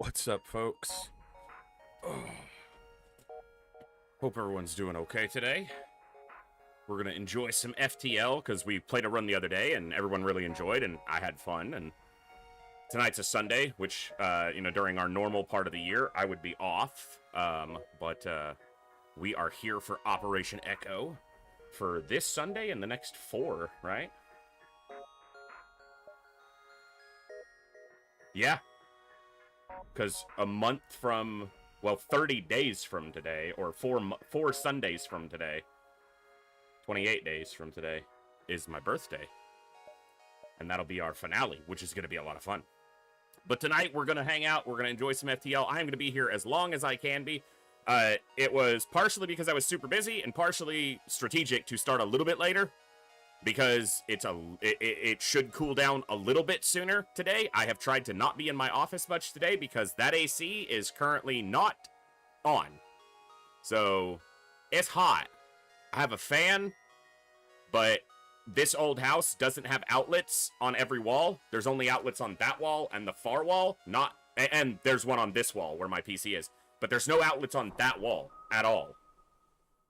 What's up, folks? Oh, hope everyone's doing okay today. We're going to enjoy some FTL because we played a run the other day and everyone really enjoyed and I had fun. And tonight's a Sunday, which, during our normal part of the year, I would be off. But we are here for Operation Echo for this Sunday and the next 4, right? Yeah. Because a month from, well, 30 days from today, or four Sundays from today, 28 days from today, is my birthday. And that'll be our finale, which is going to be a lot of fun. But tonight, we're going to hang out. We're going to enjoy some FTL. I'm going to be here as long as I can be. It was partially because I was super busy, and partially strategic to start a little bit later. Because it should cool down a little bit sooner today. I have tried to not be in my office much today because that AC is currently not on. So, it's hot. I have a fan, but this old house doesn't have outlets on every wall. There's only outlets on that wall and the far wall, and there's one on this wall where my PC is. But there's no outlets on that wall at all.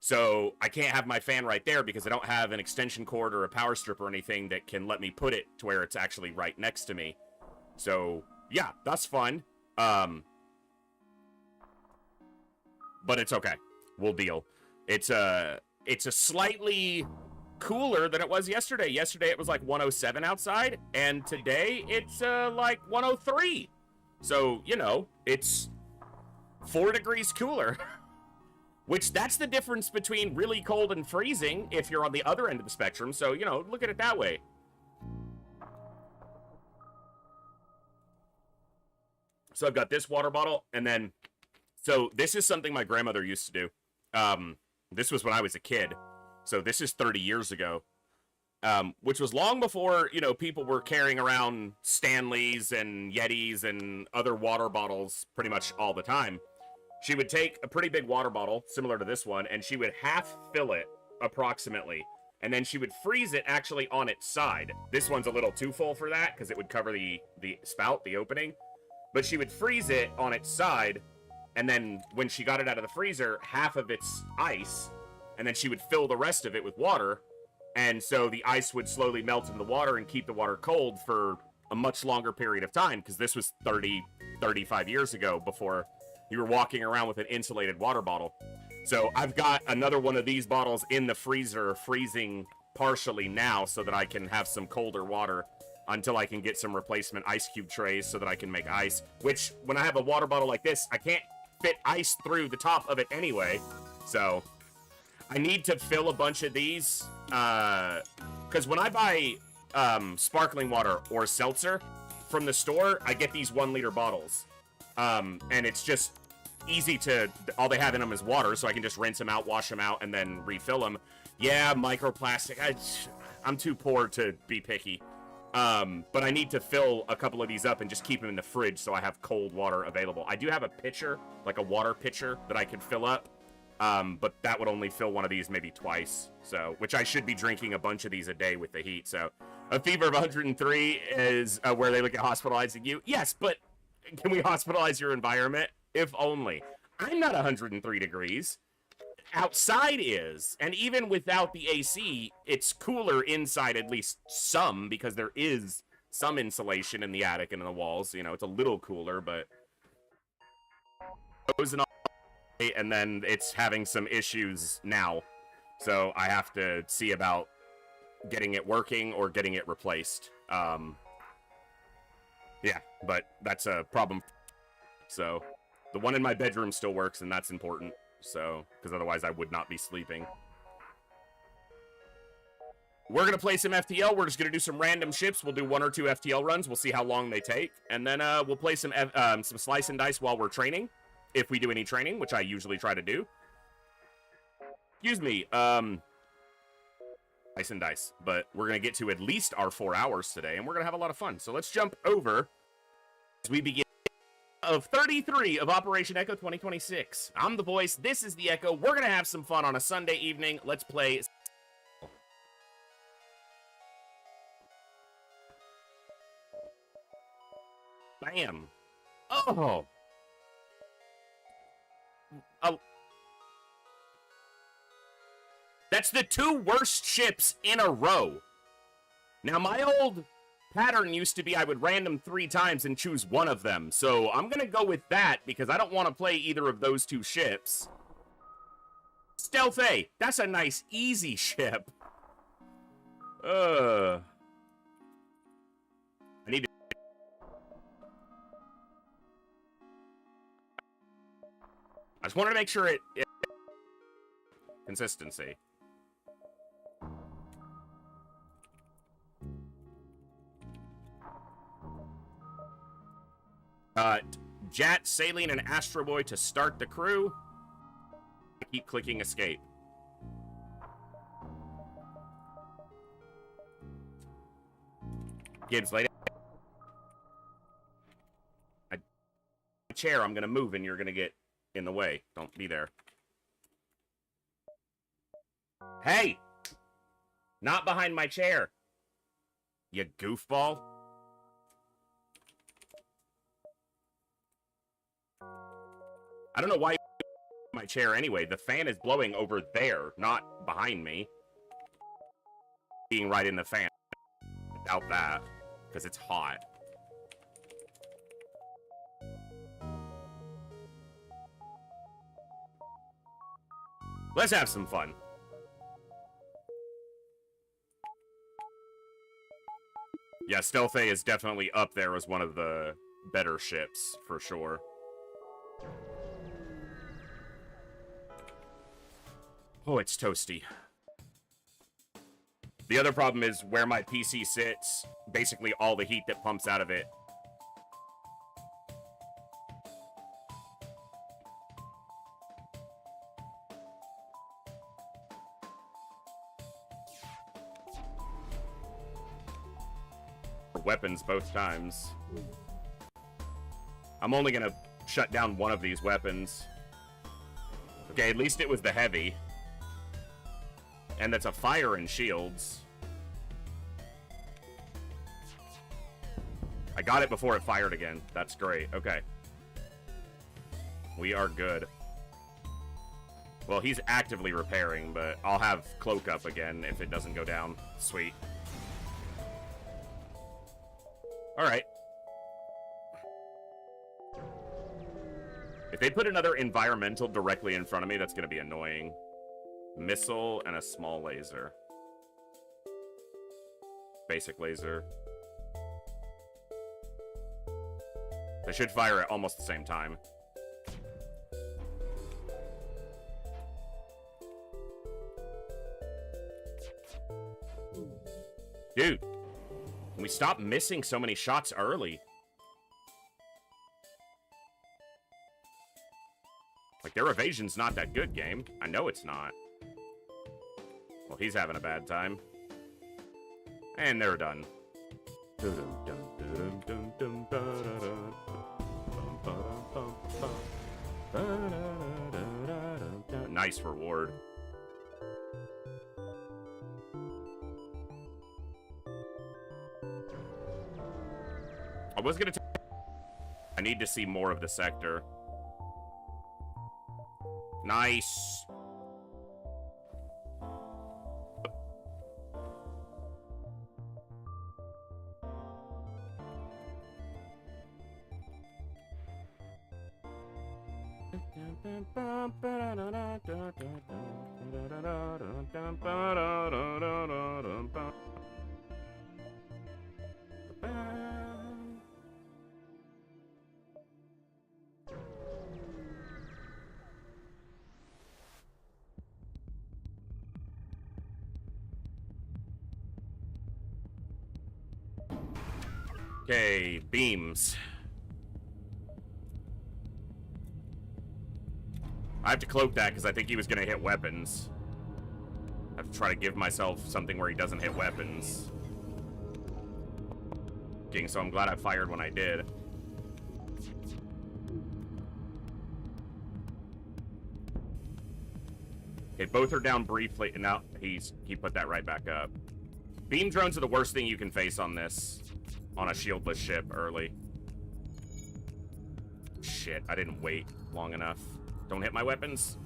So, I can't have my fan right there because I don't have an extension cord or a power strip or anything that can let me put it to where it's actually right next to me. So, yeah, that's fun. But it's okay. We'll deal. It's a slightly cooler than it was yesterday. Yesterday it was like 107 outside, and today it's like 103. So, it's 4 degrees cooler. Which, that's the difference between really cold and freezing if you're on the other end of the spectrum. So, look at it that way. So I've got this water bottle, and then... So, this is something my grandmother used to do. This was when I was a kid. So, this is 30 years ago. Which was long before, people were carrying around Stanleys and Yetis and other water bottles pretty much all the time. She would take a pretty big water bottle, similar to this one, and she would half fill it, approximately. And then she would freeze it actually on its side. This one's a little too full for that, because it would cover the spout, the opening. But she would freeze it on its side, and then when she got it out of the freezer, half of it's ice, and then she would fill the rest of it with water. And so the ice would slowly melt in the water and keep the water cold for a much longer period of time, because this was 35 years ago, before you were walking around with an insulated water bottle. So I've got another one of these bottles in the freezer, freezing partially now so that I can have some colder water until I can get some replacement ice cube trays so that I can make ice. Which, when I have a water bottle like this, I can't fit ice through the top of it anyway. So I need to fill a bunch of these. Because when I buy sparkling water or seltzer from the store, I get these 1-liter bottles. And it's just easy to, all they have in them is water, so I can just rinse them out, wash them out, and then refill them. Yeah, microplastic, I'm too poor to be picky. But I need to fill a couple of these up and just keep them in the fridge so I have cold water available. I do have a pitcher, like a water pitcher, that I can fill up. But that would only fill one of these maybe twice. So, which I should be drinking a bunch of these a day with the heat. So, a fever of 103 is where they look at hospitalizing you. Yes, but can we hospitalize your environment? If only. I'm not 103 degrees. Outside is. And even without the AC, it's cooler inside, at least some, because there is some insulation in the attic and in the walls. It's a little cooler, but... And then it's having some issues now. So I have to see about getting it working or getting it replaced. Yeah, but that's a problem. So, the one in my bedroom still works, and that's important. So, because otherwise I would not be sleeping. We're going to play some FTL. We're just going to do some random ships. We'll do 1 or 2 FTL runs. We'll see how long they take. And then we'll play some slice and dice while we're training. If we do any training, which I usually try to do. Excuse me. Slice and dice. But we're going to get to at least our 4 hours today, and we're going to have a lot of fun. So let's jump over as we begin of 33 of Operation Echo 2026. I'm the voice. This is the Echo. We're going to have some fun on a Sunday evening. Let's play. Bam. Oh. That's the 2 worst ships in a row. Now, my old pattern used to be I would random 3 times and choose one of them. So I'm going to go with that because I don't want to play either of those 2 ships. Stealth A. That's a nice, easy ship. I need to... I just wanted to make sure it... Consistency. Jat, Saline, and Astro Boy to start the crew. Keep clicking escape. Gibbs, lay down. Chair, I'm gonna move and you're gonna get in the way. Don't be there. Hey! Not behind my chair. You goofball. I don't know why my chair anyway. The fan is blowing over there, not behind me. Being right in the fan. Without that. Because it's hot. Let's have some fun. Yeah, Stealth A is definitely up there as one of the better ships, for sure. Oh, it's toasty. The other problem is where my PC sits, basically all the heat that pumps out of it. Weapons both times. I'm only gonna shut down one of these weapons. Okay, at least it was the heavy. And that's a fire and shields. I got it before it fired again. That's great. Okay. We are good. Well, he's actively repairing, but I'll have Cloak up again if it doesn't go down. Sweet. Alright. If they put another environmental directly in front of me, that's going to be annoying. Missile and a small laser. Basic laser. They should fire at almost the same time. Dude, can we stop missing so many shots early? Like, their evasion's not that good, game. I know it's not. Well, he's having a bad time. And they're done. Nice reward. I was gonna I need to see more of the sector. Nice. Okay, beams. I have to cloak that because I think he was going to hit weapons. I have to try to give myself something where he doesn't hit weapons. So I'm glad I fired when I did. Okay, both are down briefly. Now he put that right back up. Beam drones are the worst thing you can face on this. On a shieldless ship early. Shit, I didn't wait long enough. Don't hit my weapons.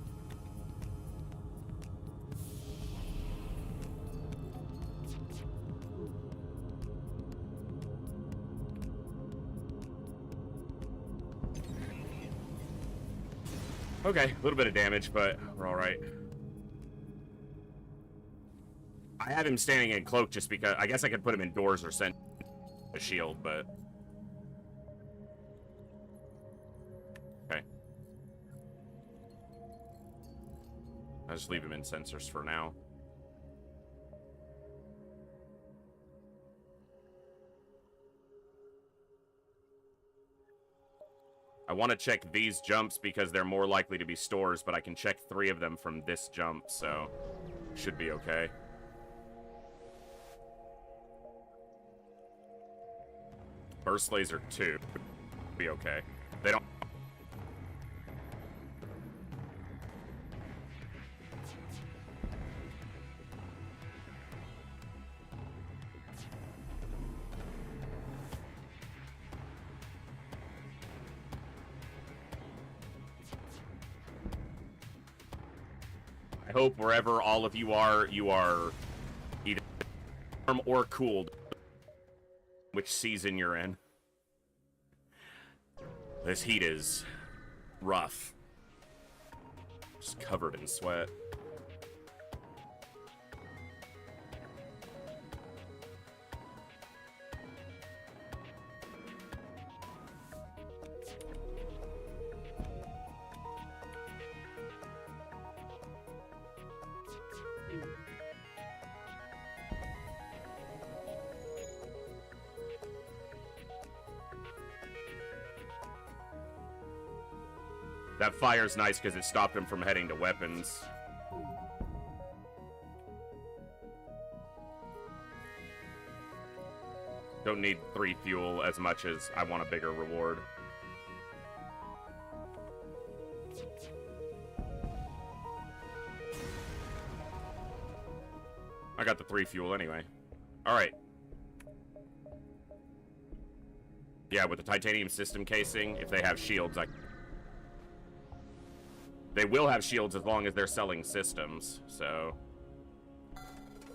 Okay, a little bit of damage, but we're all right. I have him standing in cloak just because I guess I could put him indoors or send a shield, but okay. I'll just leave him in sensors for now. I want to check these jumps because they're more likely to be stores, but I can check 3 of them from this jump, so should be okay. Burst laser 2. Be okay. They don't. I hope wherever all of you are either warm or cooled. Which season you're in. This heat is rough. Just covered in sweat. That fire's nice because it stopped him from heading to weapons. Don't need 3 fuel as much as I want a bigger reward. I got the 3 fuel anyway. Alright. Yeah, with the titanium system casing, if they have shields, they will have shields as long as they're selling systems, so...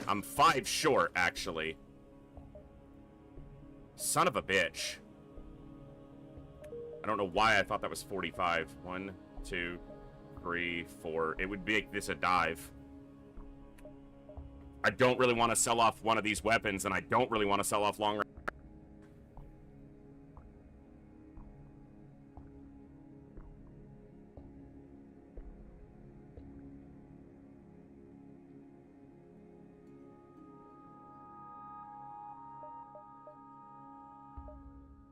I'm 5 short, actually. Son of a bitch. I don't know why I thought that was 45. 1, 2, 3, 4. It would make this a dive. I don't really want to sell off one of these weapons, and I don't really want to sell off long range.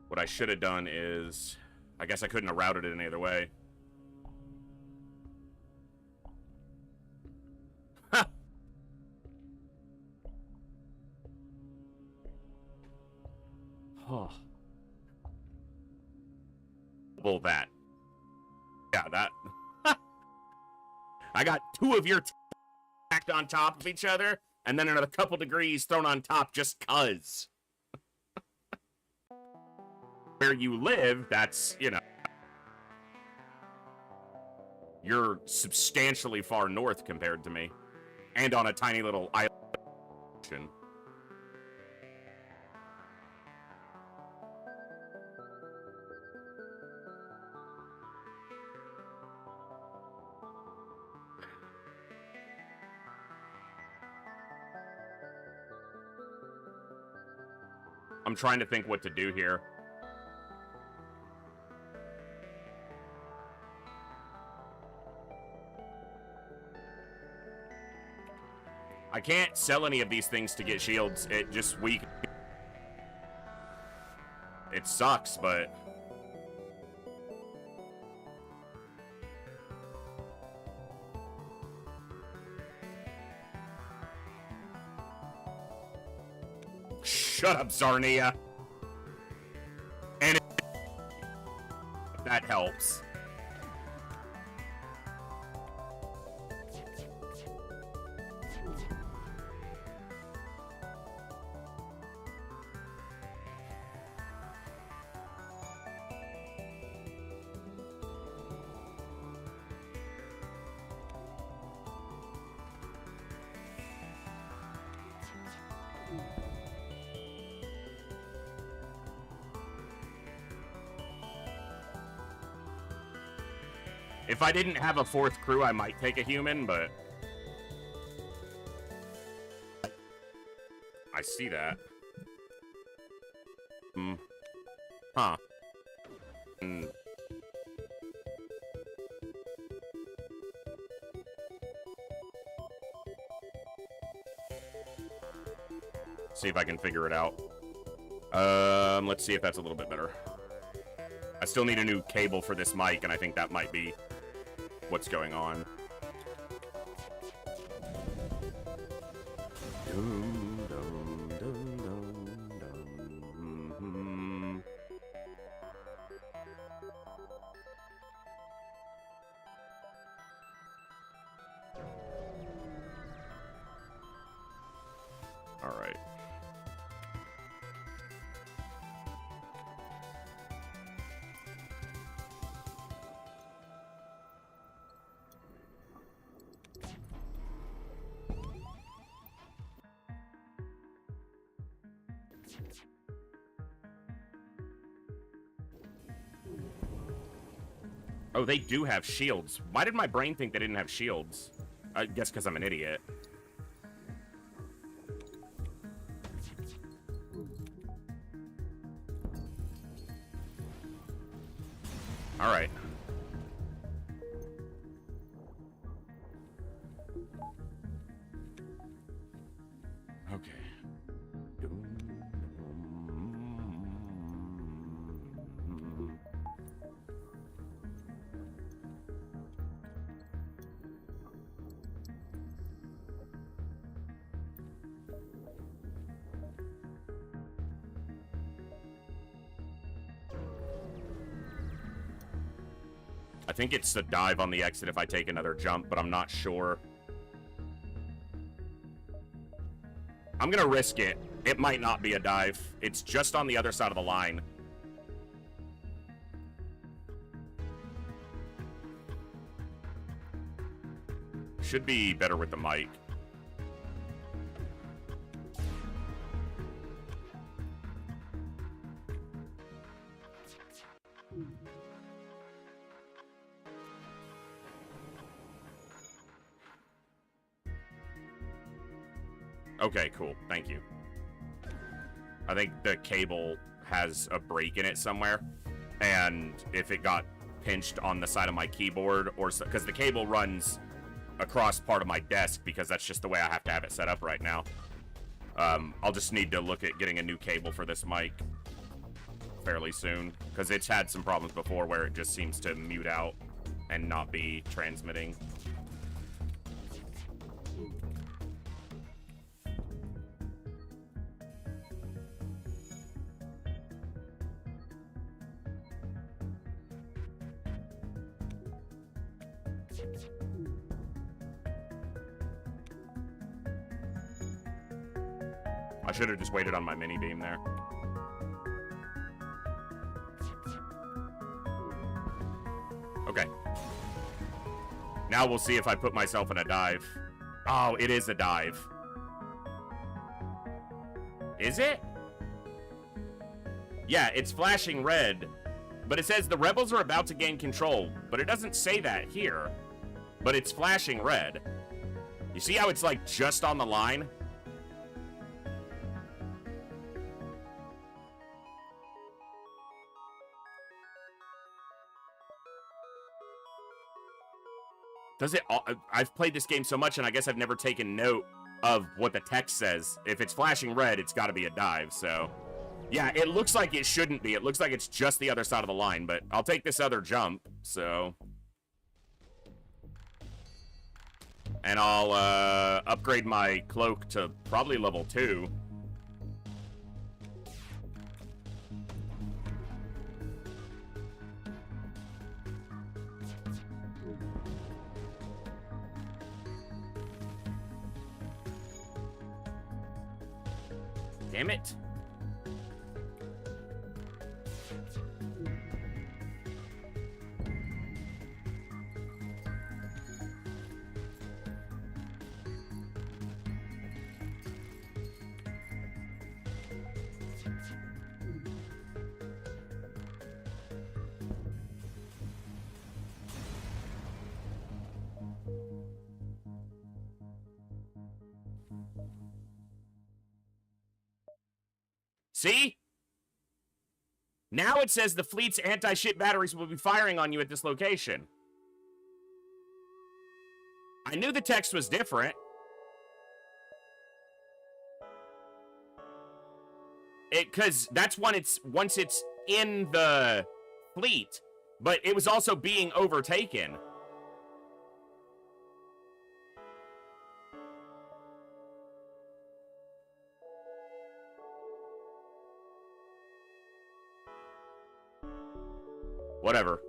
What I should have done is... I guess I couldn't have routed it any other way. Ha! Oh. Double that. Yeah, that... I got 2 of your stacked on top of each other, and then another couple degrees thrown on top just 'cause. Where you live, that's, you know, you're substantially far north compared to me. And on a tiny little island. I'm trying to think what to do here. I can't sell any of these things to get shields. It just weak. It sucks, but shut up, Zarnia. And that helps. If I didn't have a fourth crew, I might take a human, but... I see that. Huh. See if I can figure it out. Let's see if that's a little bit better. I still need a new cable for this mic, and I think that might be what's going on. All right. Oh, they do have shields. Why did my brain think they didn't have shields? I guess because I'm an idiot. All right. Okay. I think it's a dive on the exit if I take another jump, but I'm not sure. I'm gonna risk it. It might not be a dive. It's just on the other side of the line. Should be better with the mic. Okay, cool. Thank you. I think the cable has a break in it somewhere, and if it got pinched on the side of my keyboard, or because the cable runs across part of my desk, because that's just the way I have to have it set up right now. I'll just need to look at getting a new cable for this mic fairly soon, because it's had some problems before where it just seems to mute out and not be transmitting. I should have just waited on my mini beam there. Okay. Now we'll see if I put myself in a dive. Oh, it is a dive. Is it? Yeah, it's flashing red. But it says the rebels are about to gain control. But it doesn't say that here. But it's flashing red. You see how it's like just on the line? Does it? I've played this game so much, and I guess I've never taken note of what the text says. If it's flashing red, it's got to be a dive, so... Yeah, it looks like it shouldn't be. It looks like it's just the other side of the line, but I'll take this other jump, so... And I'll upgrade my cloak to probably level 2. Damn it. See? Now it says the fleet's anti-ship batteries will be firing on you at this location. I knew the text was different. Because that's when once it's in the fleet, but it was also being overtaken. Whatever.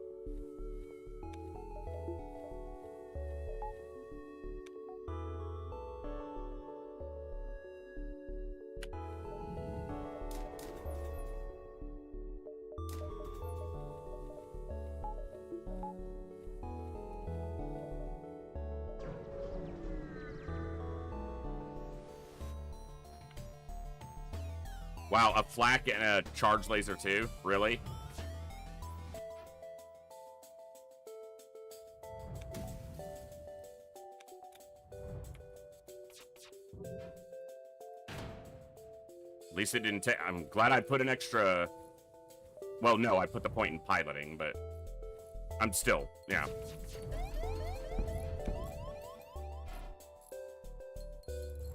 Wow, a flak and a charge laser too? Really? At least it didn't take... I'm glad I put an extra... Well, no, I put the point in piloting, but... I'm still... Yeah.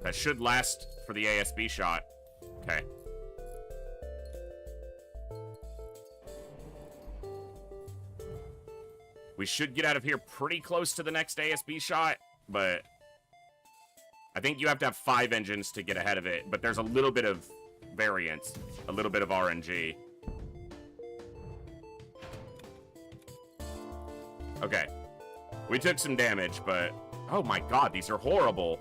That should last for the ASB shot. Okay. We should get out of here pretty close to the next ASB shot, but... I think you have to have 5 engines to get ahead of it, but there's a little bit of variance, a little bit of RNG. Okay. We took some damage, but... Oh my god, these are horrible.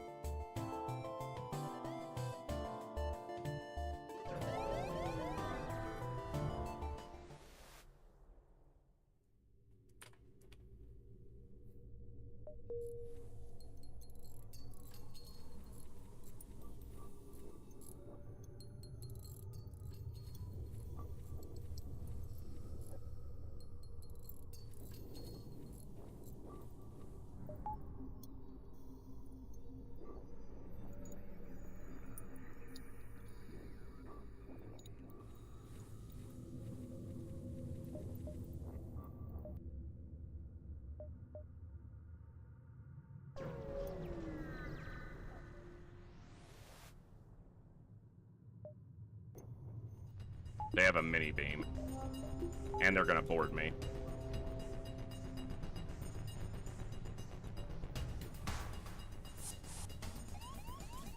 They have a mini beam. And they're gonna board me.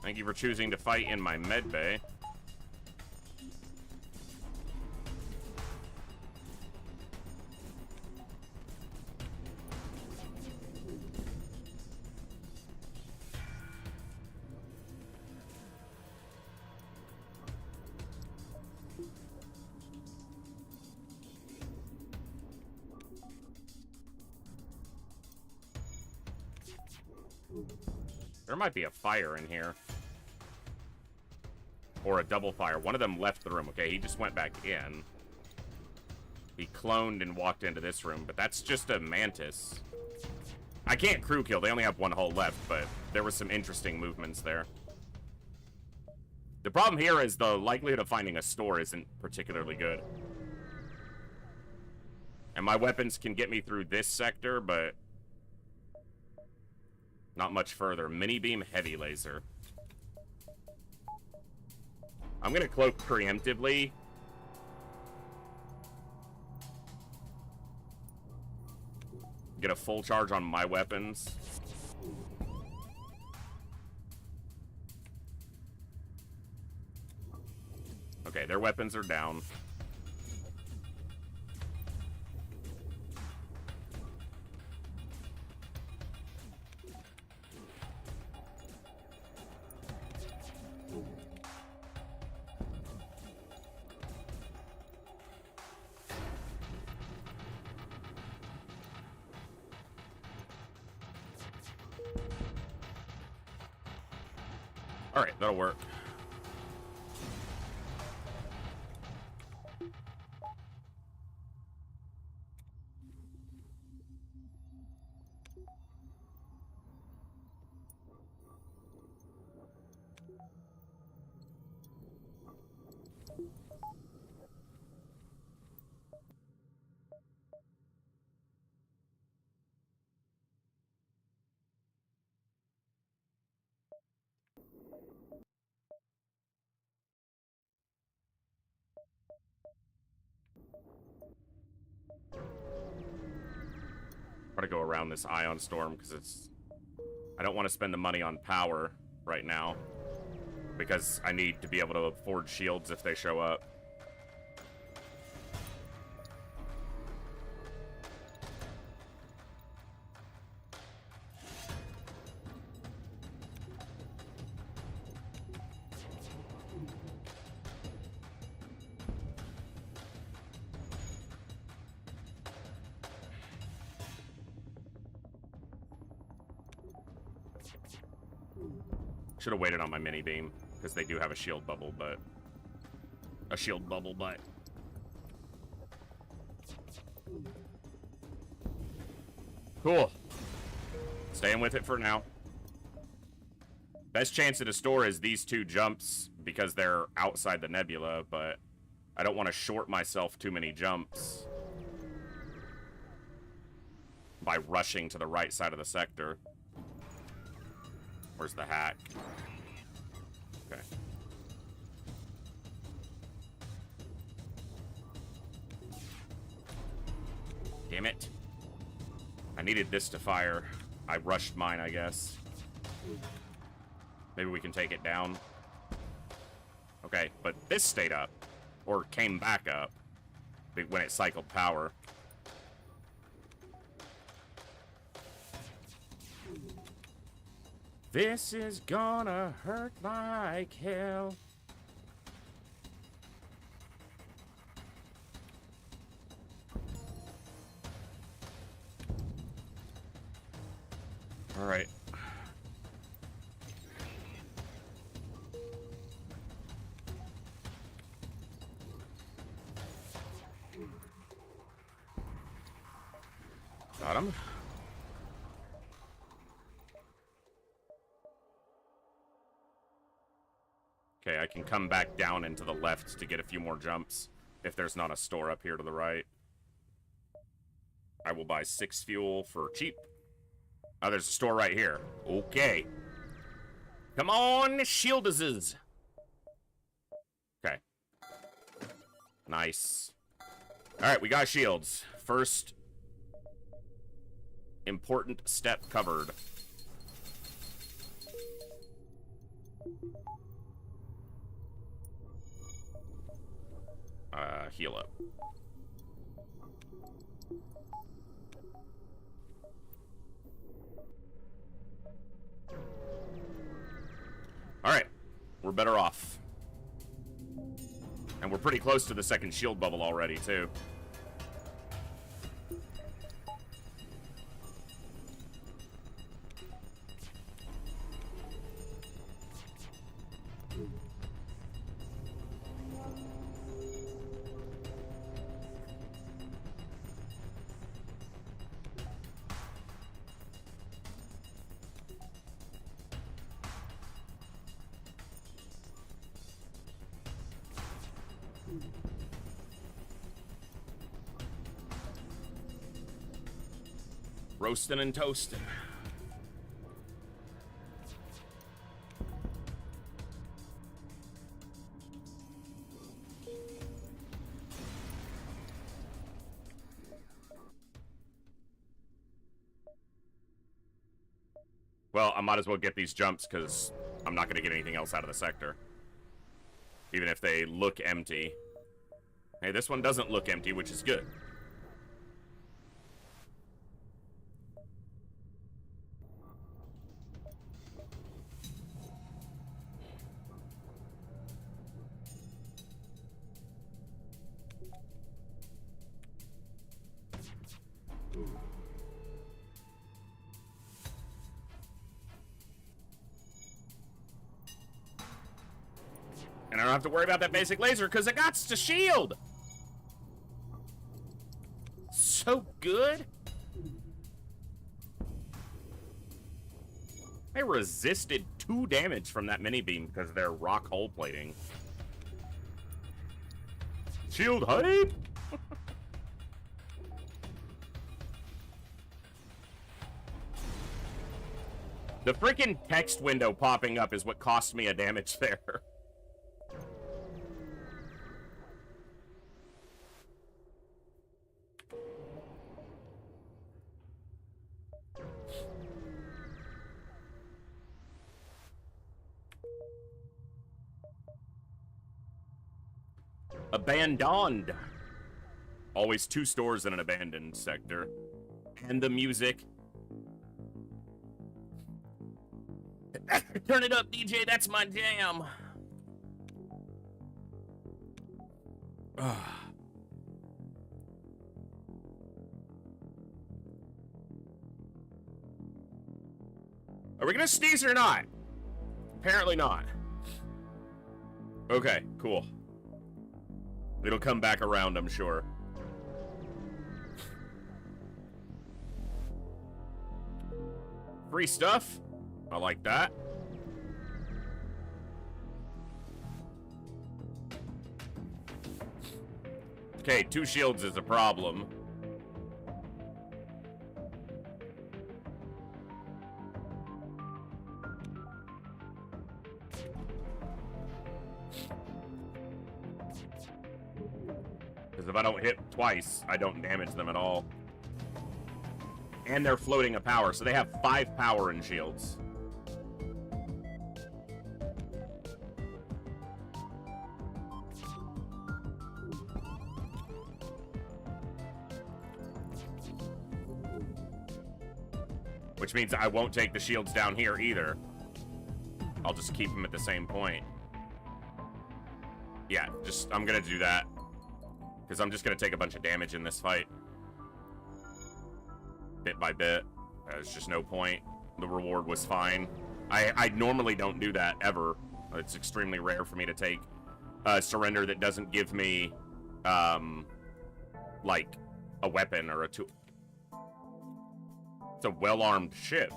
Thank you for choosing to fight in my med bay. There might be a fire in here. Or a double fire. One of them left the room. Okay, he just went back in. He cloned and walked into this room, but that's just a mantis. I can't crew kill. They only have 1 hole left, but there was some interesting movements there. The problem here is the likelihood of finding a store isn't particularly good. And my weapons can get me through this sector, but not much further. Mini beam, heavy laser. I'm gonna cloak preemptively. Get a full charge on my weapons. Okay, their weapons are down. Alright, that'll work. Try to go around this ion storm because it's... I don't want to spend the money on power right now because I need to be able to afford shields if they show up. Should have waited on my mini beam because they do have a shield bubble, but cool. Staying with it for now. Best chance at a store is these two jumps because they're outside the nebula, but I don't want to short myself too many jumps by rushing to the right side of the sector. Where's the hack? Okay. Damn it. I needed this to fire. I rushed mine, I guess. Maybe we can take it down. Okay, but this stayed up. Or came back up when it cycled power. This is gonna hurt like hell. All right. Got him. Okay, I can come back down into the left to get a few more jumps if there's not a store up here to the right. I will buy 6 fuel for cheap. Oh, there's a store right here. Okay. Come on, shieldazes. Okay. Nice. All right, we got shields. First important step covered. Heal up. Alright. We're better off. And we're pretty close to the second shield bubble already, too. Roasting and toasting. Well, I might as well get these jumps because I'm not going to get anything else out of the sector. Even if they look empty. Hey, this one doesn't look empty, which is good. And I don't have to worry about that basic laser because it got to shield. So good. They resisted 2 damage from that mini beam because of their rock hull plating. Shield hype! The freaking text window popping up is what cost me a damage there. Abandoned. Always 2 stores in an abandoned sector. And the music. Turn it up, DJ. That's my jam. Are we gonna sneeze or not? Apparently not. Okay, cool. It'll come back around, I'm sure. Free stuff. I like that. Okay, 2 shields is a problem. Because if I don't hit twice, I don't damage them at all. And they're floating a power, so they have 5 power and shields. Which means I won't take the shields down here either. I'll just keep them at the same point. Yeah, I'm gonna do that. Because I'm just gonna take a bunch of damage in this fight. Bit by bit. There's just no point. The reward was fine. I normally don't do that, ever. It's extremely rare for me to take a surrender that doesn't give me, like, a weapon or a tool. It's a well-armed ship.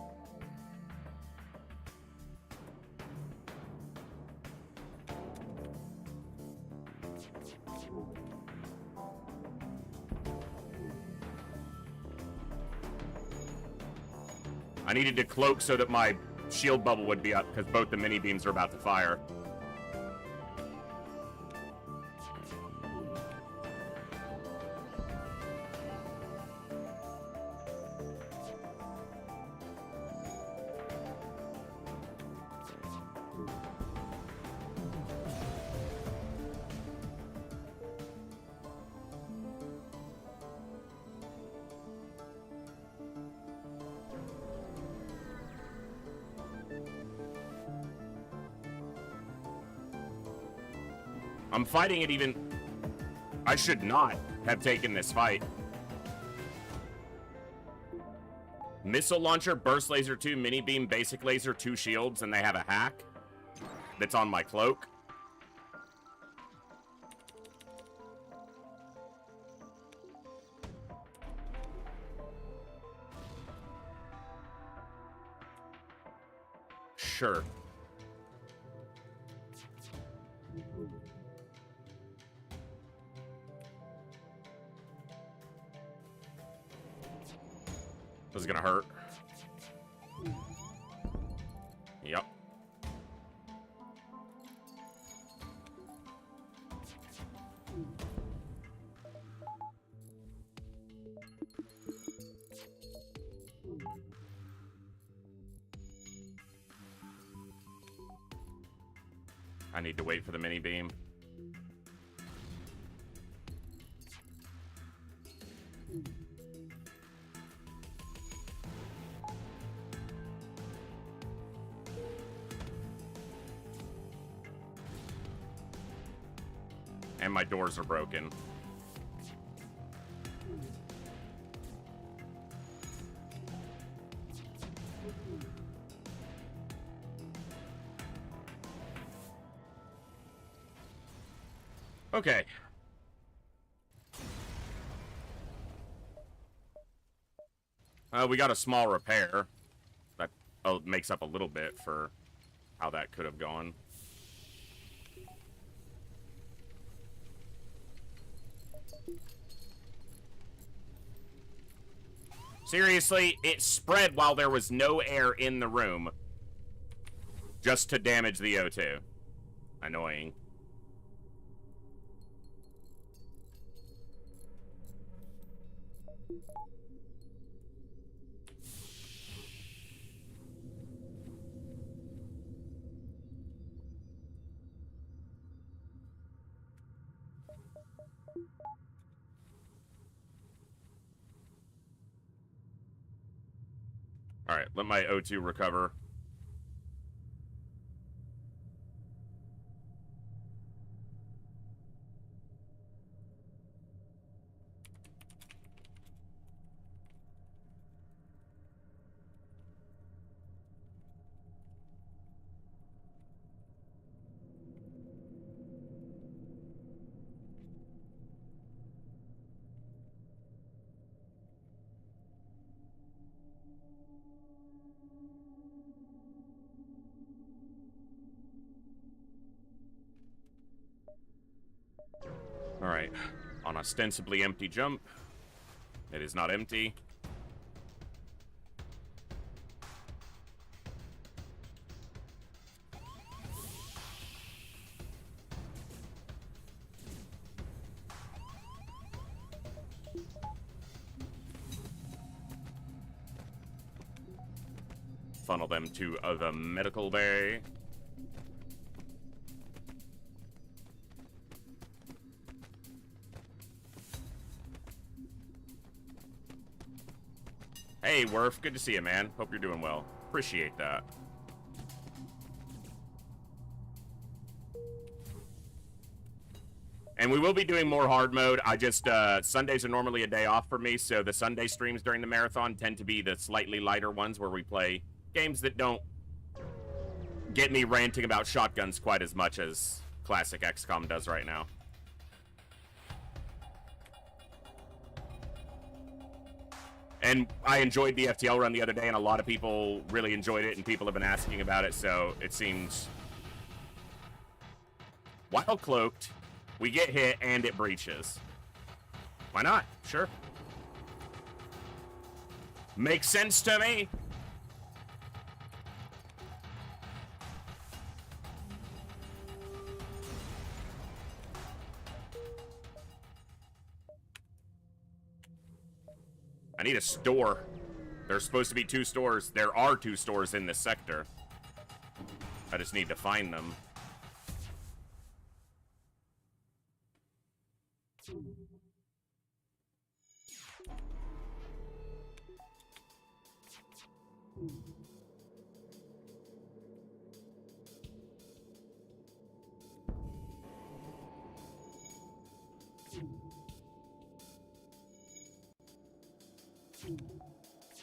I needed to cloak so that my shield bubble would be up, because both the mini beams are about to fire. I'm fighting it even... I should not have taken this fight. Missile launcher, burst laser 2, mini beam, basic laser, 2 shields, and they have a hack that's on my cloak. Sure. This is gonna hurt. Yep. I need to wait for the mini beam. And my doors are broken. Okay. We got a small repair. That makes up a little bit for how that could have gone. Seriously, it spread while there was no air in the room. Just to damage the O2. Annoying. Alright, let my O2 recover. Alright, on ostensibly empty jump. It is not empty. Funnel them to the medical bay. Hey, Werf, good to see you, man. Hope you're doing well. Appreciate that. And we will be doing more hard mode. I just, Sundays are normally a day off for me, so the Sunday streams during the marathon tend to be the slightly lighter ones where we play games that don't get me ranting about shotguns quite as much as classic XCOM does right now. And I enjoyed the FTL run the other day, and a lot of people really enjoyed it, and people have been asking about it, so it seems... While cloaked, we get hit, and it breaches. Why not? Sure. Makes sense to me. I need a store. There's supposed to be 2 stores. There are 2 stores in this sector. I just need to find them.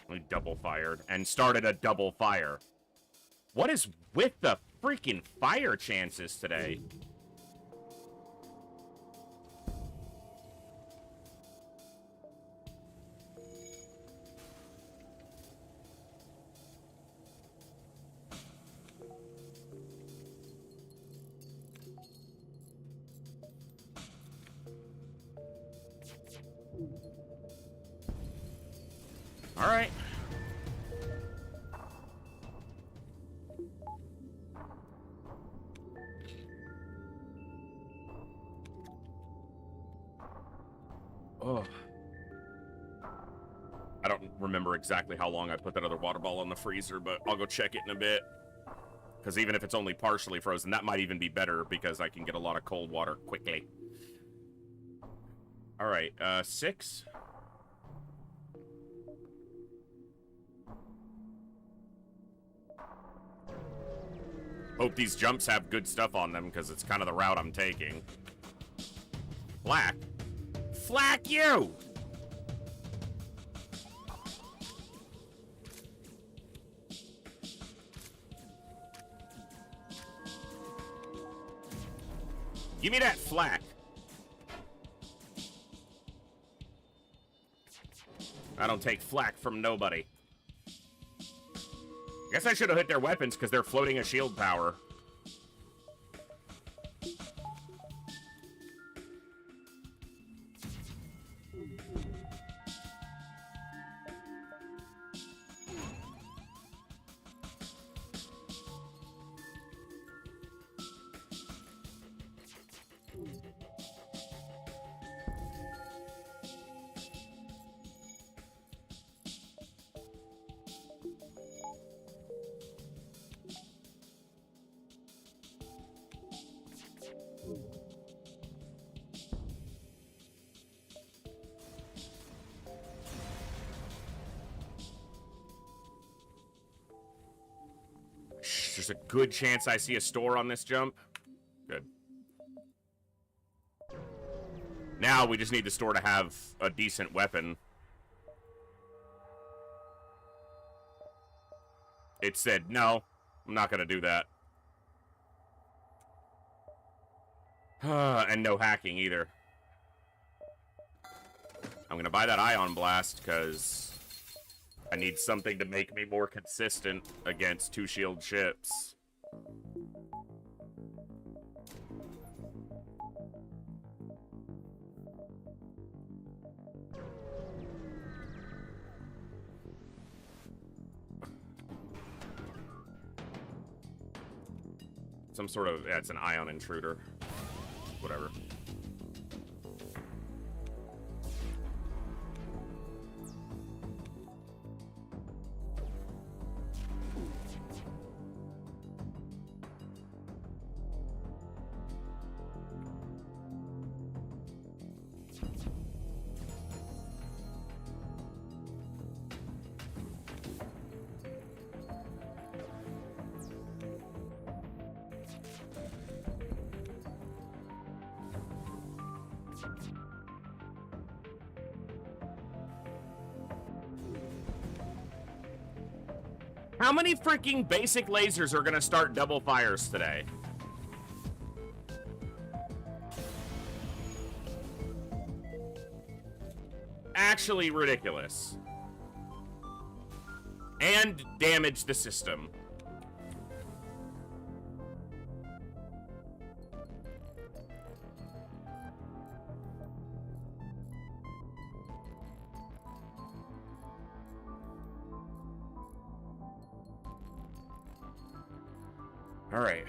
We double fired and started a double fire. What is with the freaking fire chances today? All right. Oh. I don't remember exactly how long I put that other water bottle in the freezer, but I'll go check it in a bit. Because even if it's only partially frozen, that might even be better because I can get a lot of cold water quickly. All right, 6. Hope these jumps have good stuff on them, because it's kind of the route I'm taking. Flak? Flak you! Give me that flak. I don't take flak from nobody. Guess I should have hit their weapons because they're floating a shield power. There's a good chance I see a store on this jump. Good. Now we just need the store to have a decent weapon. It said, no, I'm not going to do that. And no hacking either. I'm going to buy that Ion Blast because I need something to make me more consistent against 2-shield ships. Some sort of, yeah, it's an ion intruder. Whatever. How many freaking basic lasers are gonna start double fires today? Actually ridiculous. And damage the system. All right.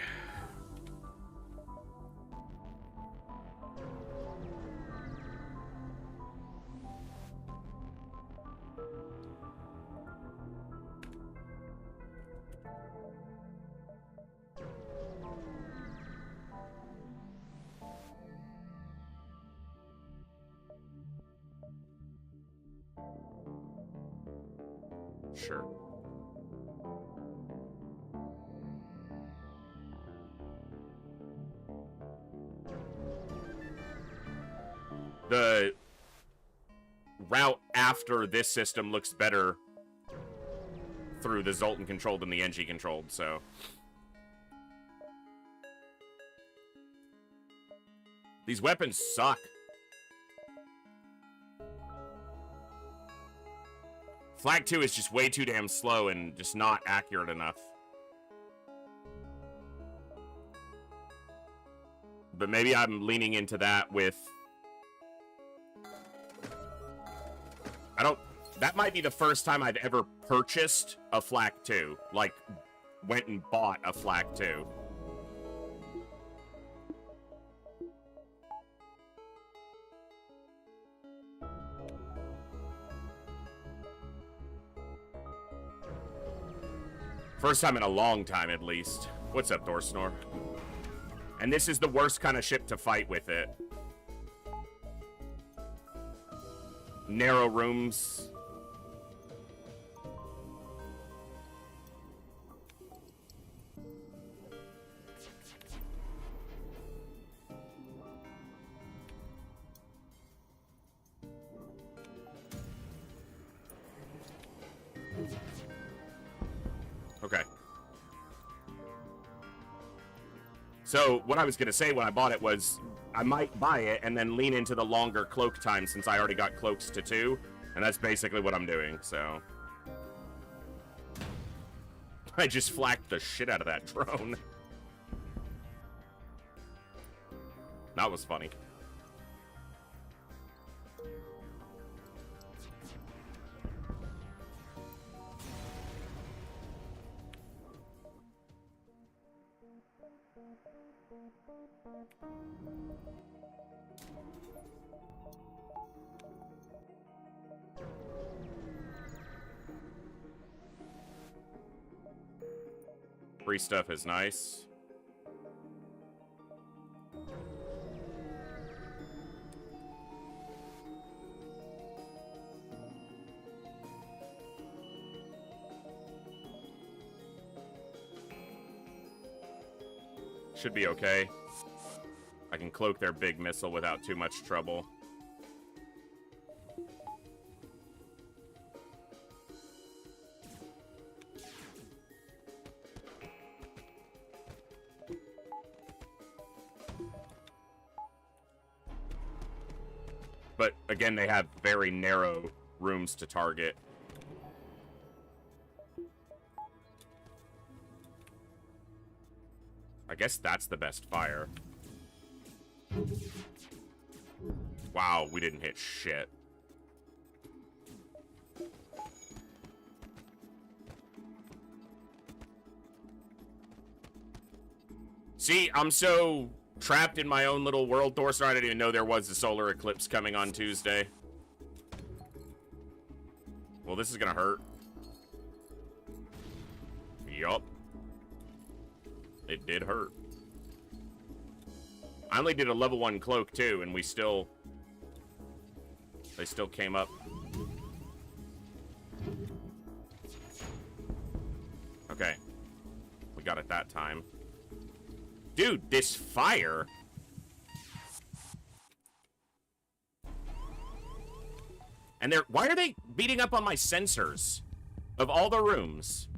Sure. The route after this system looks better through the Zoltan controlled than the NG controlled, so. These weapons suck. Flag 2 is just way too damn slow and just not accurate enough. But maybe I'm leaning into that with... That might be the first time I've ever purchased a Flak 2. Like, went and bought a Flak 2. First time in a long time, at least. What's up, Thorsnor? And this is the worst kind of ship to fight with it. Narrow rooms. Okay. So, what I was going to say when I bought it was, I might buy it and then lean into the longer cloak time since I already got cloaks to 2. And that's basically what I'm doing, so. I just flacked the shit out of that drone. That was funny. Free stuff is nice. should be okay. I can cloak their big missile without too much trouble. But again, they have very narrow rooms to target. I guess that's the best fire. Wow, we didn't hit shit. See, I'm so trapped in my own little world, Thorster. I didn't even know there was a solar eclipse coming on Tuesday. Well, this is gonna hurt. Yup. It did hurt. I only did a level 1 cloak, too, and we still... They still came up. Okay. We got it that time. Dude, this fire... And they're... Why are they beating up on my sensors? Of all the rooms.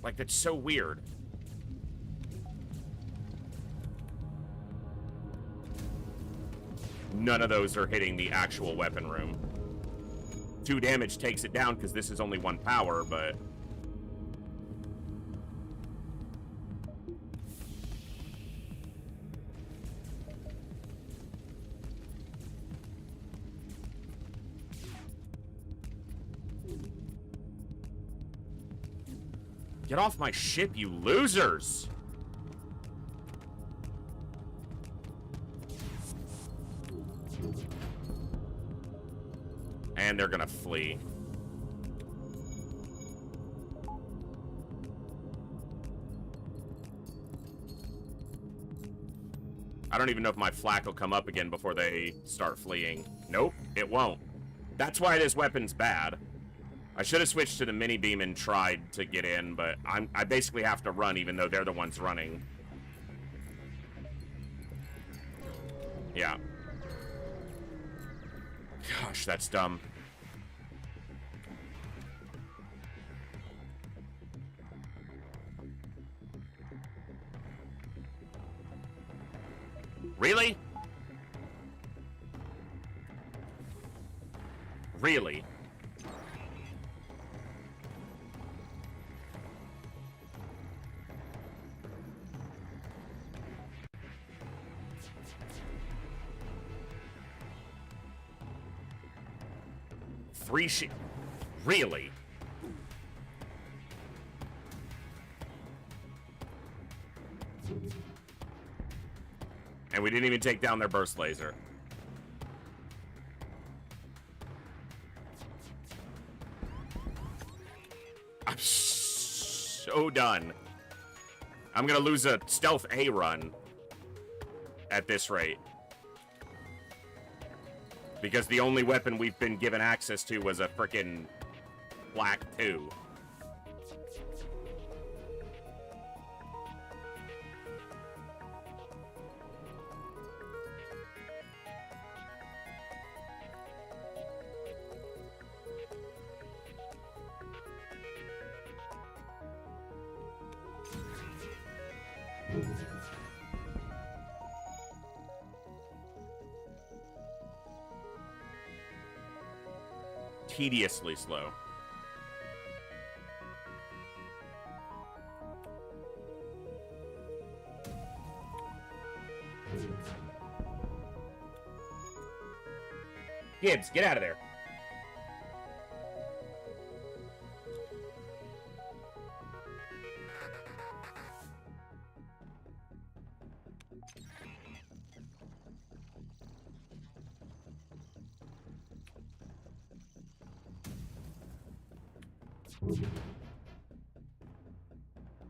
Like, that's so weird. None of those are hitting the actual weapon room. 2 damage takes it down because this is only 1 power, but... Get off my ship, you losers! And they're gonna flee. I don't even know if my flak will come up again before they start fleeing. Nope, it won't. That's why this weapon's bad. I should have switched to the mini beam and tried to get in, but I basically have to run even though they're the ones running. Yeah. Gosh, that's dumb. Really? Really? Really? And we didn't even take down their burst laser. I'm so done. I'm gonna lose a stealth A run at this rate. Because the only weapon we've been given access to was a frickin' Black 2. Tediously slow. Gibbs, get out of there.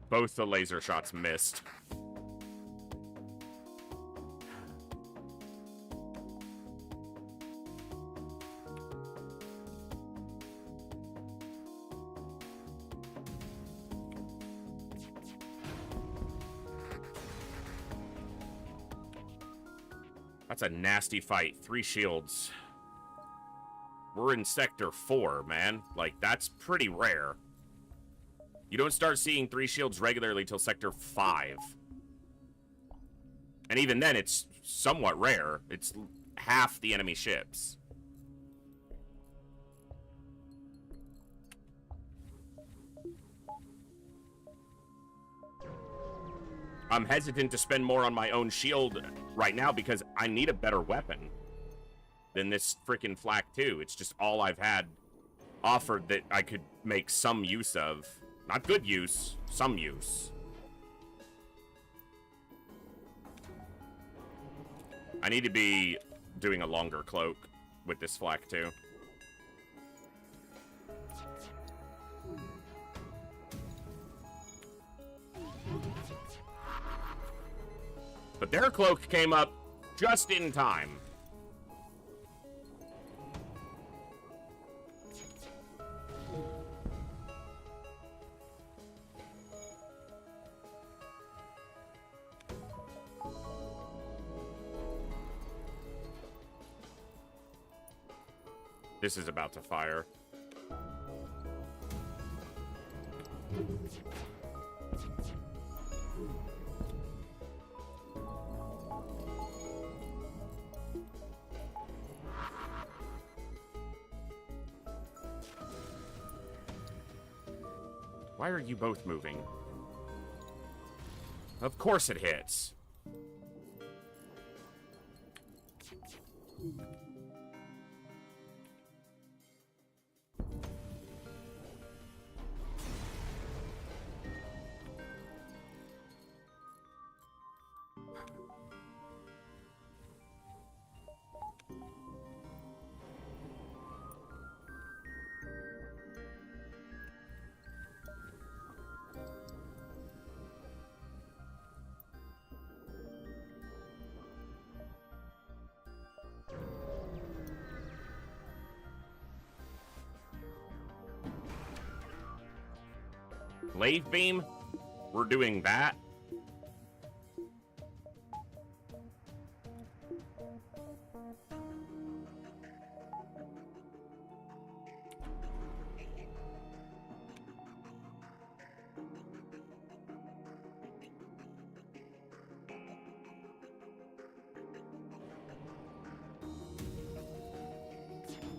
Both the laser shots missed. That's a nasty fight. 3 shields. We're in Sector 4, man. Like, that's pretty rare. You don't start seeing 3 shields regularly till Sector 5. And even then, it's somewhat rare. It's half the enemy ships. I'm hesitant to spend more on my own shield right now because I need a better weapon than this freaking Flak 2. It's just all I've had offered that I could make some use of. Not good use, some use. I need to be doing a longer cloak with this Flak 2. But their cloak came up just in time. This is about to fire. Why are you both moving? Of course it hits. Glaive beam? We're doing that?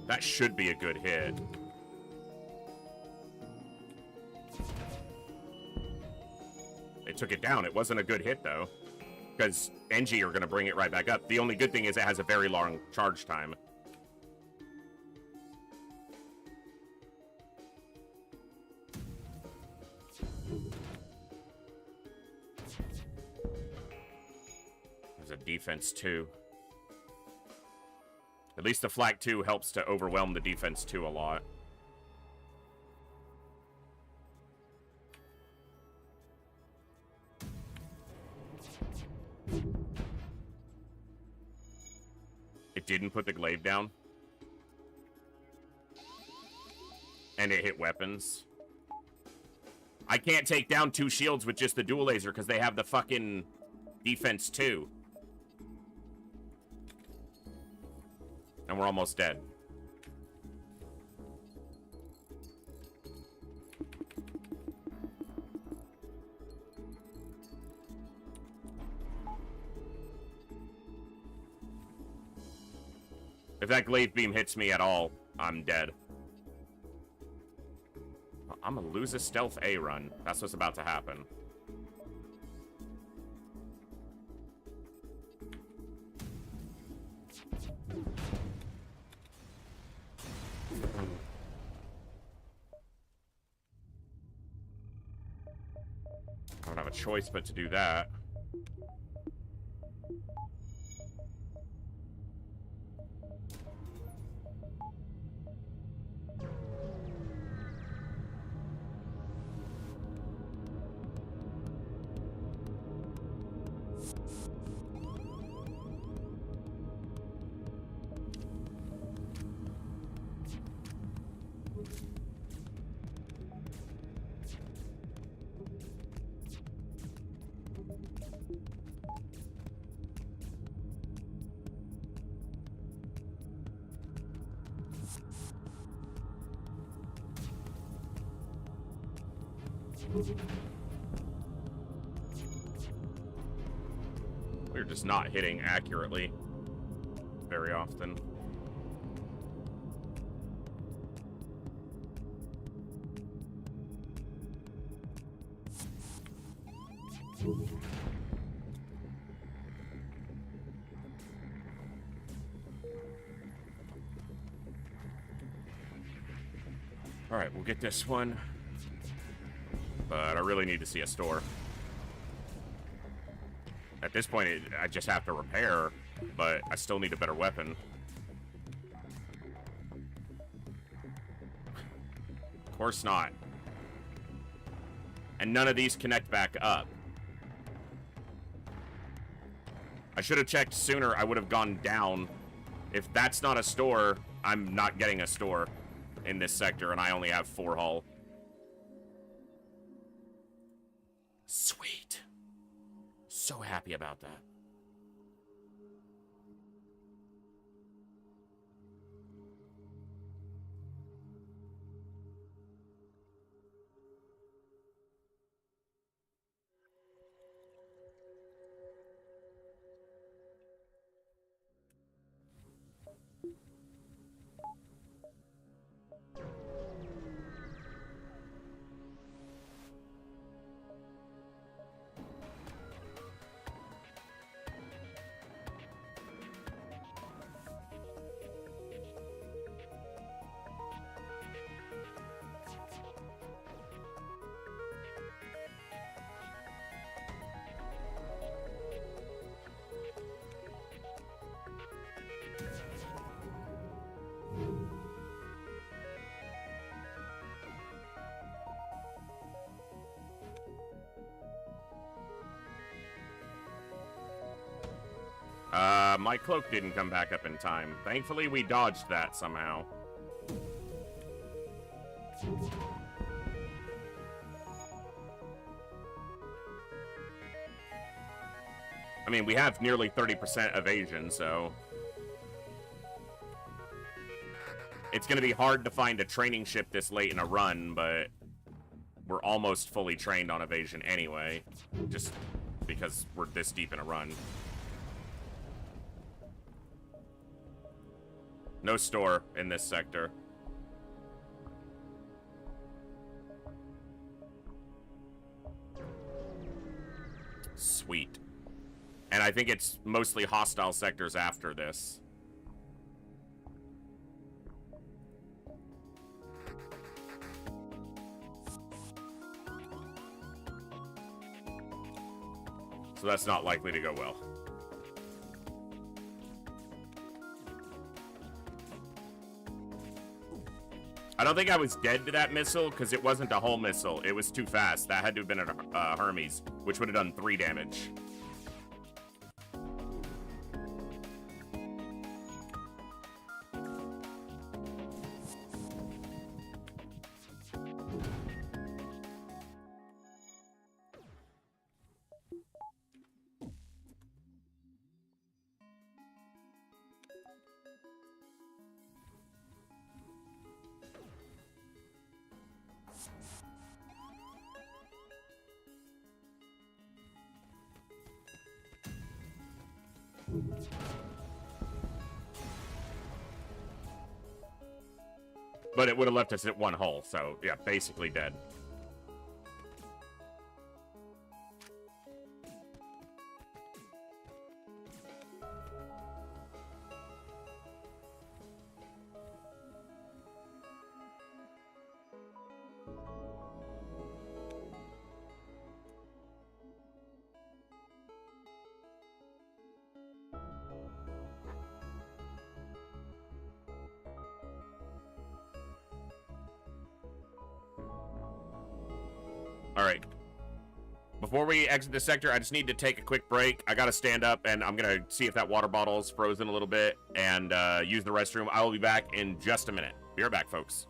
That should be a good hit. It took it down. It wasn't a good hit, though, because NG are going to bring it right back up. The only good thing is it has a very long charge time. There's a defense 2. At least the Flak 2 helps to overwhelm the defense 2 a lot. It didn't put the glaive down. And it hit weapons. I can't take down 2 shields with just the dual laser because they have the fucking defense 2. And we're almost dead. If that glaive beam hits me at all, I'm dead. I'm gonna lose a stealth A run. That's what's about to happen. I don't have a choice but to do that. We're just not hitting accurately very often. All right, we'll get this one. But I really need to see a store. At this point, I just have to repair, but I still need a better weapon. Of course not. And none of these connect back up. I should have checked sooner. I would have gone down. If that's not a store, I'm not getting a store in this sector, and I only have 4 hull. Sweet. So happy about that. My cloak didn't come back up in time. Thankfully, we dodged that somehow. I mean, we have nearly 30% evasion, so... It's gonna be hard to find a training ship this late in a run, but... We're almost fully trained on evasion anyway. Just because we're this deep in a run. No store in this sector. Sweet. And I think it's mostly hostile sectors after this. So that's not likely to go well. I don't think I was dead to that missile, because it wasn't a hull missile. It was too fast. That had to have been a Hermes, which would have done 3 damage. But it would have left us at 1 hull, so yeah, basically dead. All right. Before we exit the sector, I just need to take a quick break. I got to stand up, and I'm going to see if that water bottle is frozen a little bit and use the restroom. I will be back in just a minute. Be right back, folks.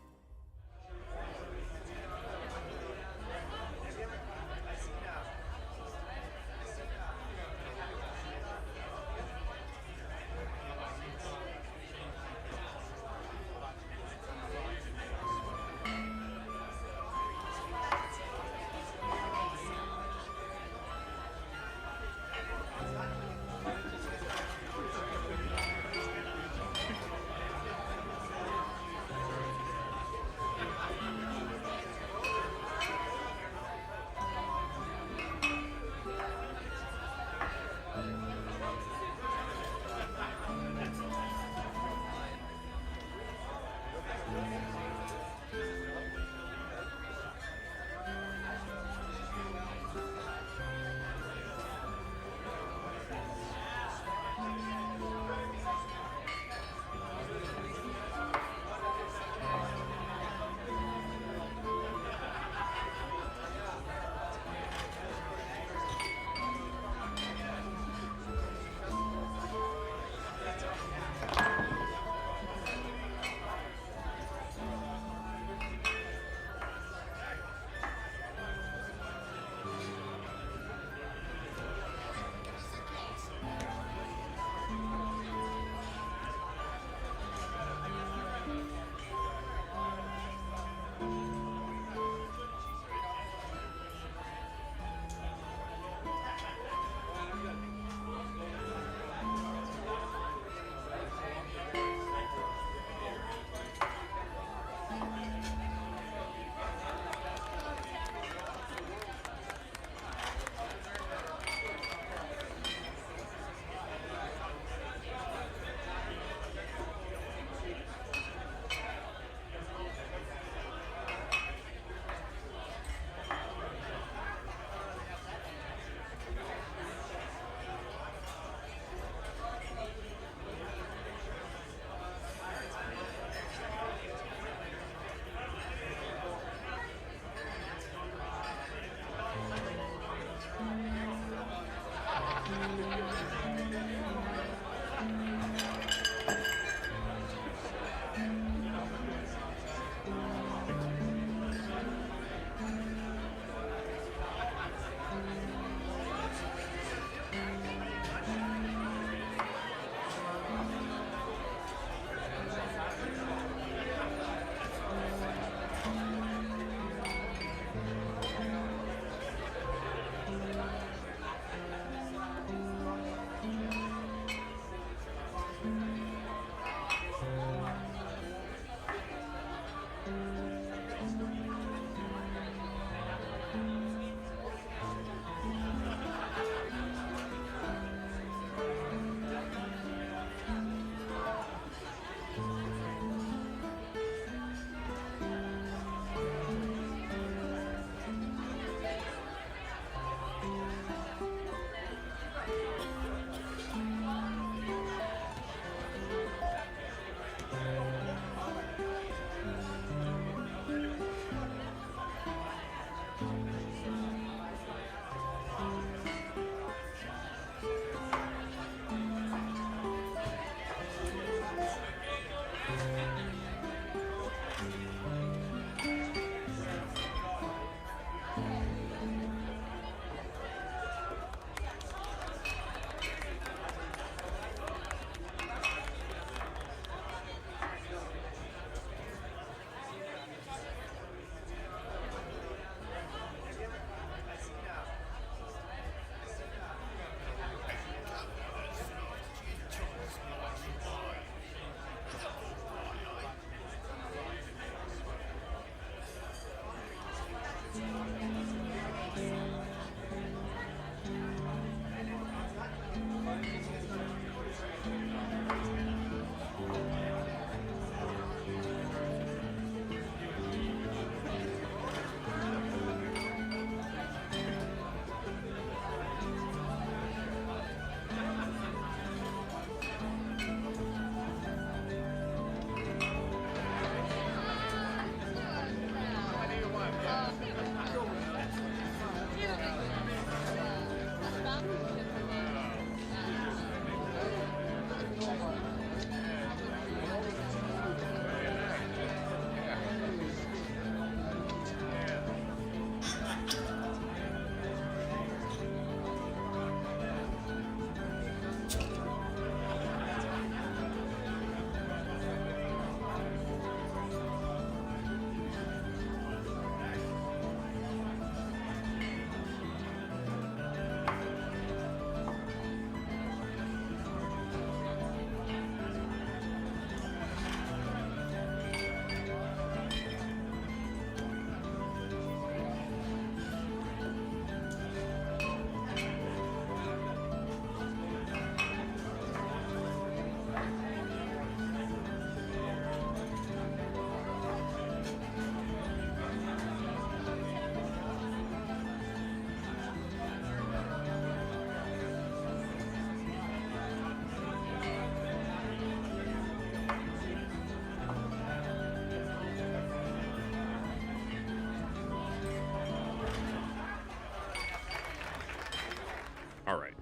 All right.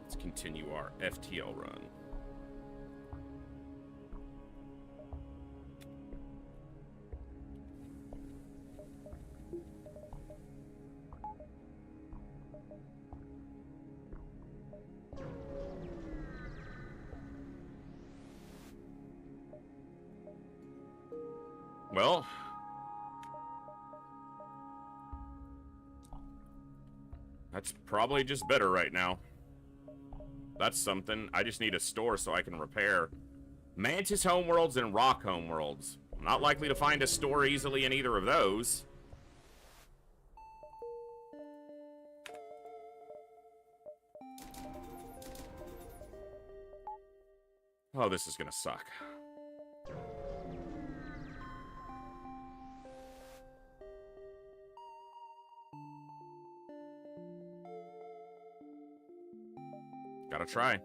Let's continue our FTL run. Well, that's probably just better right now. That's something. I just need a store so I can repair. Mantis homeworlds and rock homeworlds. I'm not likely to find a store easily in either of those. Oh, this is gonna suck. Gotta try.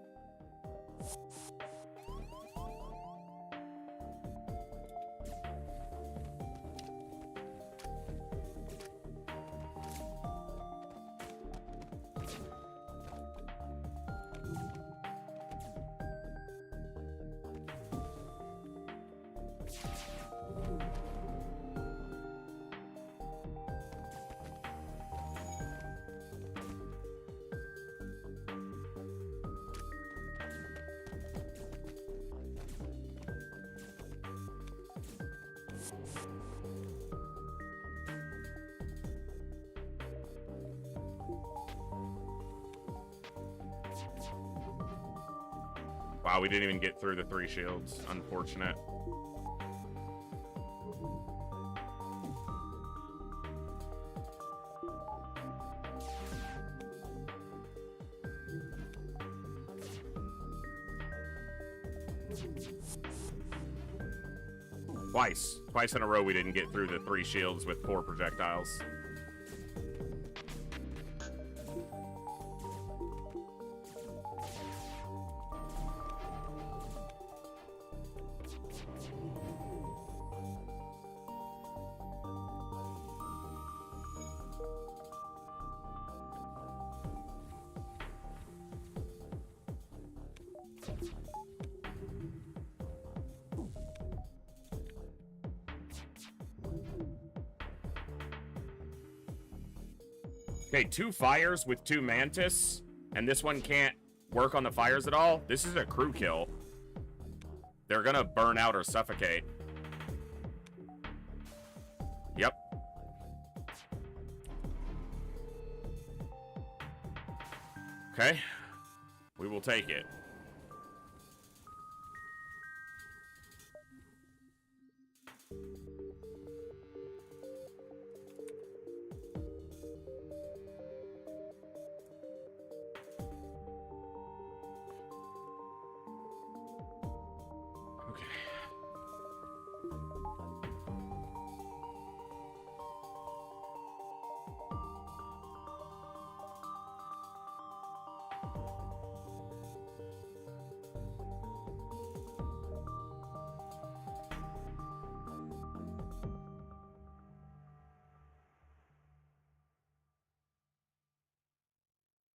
Wow, we didn't even get through the 3 shields. Unfortunate. Twice in a row we didn't get through the 3 shields with 4 projectiles. Okay, 2 fires with 2 mantis, and this one can't work on the fires at all. This is a crew kill. They're gonna burn out or suffocate. Yep. Okay. We will take it.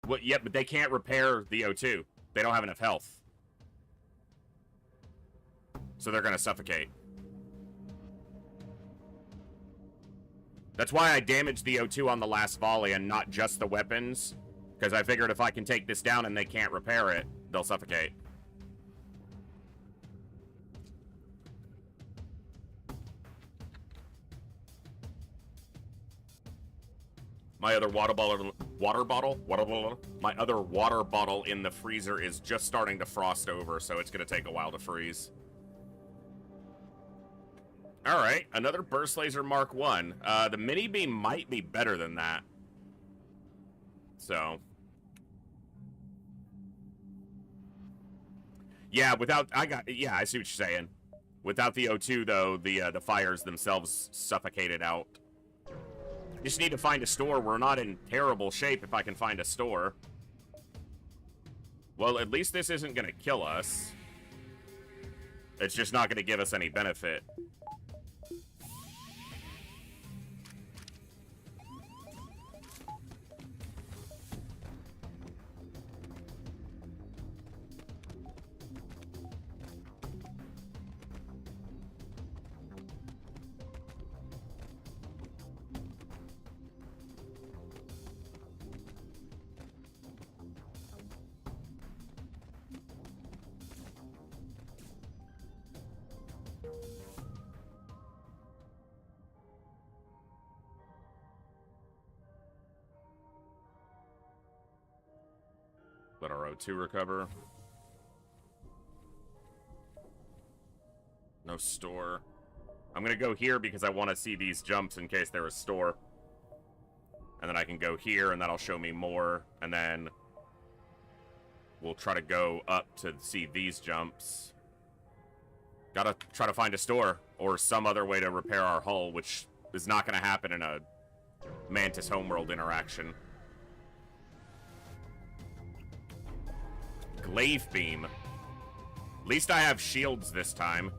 What? Yep, but they can't repair the O2. They don't have enough health. So they're gonna suffocate. That's why I damaged the O2 on the last volley and not just the weapons. Because I figured if I can take this down and they can't repair it, they'll suffocate. My other water bottle, my other water bottle in the freezer is just starting to frost over, so it's gonna take a while to freeze. All right, another burst laser Mark 1. The mini beam might be better than that. So, yeah, I see what you're saying. Without the O2 though, the fires themselves suffocated out. Just need to find a store. We're not in terrible shape if I can find a store. Well, at least this isn't going to kill us. It's just not going to give us any benefit. Let our O2 recover. No store. I'm gonna go here because I want to see these jumps in case they're a store. And then I can go here and that'll show me more. And then we'll try to go up to see these jumps. Gotta try to find a store or some other way to repair our hull, which is not gonna happen in a Mantis Homeworld interaction. Glaive beam. At least I have shields this time.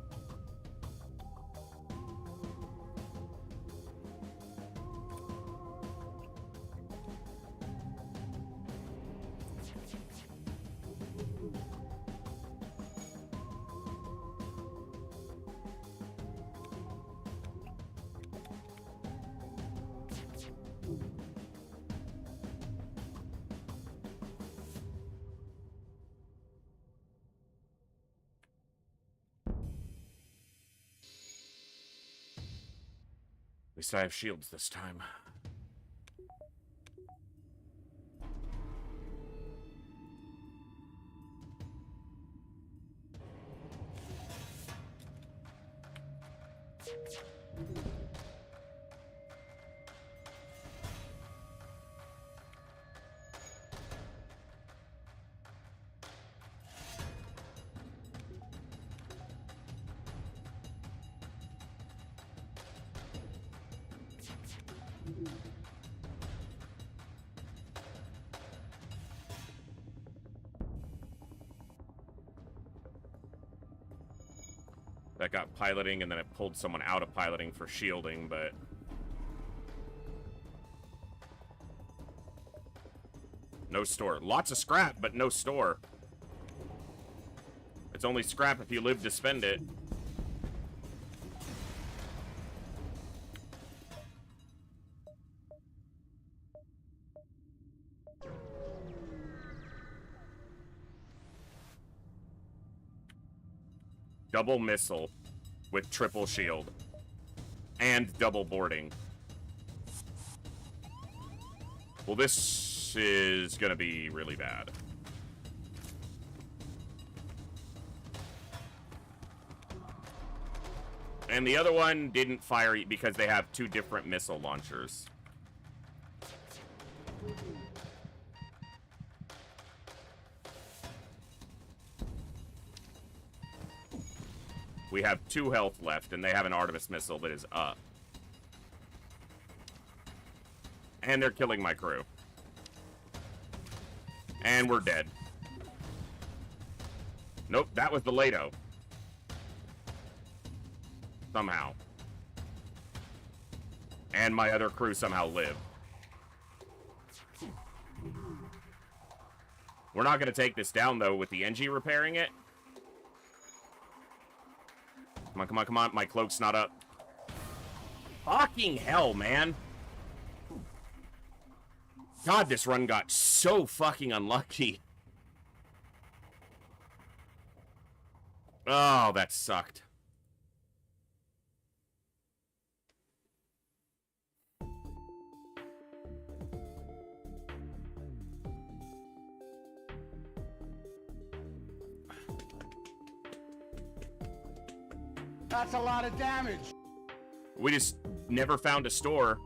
At least I have shields this time. that got piloting, and then it pulled someone out of piloting for shielding, but... No store. Lots of scrap, but no store. It's only scrap if you live to spend it. Double missile with triple shield. And double boarding. Well, this is gonna be really bad. And the other one didn't fire because they have two different missile launchers. We have 2 health left, and they have an Artemis missile that is up. And they're killing my crew. And we're dead. Nope, that was the Lato. Somehow. And my other crew somehow lived. We're not going to take this down, though, with the NG repairing it. Come on, come on, come on. My cloak's not up. Fucking hell, man. God, this run got so fucking unlucky. Oh, that sucked. That's a lot of damage. We just never found a store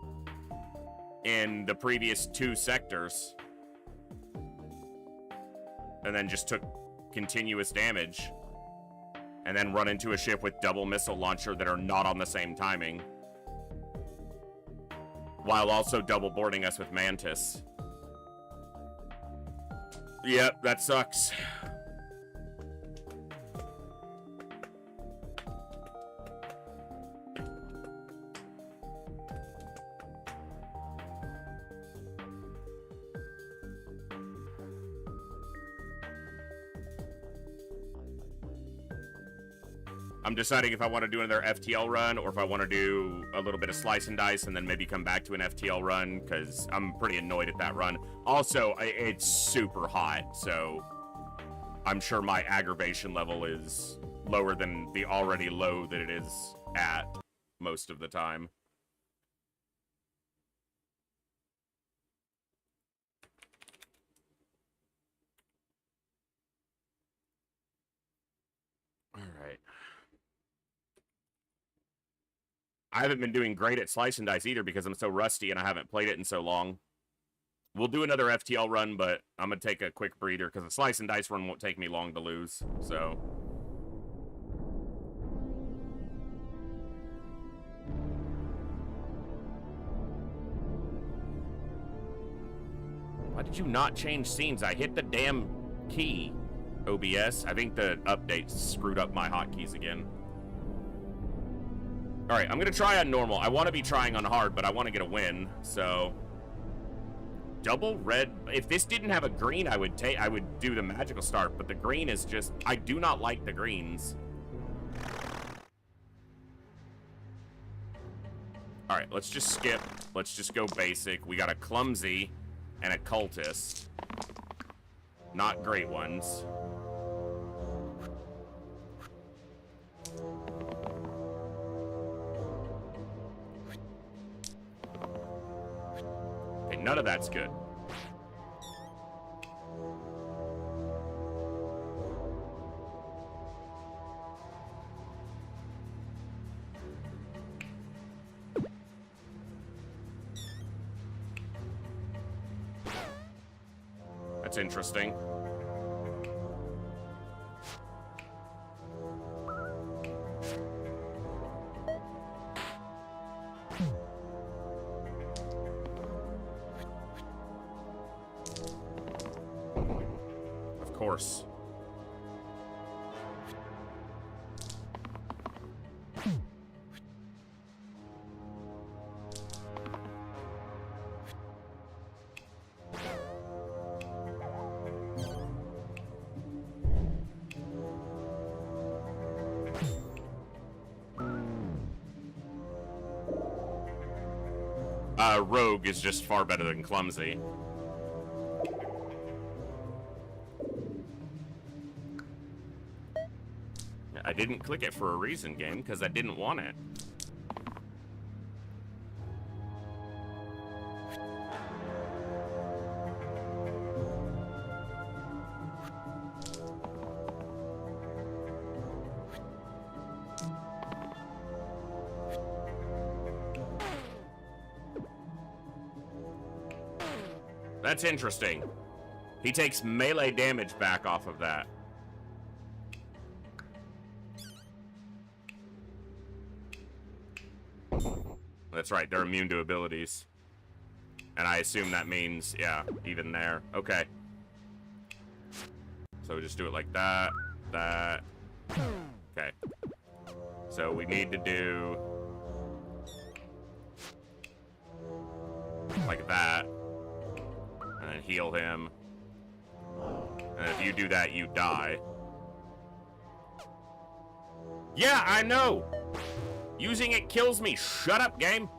in the previous 2 sectors. And then just took continuous damage. And then run into a ship with double missile launcher that are not on the same timing. While also double boarding us with Mantis. Yep, that sucks. I'm deciding if I want to do another FTL run or if I want to do a little bit of slice and dice and then maybe come back to an FTL run because I'm pretty annoyed at that run. Also, it's super hot, so I'm sure my aggravation level is lower than the already low that it is at most of the time. All right. I haven't been doing great at Slice and Dice either because I'm so rusty and I haven't played it in so long. We'll do another FTL run, but I'm going to take a quick breather because the Slice and Dice run won't take me long to lose, so... Why did you not change scenes? I hit the damn key, OBS. I think the update screwed up my hotkeys again. Alright, I'm gonna try on normal. I want to be trying on hard, but I want to get a win, so... Double red... If this didn't have a green, I would do the magical start, but the green is just... I do not like the greens. Alright, let's just skip. Let's just go basic. We got a clumsy and a cultist. Not great ones. Okay, none of that's good. That's interesting. Of course. Rogue is just far better than Clumsy. I didn't click it for a reason, game, because I didn't want it. That's interesting. He takes melee damage back off of that. That's right, they're immune to abilities. And I assume that means, yeah, even there. Okay. So we just do it like that, that. Okay. So we need to do like that. And then heal him. And if you do that, you die. Yeah, I know! Using it kills me. Shut up, game.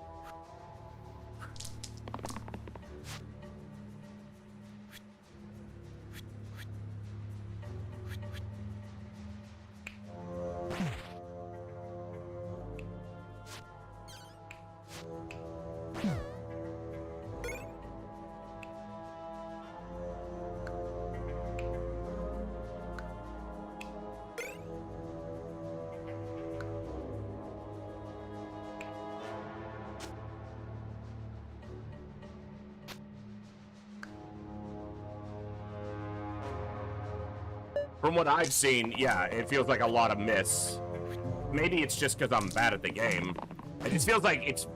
From what I've seen, yeah, it feels like a lot of miss. Maybe it's just because I'm bad at the game. It just feels like it's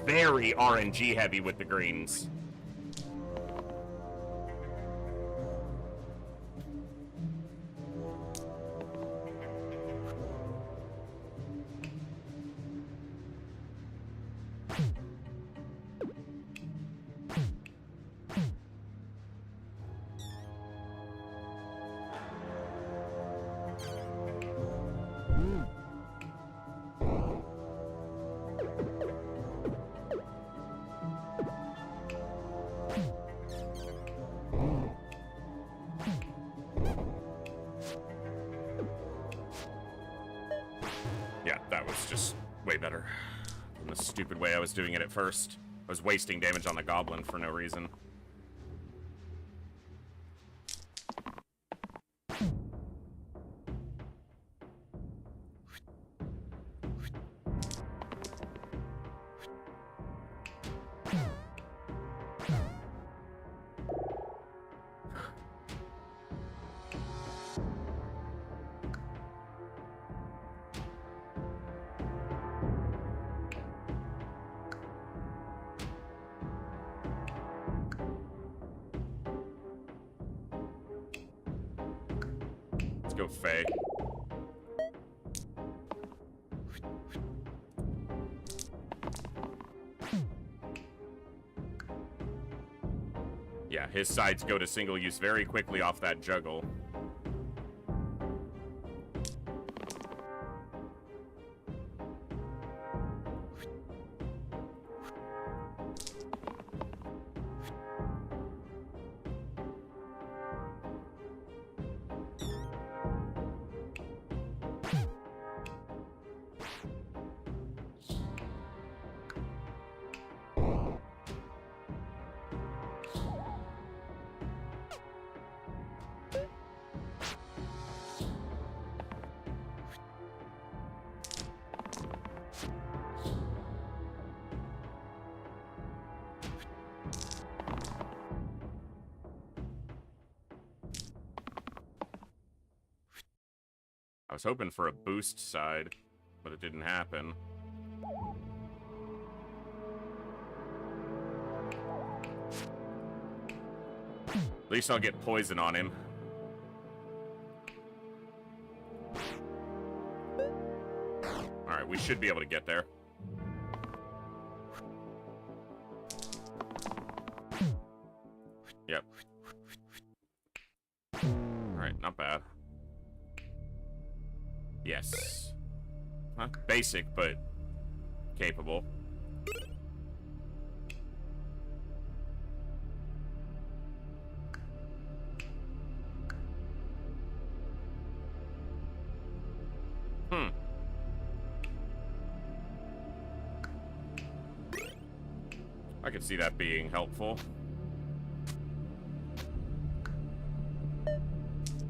very RNG heavy with the greens. Yeah, that was just way better than the stupid way I was doing it at first. I was wasting damage on the goblin for no reason. Let's go Faye. Yeah, his sides go to single use very quickly off that juggle. I was hoping for a boost side, but it didn't happen. At least I'll get poison on him. Alright, we should be able to get there. Yep. Alright, not bad. Yes. Not basic, but capable. could see that being helpful.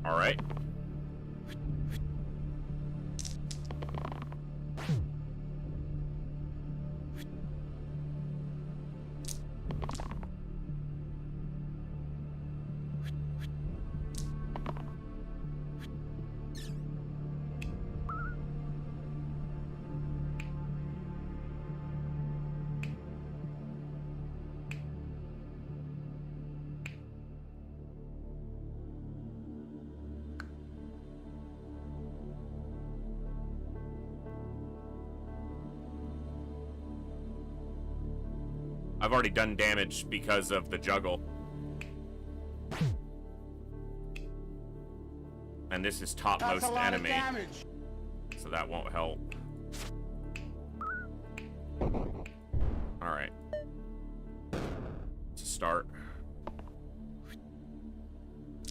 All right. I've already done damage because of the juggle. And this is topmost That's a lot enemy, of damage. so that won't help. Alright. To start.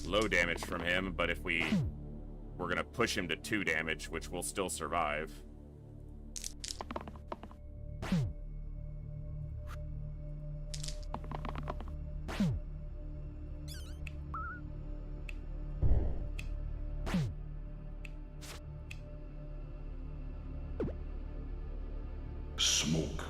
Low damage from him, but if we're gonna push him to 2 damage, which will still survive. Smoke.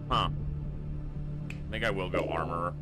Huh. I think I will go armorer.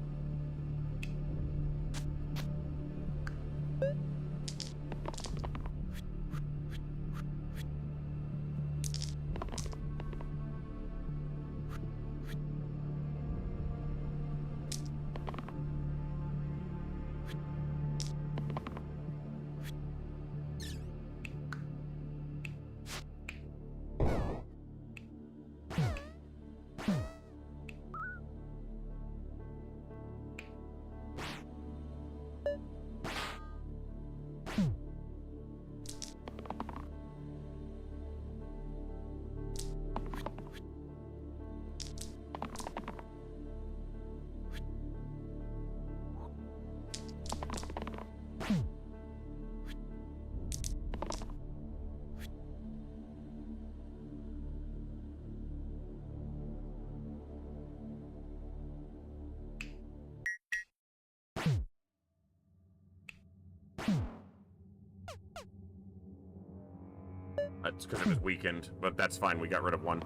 That's because it was weakened, but that's fine. We got rid of one.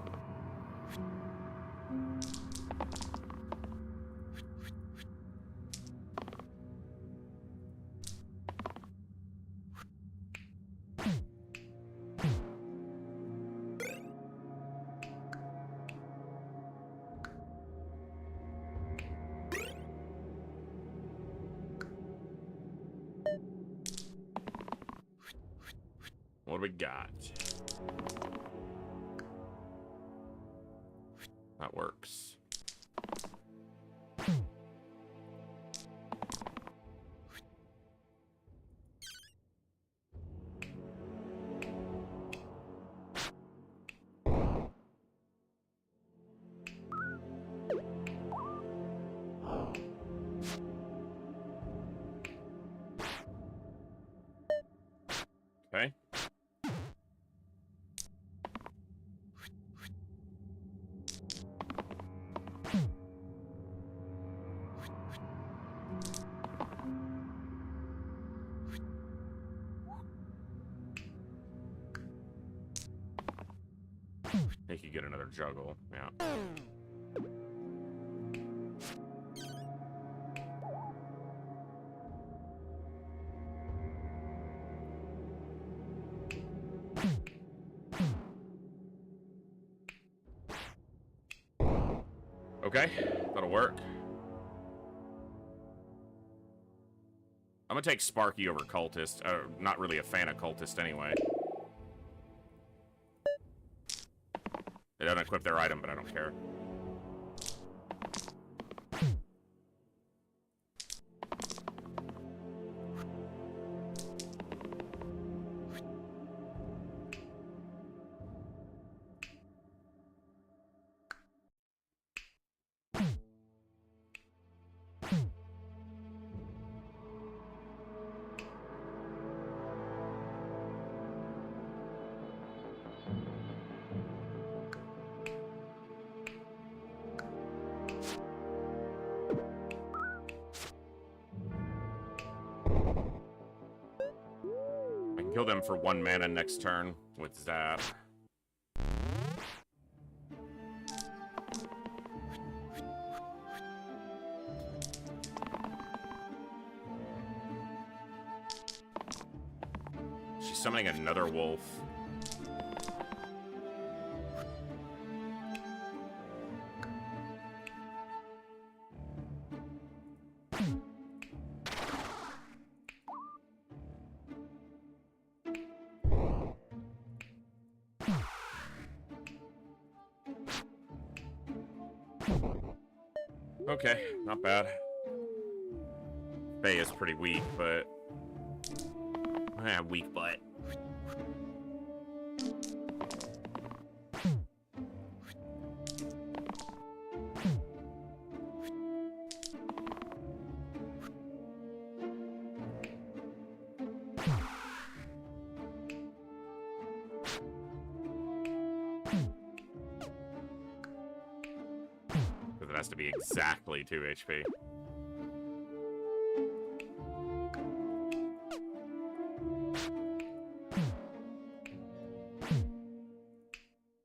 What do we got? That works. Okay. He could get another juggle, yeah. Okay, that'll work. I'm gonna take Sparky over Cultist. Not really a fan of Cultist anyway. They don't equip their item, but I don't care. Kill them for 1 mana next turn with Zap. She's summoning another wolf. Okay, not bad. Faye is pretty weak, but... weak butt. Because it has to be exactly 2 HP.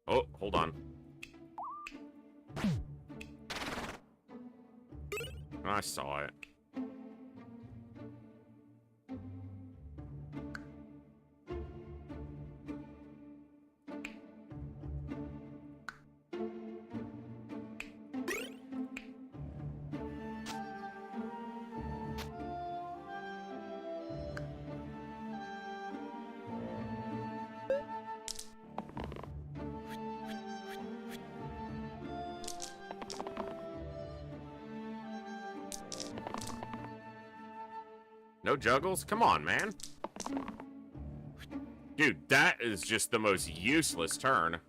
Oh, hold on. I saw it. No juggles? Come on, man. Dude, that is just the most useless turn.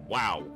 Wow.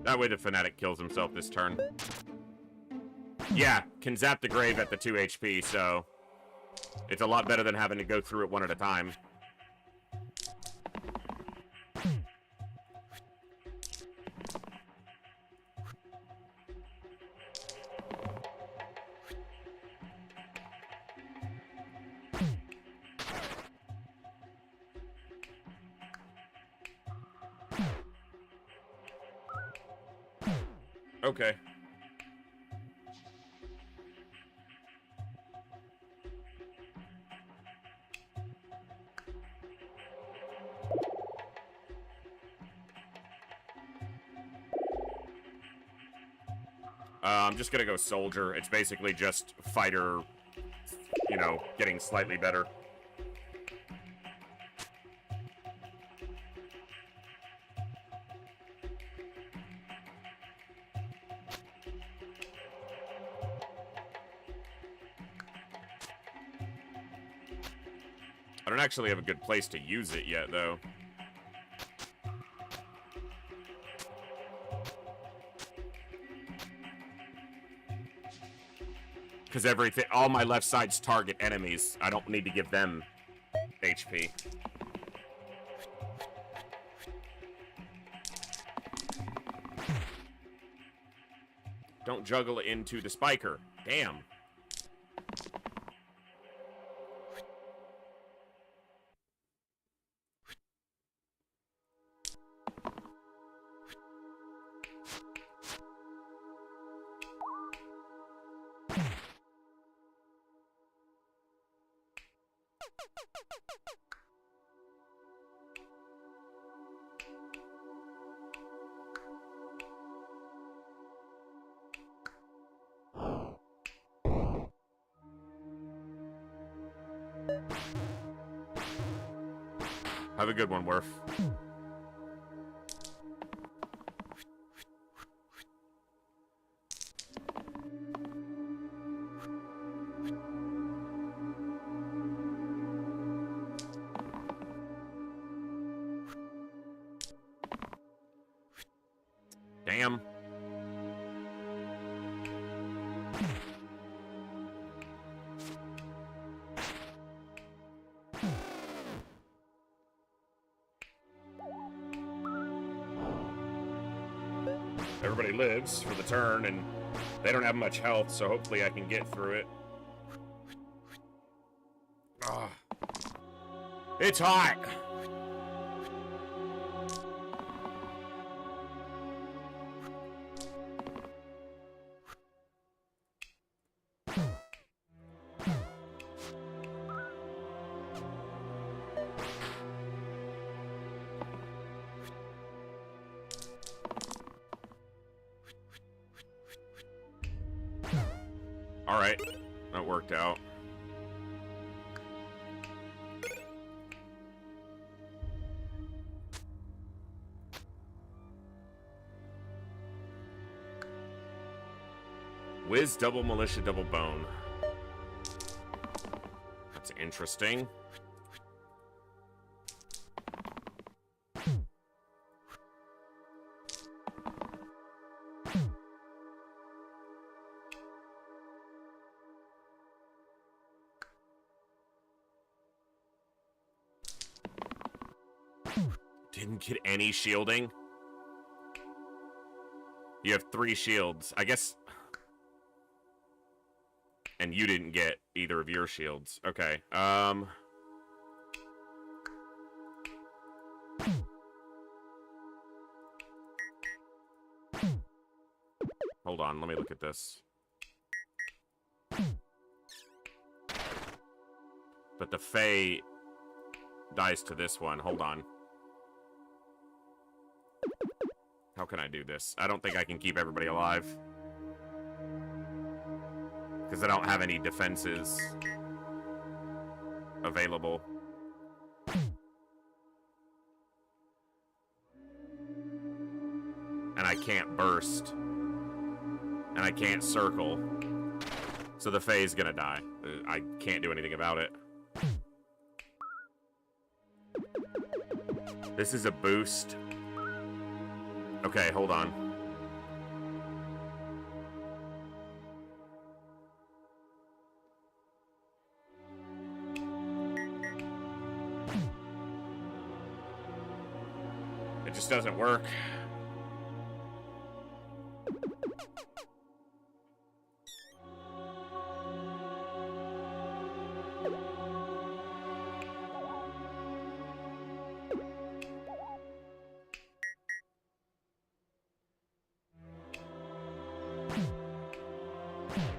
That way the Fanatic kills himself this turn. Yeah, can zap the grave at the 2 HP, so... it's a lot better than having to go through it one at a time. Okay. I'm just gonna go soldier. It's basically just fighter, you know, getting slightly better. I don't actually have a good place to use it yet, though. Because everything, all my left side's target enemies, I don't need to give them HP. Don't juggle it into the spiker. Damn. Have a good one, Worf. Damn. Everybody lives for the turn, and they don't have much health, so hopefully I can get through it. Ah. It's hot! Alright, that worked out. Whiz, double militia, double bone. That's interesting. Didn't get any shielding. You have 3 shields. I guess... And you didn't get either of your shields. Okay, hold on, let me look at this. But the Fae dies to this one. Hold on. How can I do this? I don't think I can keep everybody alive. Because I don't have any defenses available. And I can't burst. And I can't circle. So the Fae is gonna die. I can't do anything about it. This is a boost. Okay, hold on. It just doesn't work.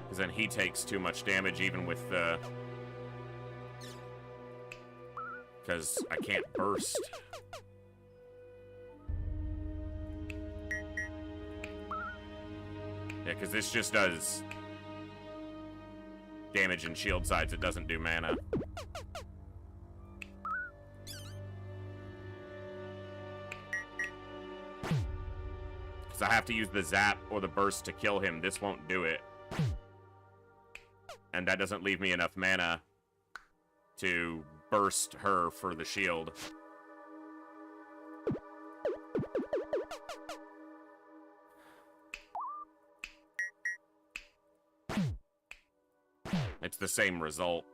Because then he takes too much damage even with the... Because I can't burst. Yeah, because this just does damage and shield sides. It doesn't do mana. Because I have to use the zap or the burst to kill him. This won't do it. And that doesn't leave me enough mana to burst her for the shield. It's the same result.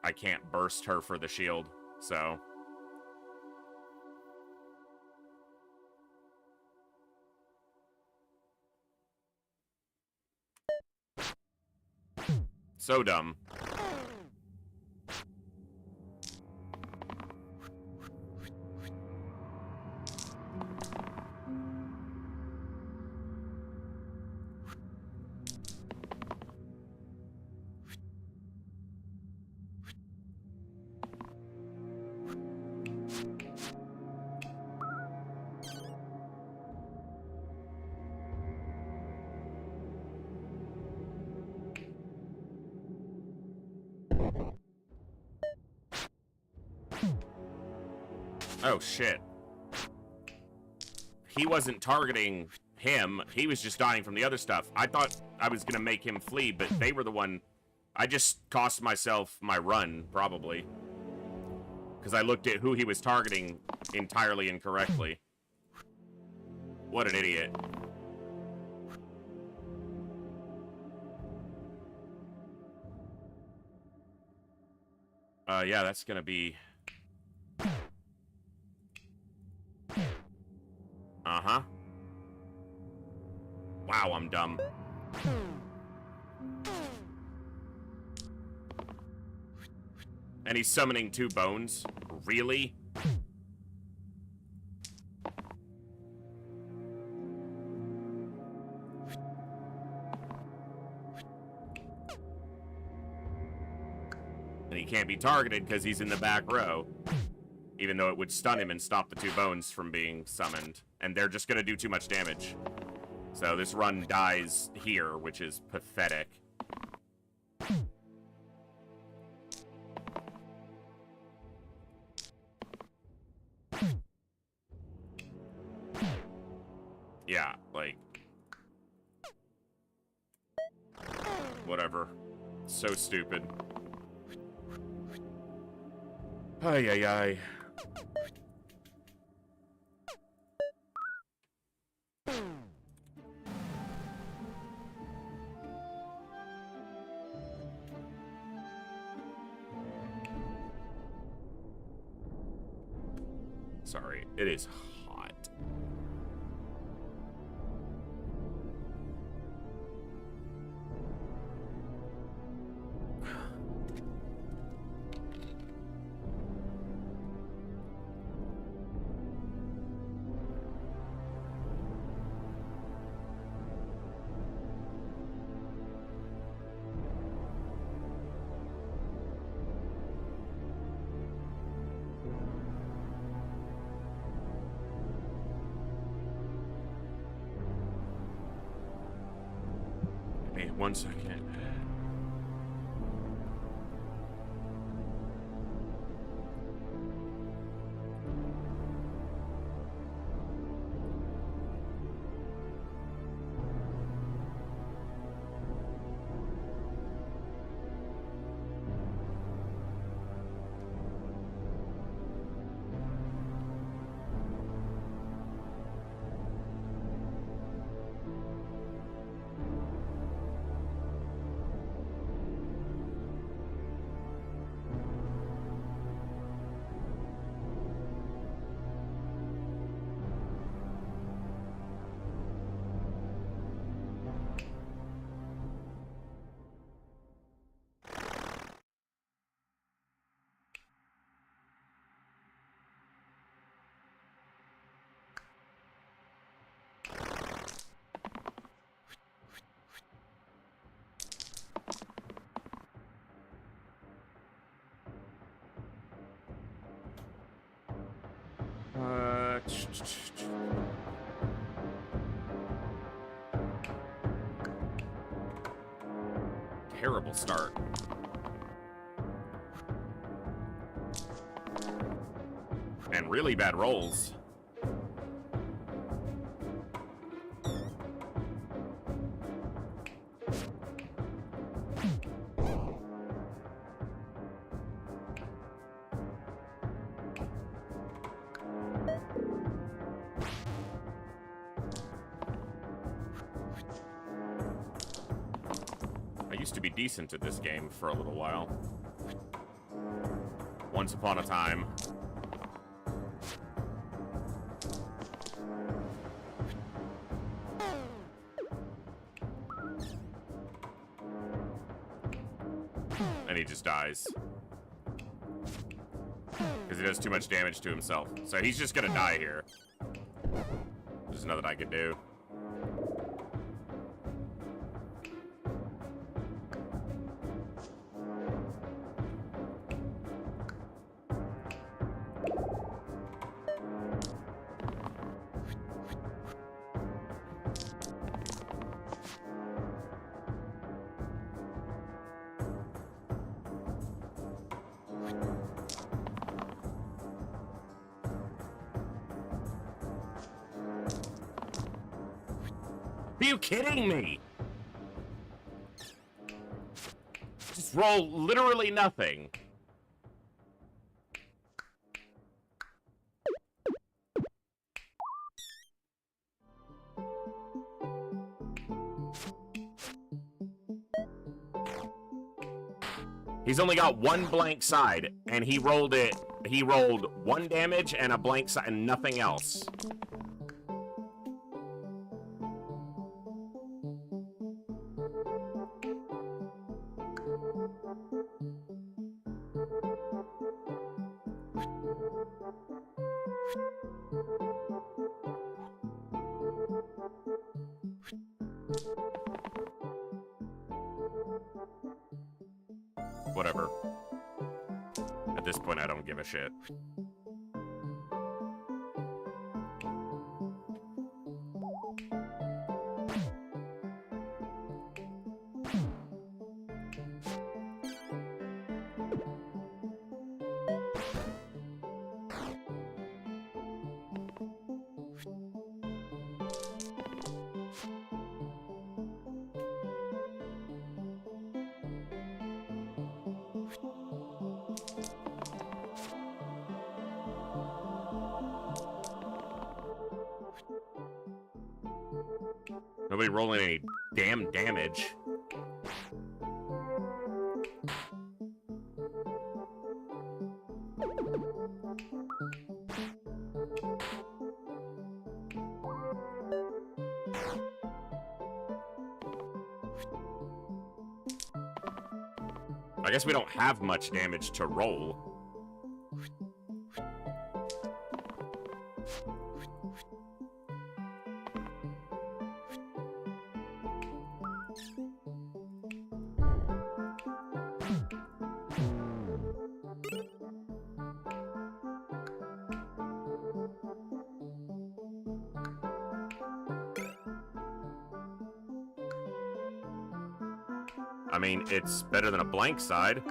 I can't burst her for the shield, so... So dumb. Oh, shit. He wasn't targeting him. He was just dying from the other stuff. I thought I was gonna make him flee, but they were the one... I just cost myself my run, probably. Because I looked at who he was targeting entirely incorrectly. What an idiot. Yeah, that's gonna be... Uh-huh. Wow, I'm dumb. And he's summoning 2 bones? Really? And he can't be targeted because he's in the back row. Even though it would stun him and stop the 2 bones from being summoned. And they're just gonna do too much damage. So this run dies here, which is pathetic. Yeah, like... whatever. So stupid. Ay, ay, ay. Sorry, it is hot. Wait 1 second. Terrible start. And really bad rolls. I used to be decent at this game for a little while. Once upon a time. And he just dies. Because he does too much damage to himself. So he's just gonna die here. There's nothing I can do. you kidding me? Just roll literally nothing. He's only got one blank side, and he rolled 1 damage and a blank side and nothing else. Whatever. At this point, I don't give a shit. Nobody rolling any damn damage. I guess we don't have much damage to roll. I mean, it's better than a blank side.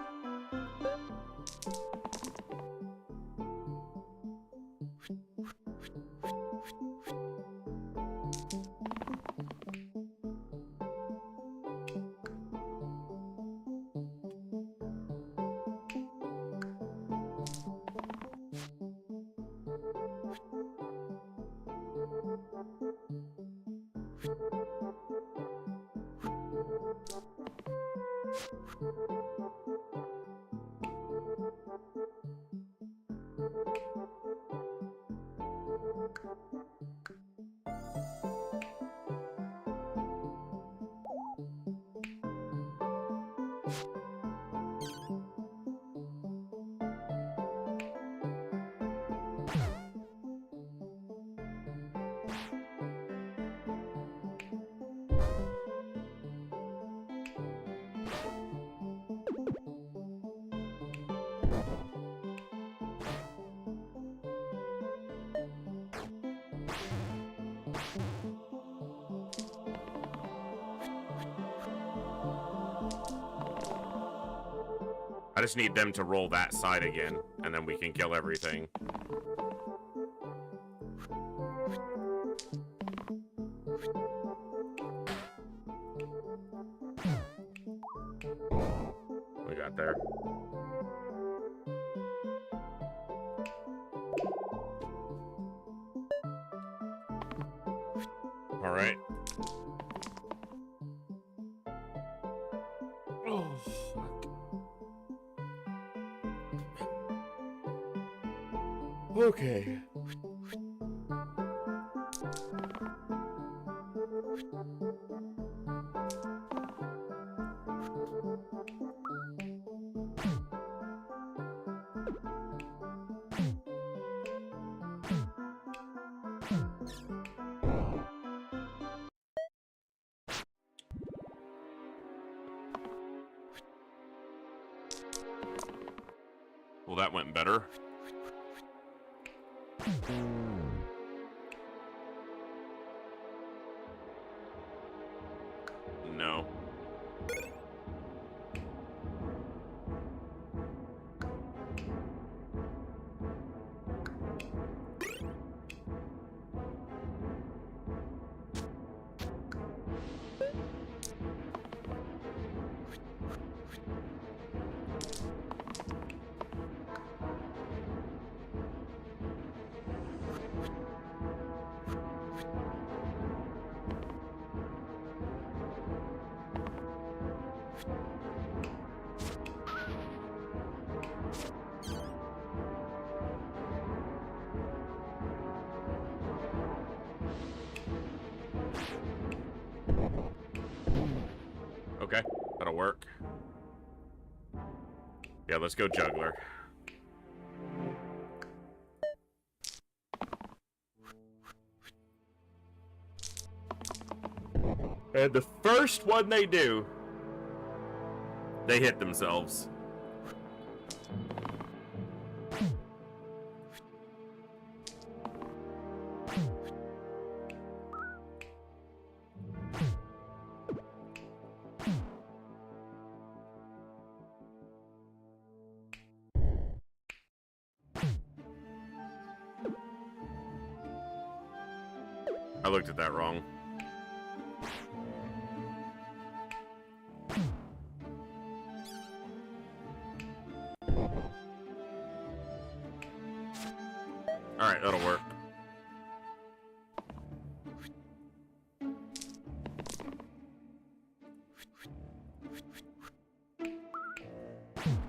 I just need them to roll that side again, and then we can kill everything. We got there. All right. Oh, fuck. Okay. Well, that went better. No. Okay, that'll work. Yeah, let's go juggler. And the first one they do, they hit themselves. I looked at that wrong. Alright, that'll work.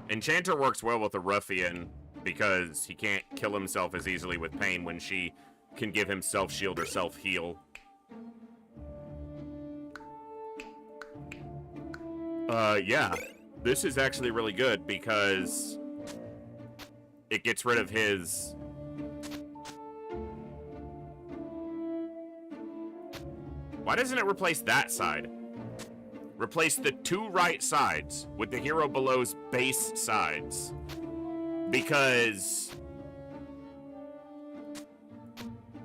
Enchanter works well with a ruffian because he can't kill himself as easily with pain when she can give him self-shield or self-heal. Yeah. This is actually really good because it gets rid of his... Why doesn't it replace that side? Replace the two right sides with the hero below's base sides. Because...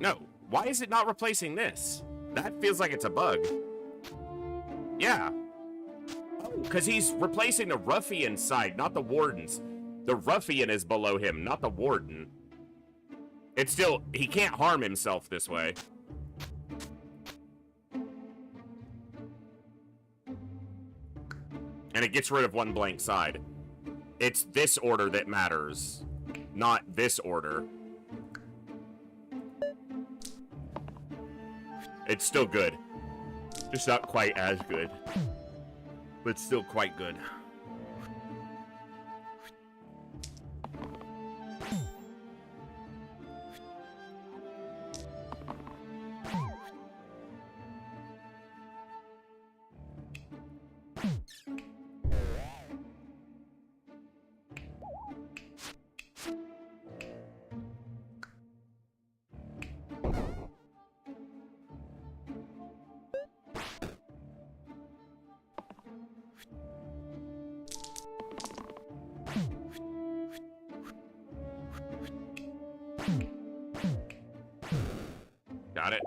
No. Why is it not replacing this? That feels like it's a bug. Yeah. Oh, because he's replacing the ruffian side, not the warden's. The ruffian is below him, not the warden. It's still... He can't harm himself this way. And it gets rid of one blank side. It's this order that matters, not this order. It's still good. Just not quite as good. But still quite good. Got it.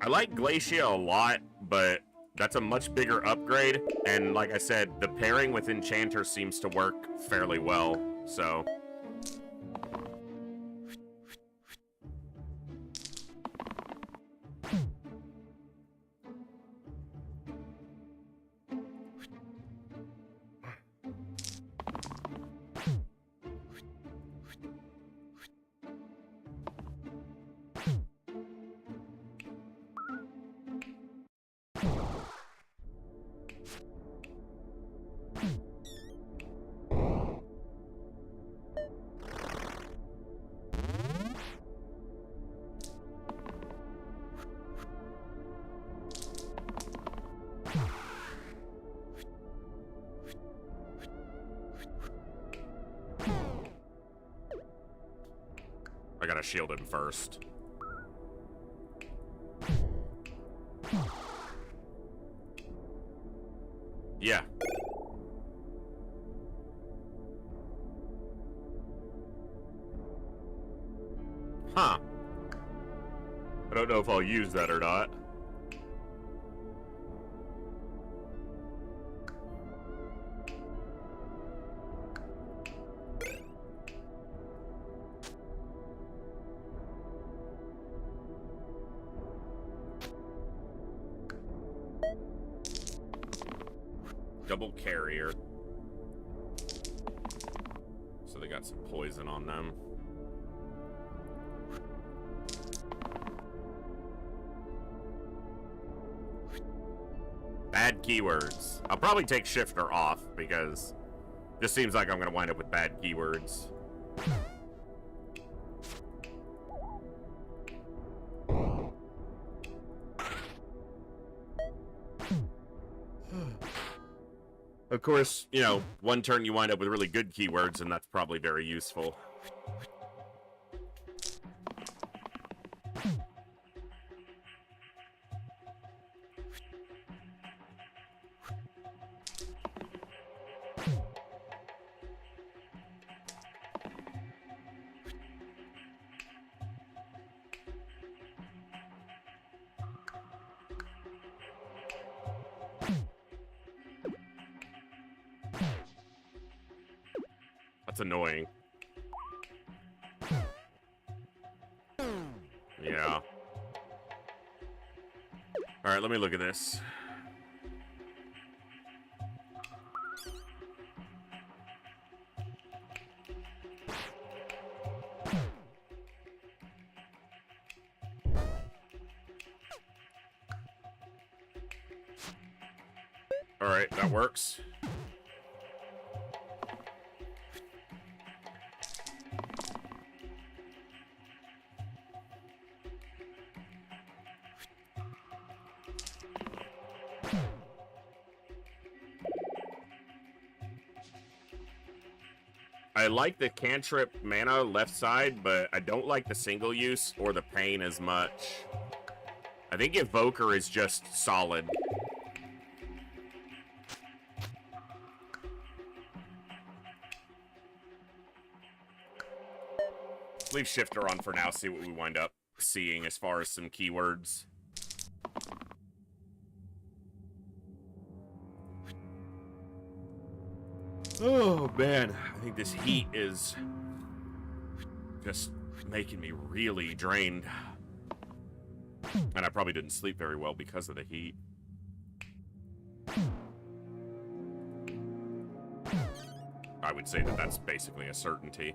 I like Glacia a lot, but that's a much bigger upgrade. And like I said, the pairing with Enchanter seems to work fairly well, so... I gotta shield him first. Yeah. Huh. I don't know if I'll use that or not. double carrier. So they got some poison on them. Bad keywords. I'll probably take shifter off because this seems like I'm going to wind up with bad keywords. Of course, you know, one turn you wind up with really good keywords, and that's probably very useful. That's annoying. Yeah. Alright, let me look at this. Alright, that works. I like the cantrip mana left side, but I don't like the single use or the pain as much. I think Evoker is just solid. Leave shifter on for now, see what we wind up seeing as far as some keywords. Oh, man. I think this heat is just making me really drained. And I probably didn't sleep very well because of the heat. I would say that that's basically a certainty.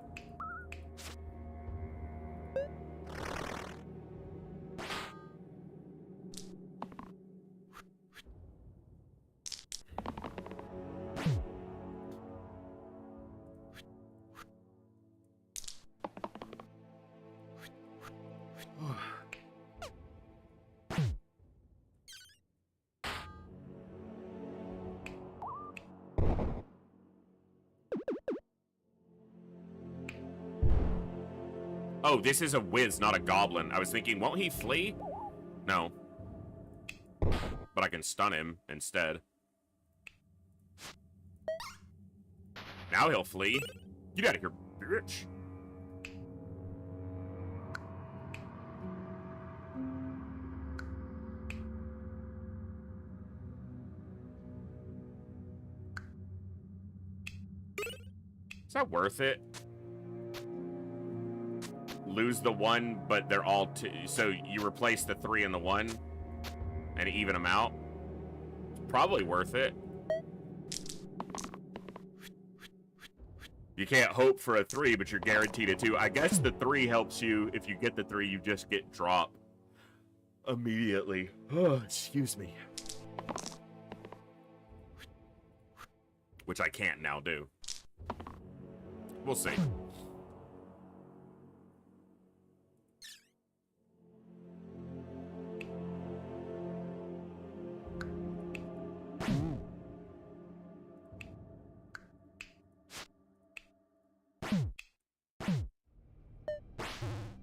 Oh, this is a whiz, not a goblin. I was thinking, won't he flee? No. But I can stun him instead. Now he'll flee. Get out of here, bitch. Is that worth it? Lose the 1, but they're all two. So you replace the 3 and the 1 and even them out. It's probably worth it. You can't hope for a 3, but you're guaranteed a 2. I guess the 3 helps you. If you get the 3, you just get drop immediately. Oh, excuse me. Which I can't now do. We'll see.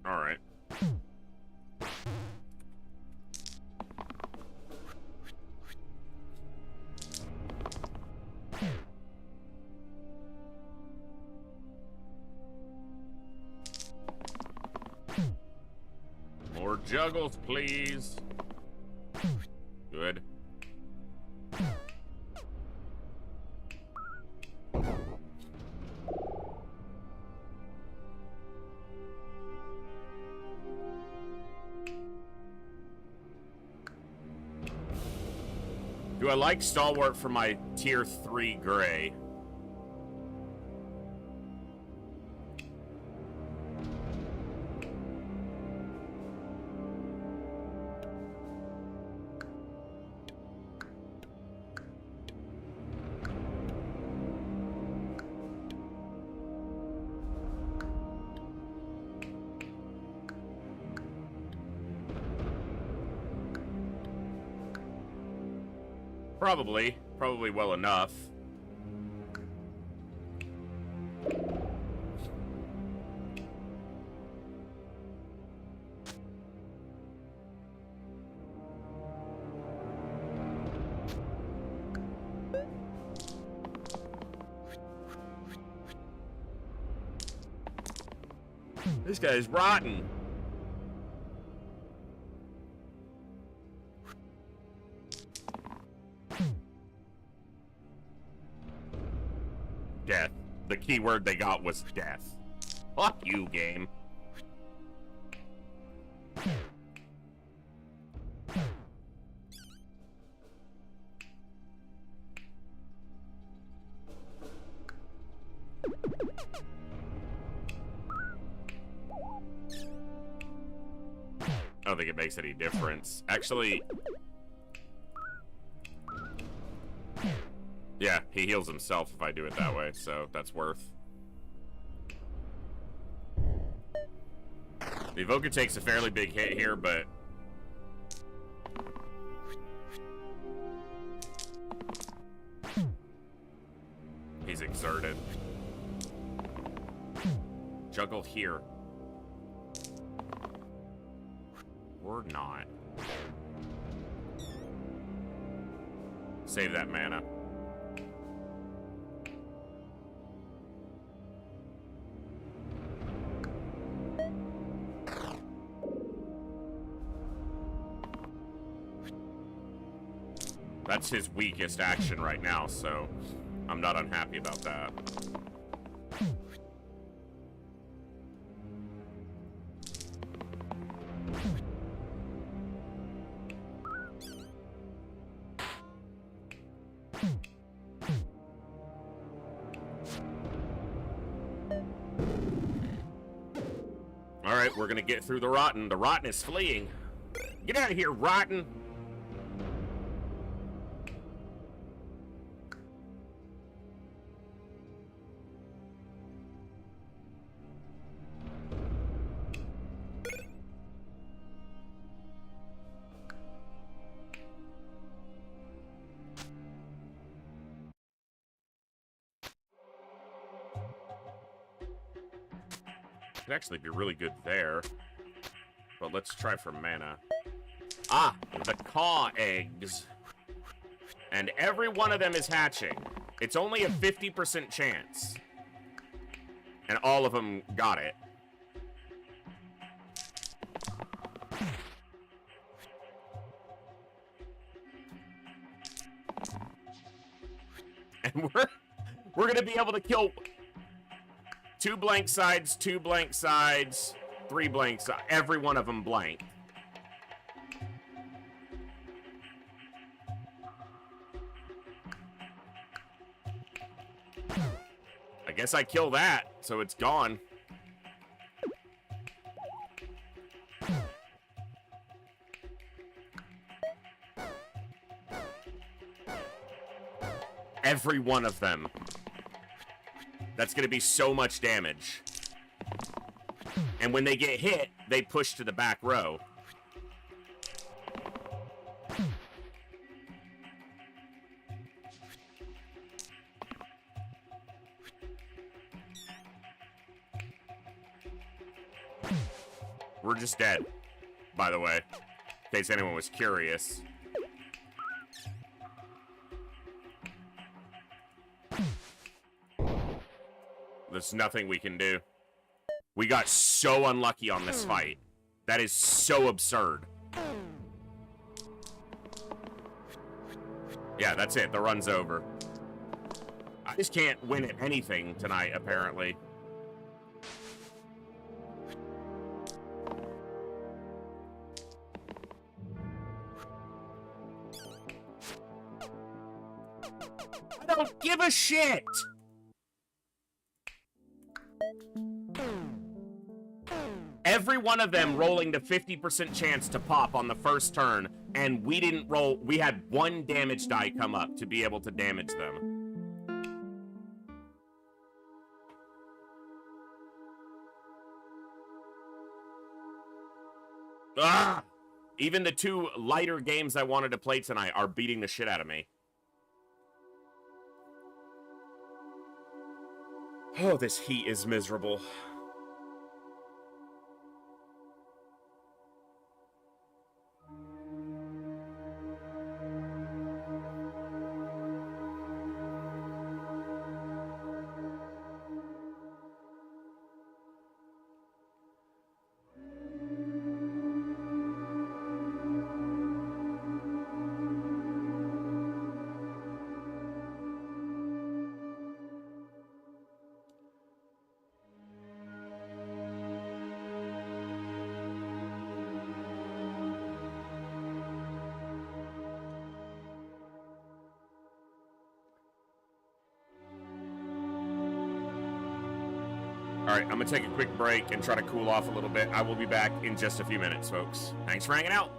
All right. More juggles, please. Good. Do I like Stalwart for my tier 3 gray? Probably well enough. This guy's rotten. Death. The key word they got was death. Fuck you, game. I don't think it makes any difference. Actually... yeah, he heals himself if I do it that way, so that's worth. The Evoker takes a fairly big hit here, but... he's exerted. Juggle here. Or not. Save that mana. That's his weakest action right now, so I'm not unhappy about that. Alright, we're gonna get through the Rotten. The Rotten is fleeing. Get out of here, Rotten! Could actually be really good there. But let's try for mana. Ah, the caw eggs. And every one of them is hatching. It's only a 50% chance. And all of them got it. And we're gonna be able to kill 2 blank sides, 2 blank sides, 3 blank sides. Every one of them blank. I guess I kill that, so it's gone. Every one of them. That's going to be so much damage. And when they get hit, they push to the back row. We're just dead, by the way, in case anyone was curious. There's nothing we can do. We got so unlucky on this fight. That is so absurd. Yeah, that's it. The run's over. I just can't win at anything tonight, apparently. I don't give a shit! Every one of them rolling to 50% chance to pop on the first turn, and we didn't roll. We had one damage die come up to be able to damage them. Ah! Even the two lighter games I wanted to play tonight are beating the shit out of me. Oh, this heat is miserable. Alright, I'm gonna take a quick break and try to cool off a little bit. I will be back in just a few minutes, folks. Thanks for hanging out.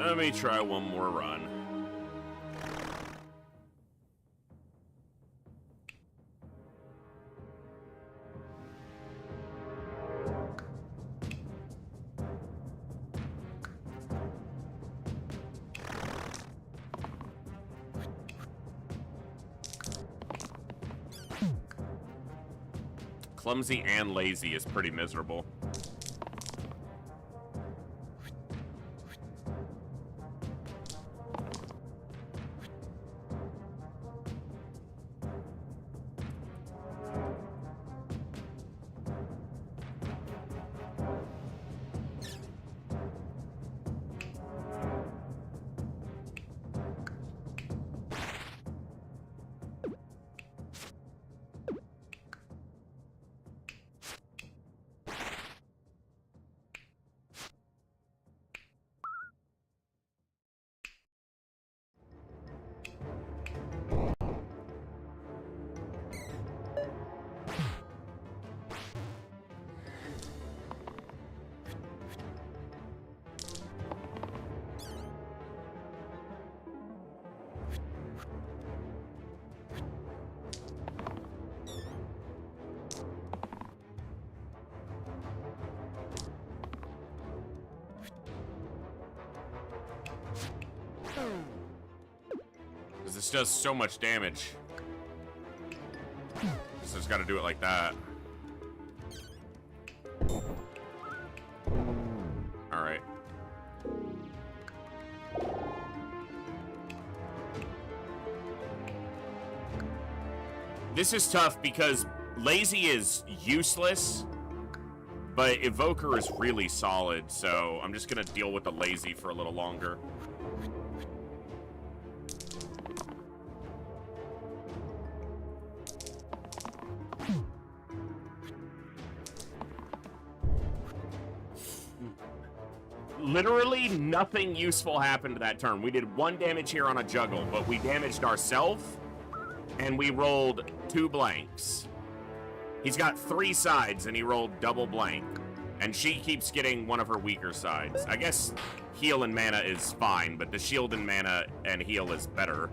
Let me try one more run. Clumsy and lazy is pretty miserable. Because this does so much damage. So just gotta do it like that. Alright. This is tough because lazy is useless, but evoker is really solid, so I'm just gonna deal with the lazy for a little longer. Literally nothing useful happened that turn. We did 1 damage here on a juggle, but we damaged ourselves, and we rolled 2 blanks. He's got 3 sides, and he rolled double blank. And she keeps getting one of her weaker sides. I guess heal and mana is fine, but the shield and mana and heal is better.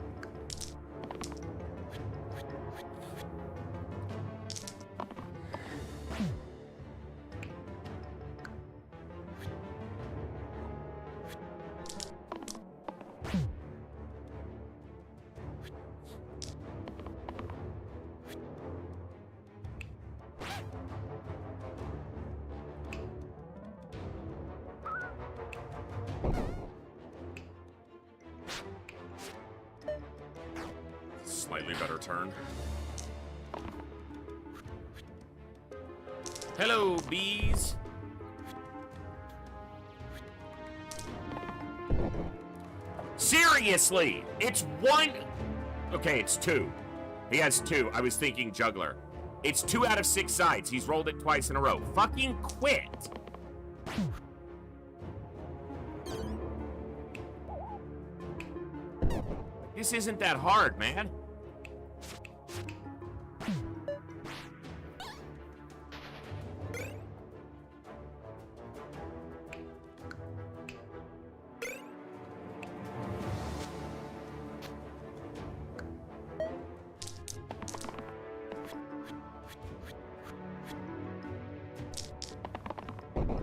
Slightly better turn. Hello, bees. Seriously, it's 1. Okay, it's 2. He has 2. I was thinking juggler. It's 2 out of 6 sides. He's rolled it twice in a row. Fucking quit. This isn't that hard, man.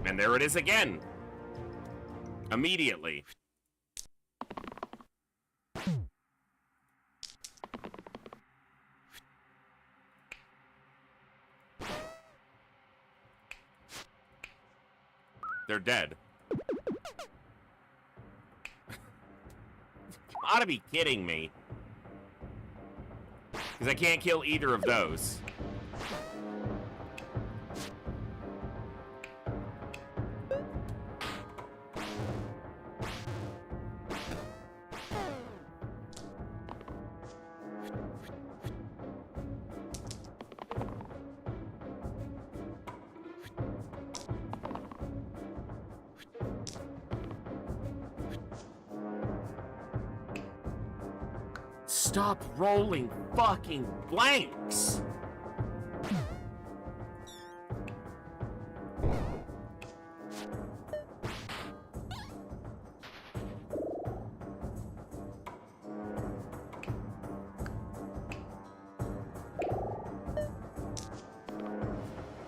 And there it is again. Immediately. They're dead. You gotta be kidding me. Because I can't kill either of those. Stop rolling fucking blanks!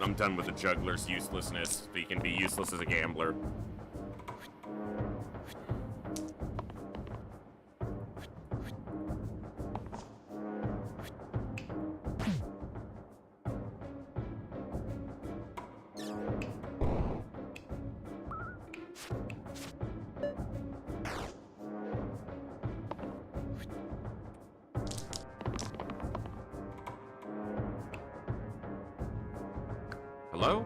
I'm done with the juggler's uselessness. He can be useless as a gambler. Hello?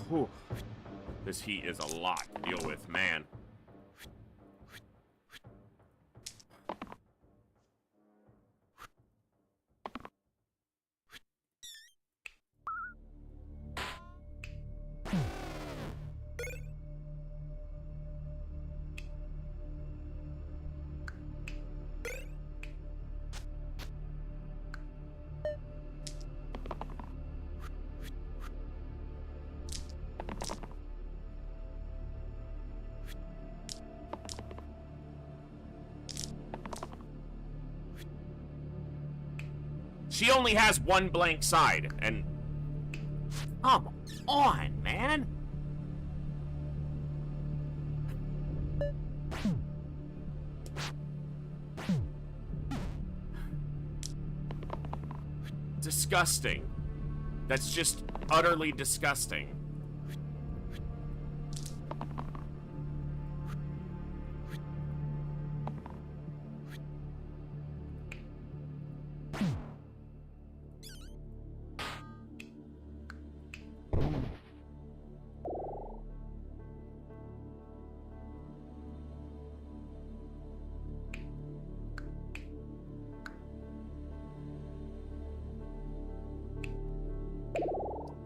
Whew. This heat is a lot to deal with, man. She only has one blank side, and... Come on, man! Disgusting. That's just utterly disgusting.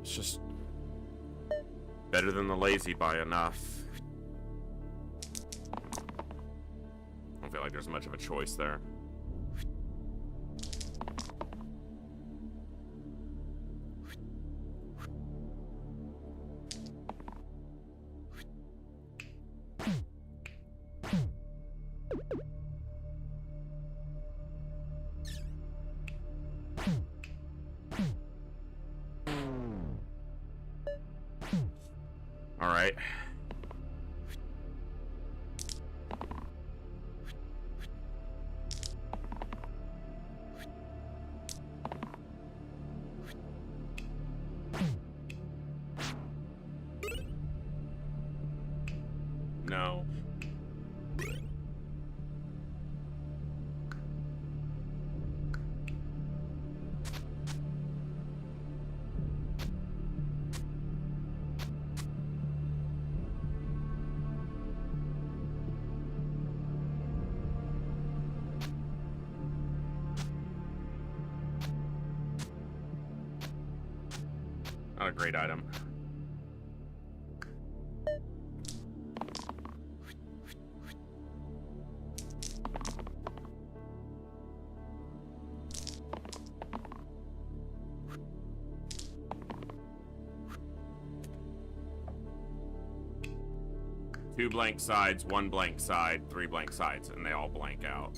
It's just better than the lazy by enough. I don't feel like there's much of a choice there. All right. No. Not a great item. Two blank sides, one blank side, three blank sides, and they all blank out.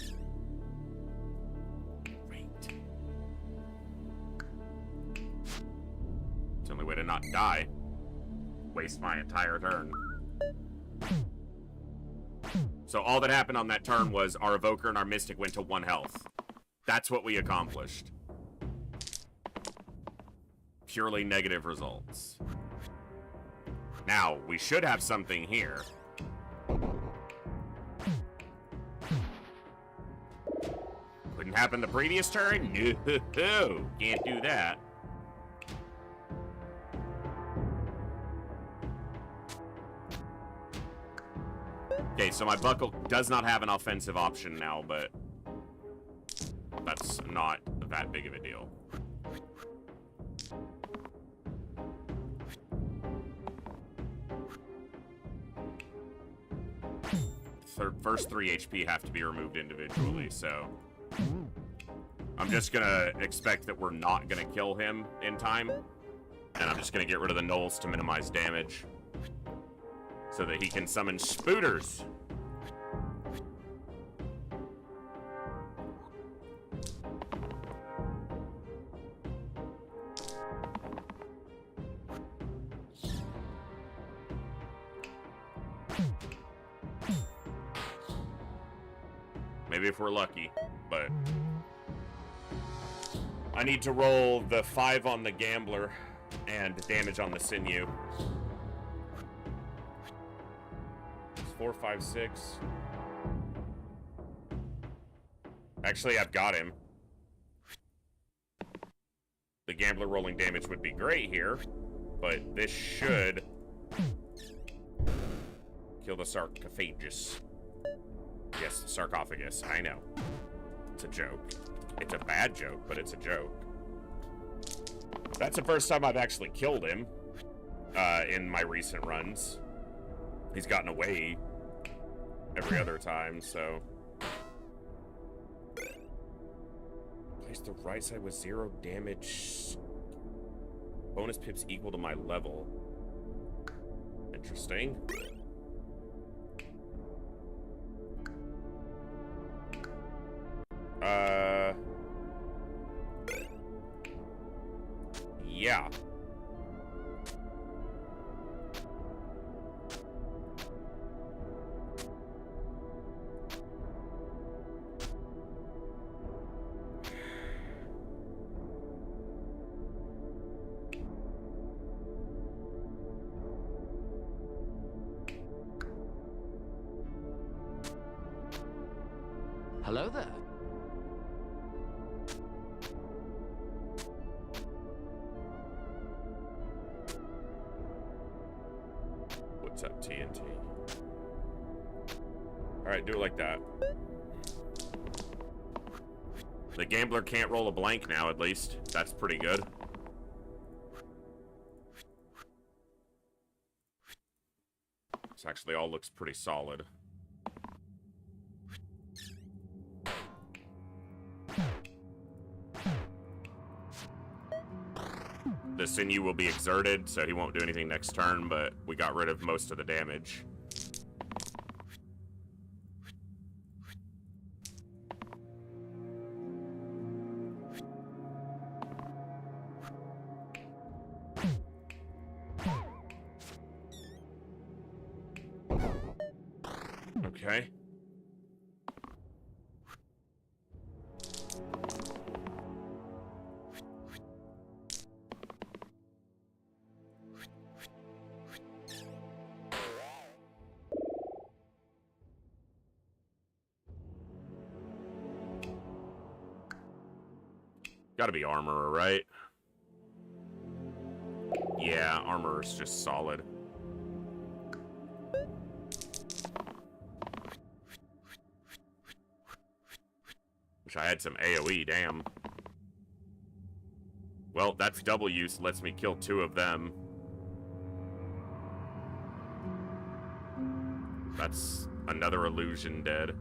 Great. It's the only way to not die. Waste my entire turn. So all that happened on that turn was our Evoker and our Mystic went to 1 health. That's what we accomplished. Purely negative results. Now, we should have something here. Couldn't happen the previous turn? No, can't do that. Okay, so my buckle does not have an offensive option now, but that's not that big of a deal. First 3 HP have to be removed individually, so I'm just gonna expect that we're not gonna kill him in time And I'm just gonna get rid of the gnolls to minimize damage. So that he can summon spooters. Maybe if we're lucky, but I need to roll the 5 on the gambler and damage on the sinew. 4, 5, 6. Actually, I've got him. The gambler rolling damage would be great here, but this should kill the sarcophagus. Yes, the sarcophagus. I know. It's a joke. It's a bad joke, but it's a joke. That's the first time I've actually killed him in my recent runs. He's gotten away every other time, so. Place the right side with 0 damage. Bonus pips equal to my level. Interesting. Yeah. Hello there. What's up, TNT? Alright, do it like that. The gambler can't roll a blank now, at least. That's pretty good. This actually all looks pretty solid. The sinew will be exerted, so he won't do anything next turn, but we got rid of most of the damage. Okay. Gotta be armorer, right? Yeah, armorer's just solid. Wish I had some AoE, damn. Well, that's double use, lets me kill 2 of them. That's another illusion dead.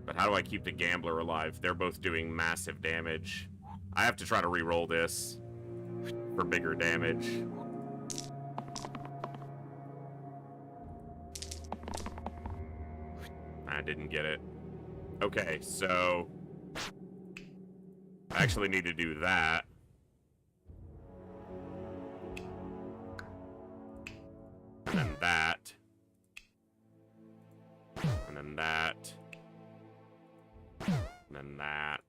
But how do I keep the gambler alive? They're both doing massive damage. I have to try to re-roll this for bigger damage. I didn't get it. Okay, so I actually need to do that. And then that. And then that. And then that.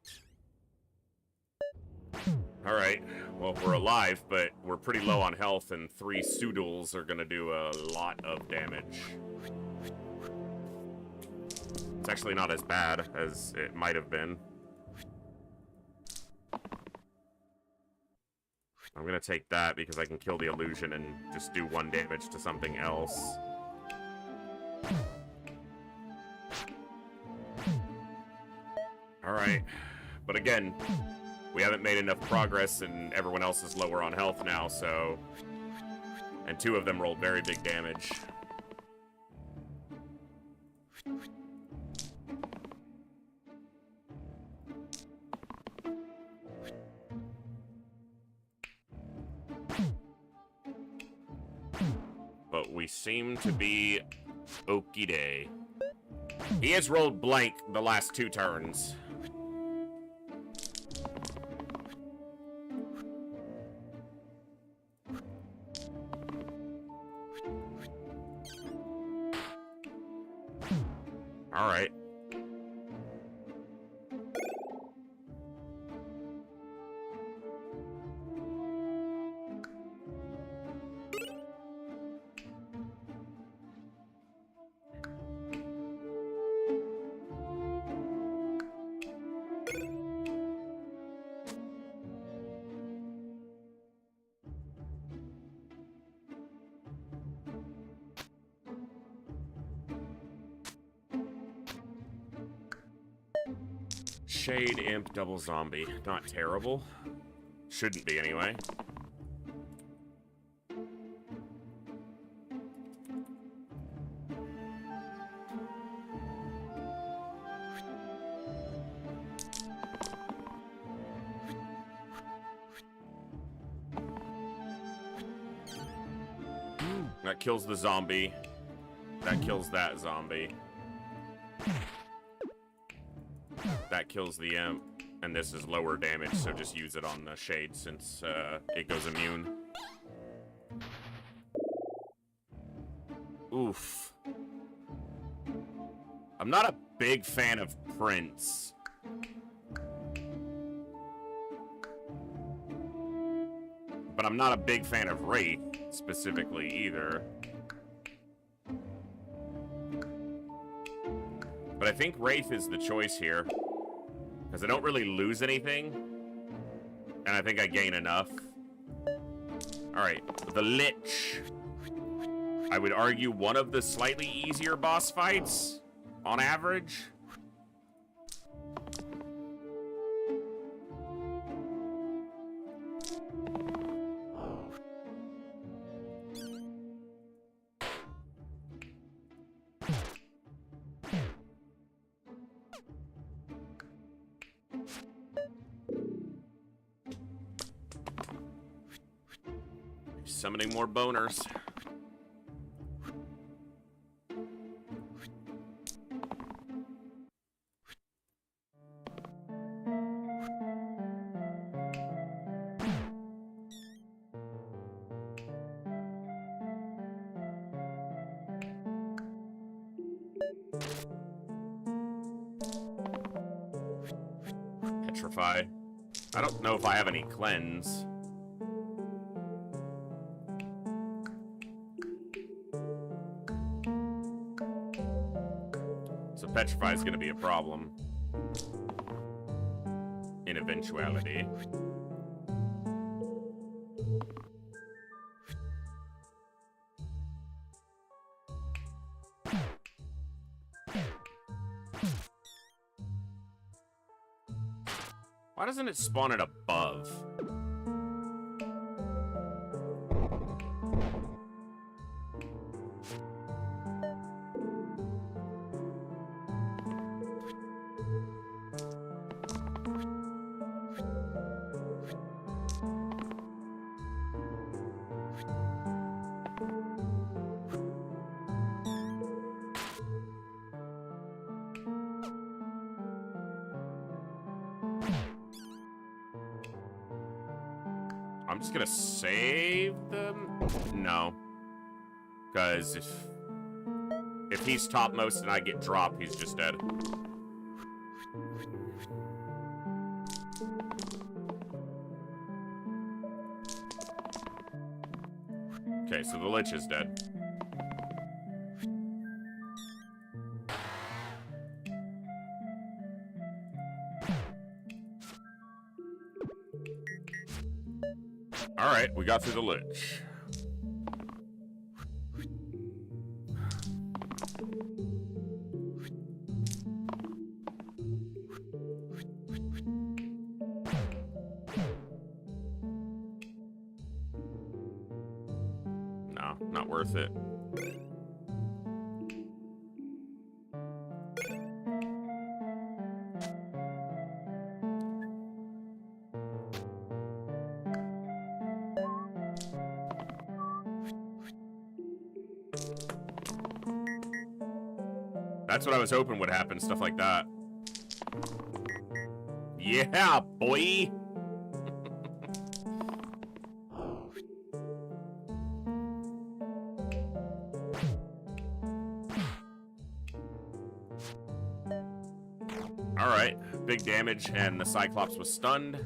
Alright, well, we're alive, but we're pretty low on health, and 3 Pseudals are gonna do a lot of damage. It's actually not as bad as it might have been. I'm gonna take that because I can kill the illusion and just do 1 damage to something else. Alright, but again, we haven't made enough progress and everyone else is lower on health now, so... And 2 of them rolled very big damage. seem to be okie day. He has rolled blank the last 2 turns. All right. Shade, imp, double zombie. Not terrible. Shouldn't be, anyway. That kills the zombie. That kills that zombie. That kills the imp. And this is lower damage, so just use it on the shade since it goes immune. Oof. I'm not a big fan of Prince. But I'm not a big fan of Wraith, specifically, either. But I think Wraith is the choice here. Because I don't really lose anything. And I think I gain enough. Alright, the Lich. I would argue one of the slightly easier boss fights, on average. Summoning more boners. Petrify. I don't know if I have any cleanse. Petrify is going to be a problem in eventuality. Why doesn't it spawn it above? I'm just gonna save them? No. Because if he's topmost and I get dropped, he's just dead. Okay, so the Lich is dead. Alright, we got through the Lich. No, not worth it. That's what I was hoping would happen, stuff like that. Yeah, boy! Alright, big damage, and the Cyclops was stunned.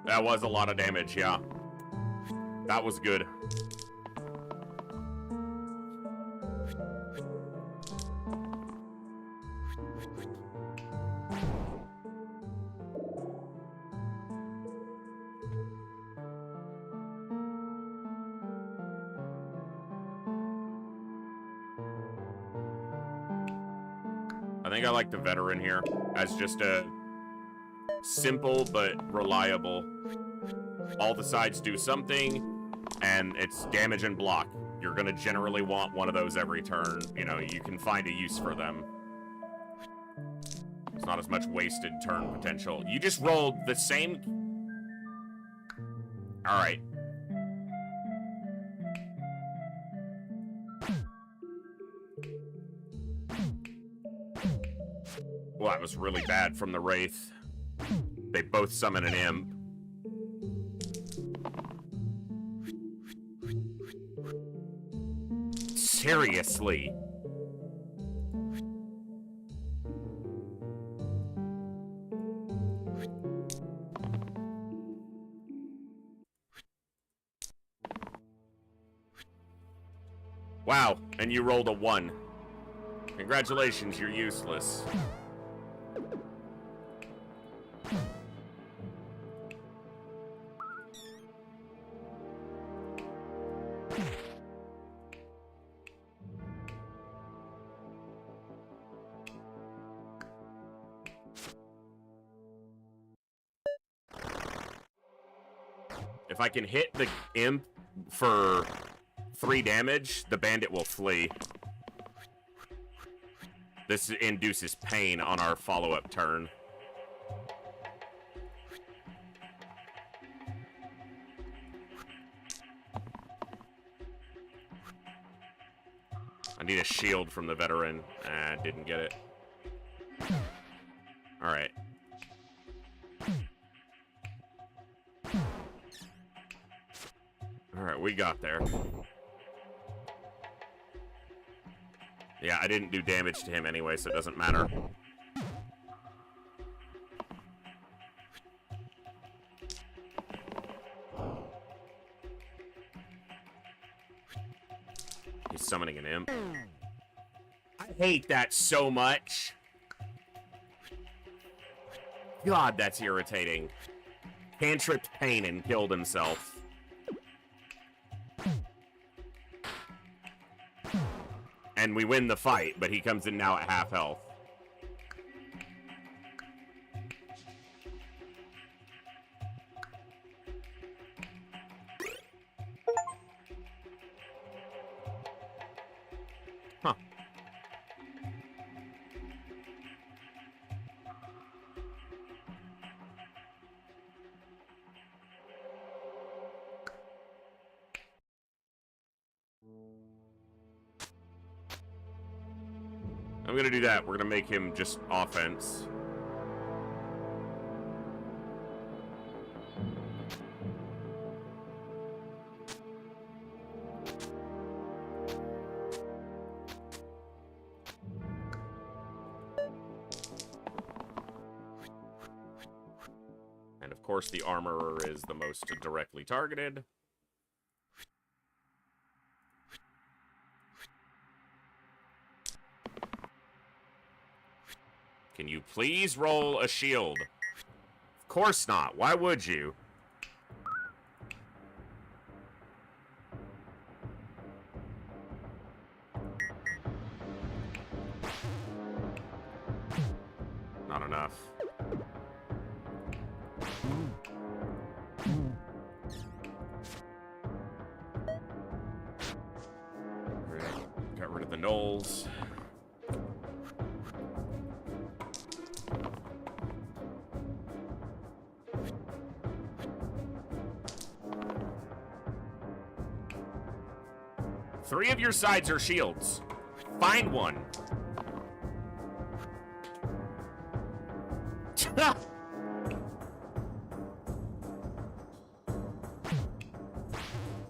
That was a lot of damage, yeah. That was good. I think I like the veteran here as just a simple but reliable. All the sides do something, and it's damage and block. You're gonna generally want one of those every turn. You know, you can find a use for them. It's not as much wasted turn potential. You just rolled the same... Alright. Well, that was really bad from the Wraith. They both summon an imp. Seriously. Wow, and you rolled a 1. Congratulations, you're useless. If I can hit the imp for 3 damage, the bandit will flee. This induces pain on our follow-up turn. I need a shield from the veteran. Didn't get it. Alright. Alright, we got there. Yeah, I didn't do damage to him anyway, so it doesn't matter. He's summoning an imp. I hate that so much. God, that's irritating. Cantripped pain and killed himself. And we win the fight, but he comes in now at half health. Huh. I'm gonna do that. We're gonna make him just offense. And of course, the armorer is the most directly targeted. Can you please roll a shield? Of course not. Why would you? Not enough. Got rid of the gnolls. Three of your sides are shields. Find one.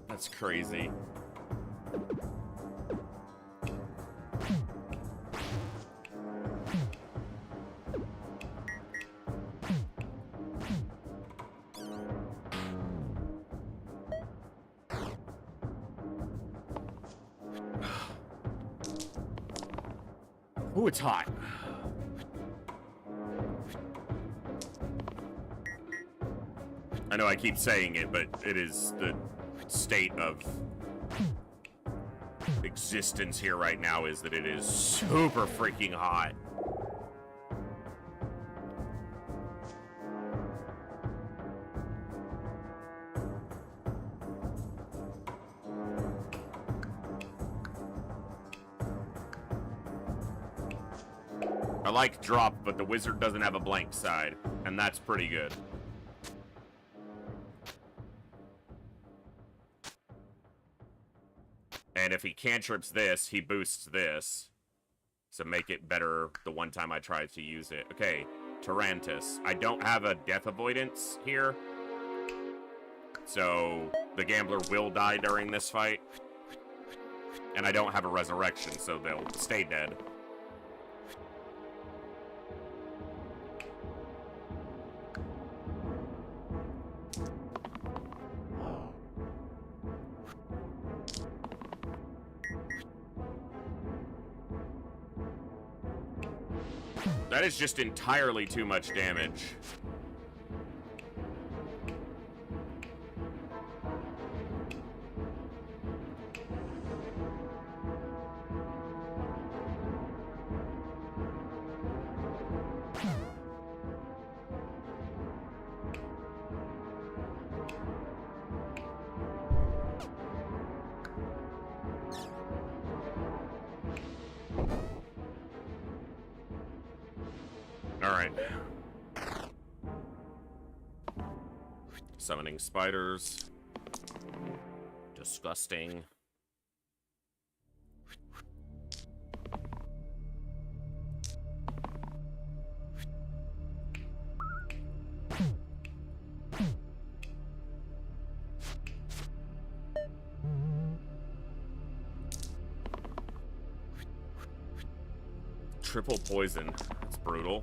That's crazy. Ooh, it's hot. I know I keep saying it, but it is the state of existence here right now is that it is super freaking hot. I like drop, but the wizard doesn't have a blank side, and that's pretty good. And if he cantrips this, he boosts this. So make it better the one time I tried to use it. Okay, Tarantus. I don't have a death avoidance here. So the gambler will die during this fight. And I don't have a resurrection, so they'll stay dead. That is just entirely too much damage. Alright. Summoning spiders. Disgusting. Triple poison. That's brutal.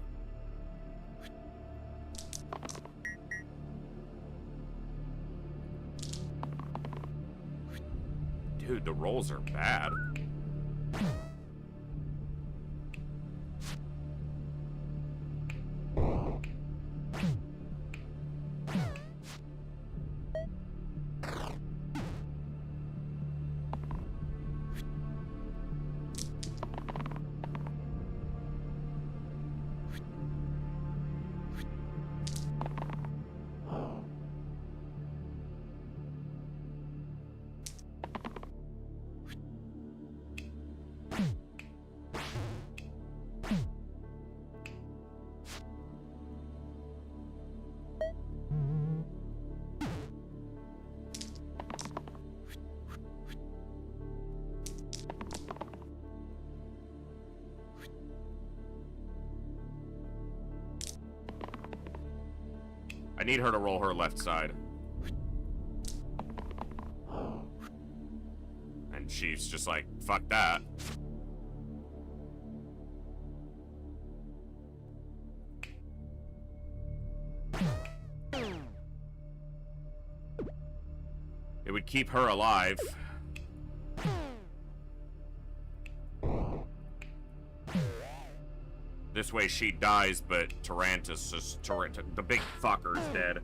Dude, the rolls are bad. I need her to roll her left side. And she's just like, fuck that. It would keep her alive. This way she dies, but Tarantus is the big fucker is dead.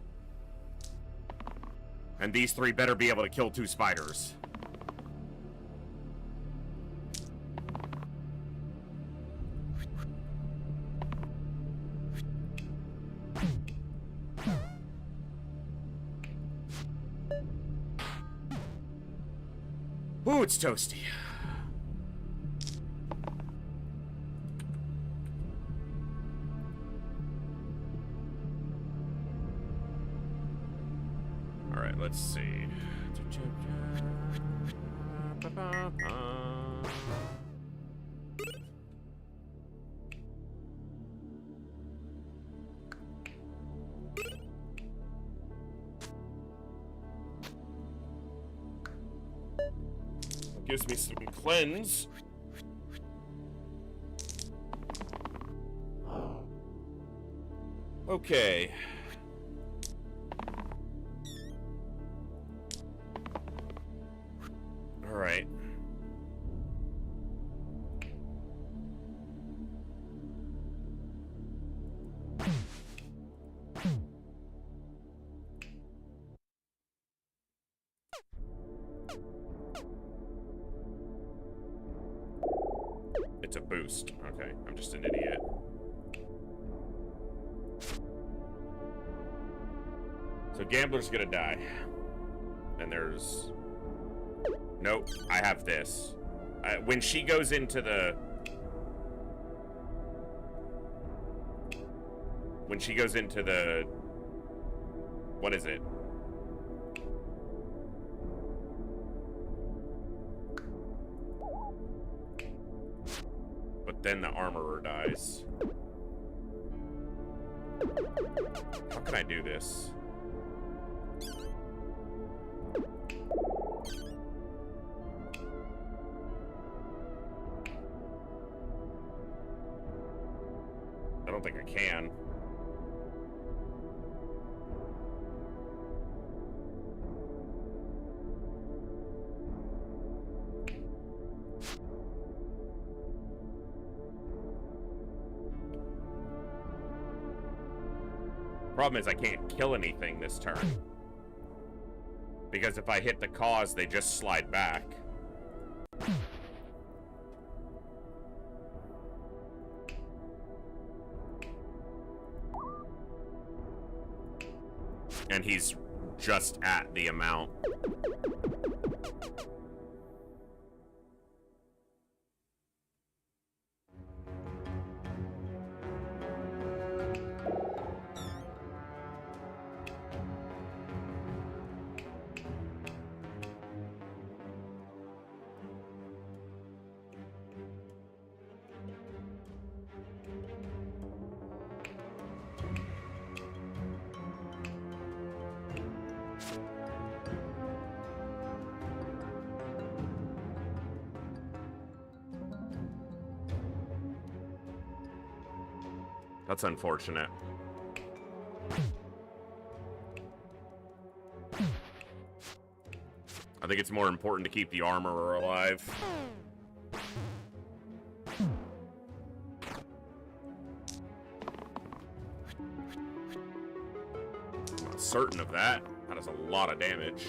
And these three better be able to kill two spiders. Ooh, it's toasty. let's see. Gives me some cleanse. Okay. All right. It's a boost. Okay, I'm just an idiot. So Gambler's gonna die. And there's... Nope, I have this. When she goes into the... When she goes into the... What is it? But then the armorer dies. How can I do this? I don't think I can. Problem is I can't kill anything this turn. Because if I hit the cause, they just slide back. And he's just at the amount. That's unfortunate. I think it's more important to keep the armorer alive. I'm not certain of that. That is a lot of damage.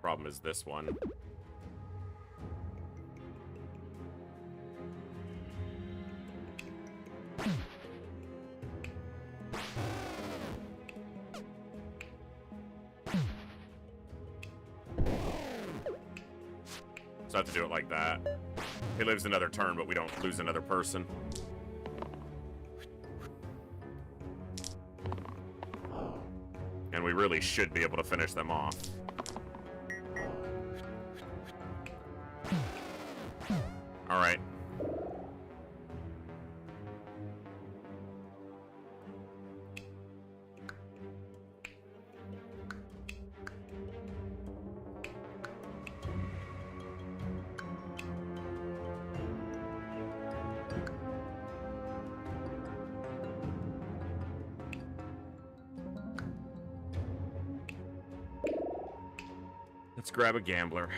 Problem is this one. So I have to do it like that. He lives another turn, but we don't lose another person. And we really should be able to finish them off. All right. Let's grab a gambler.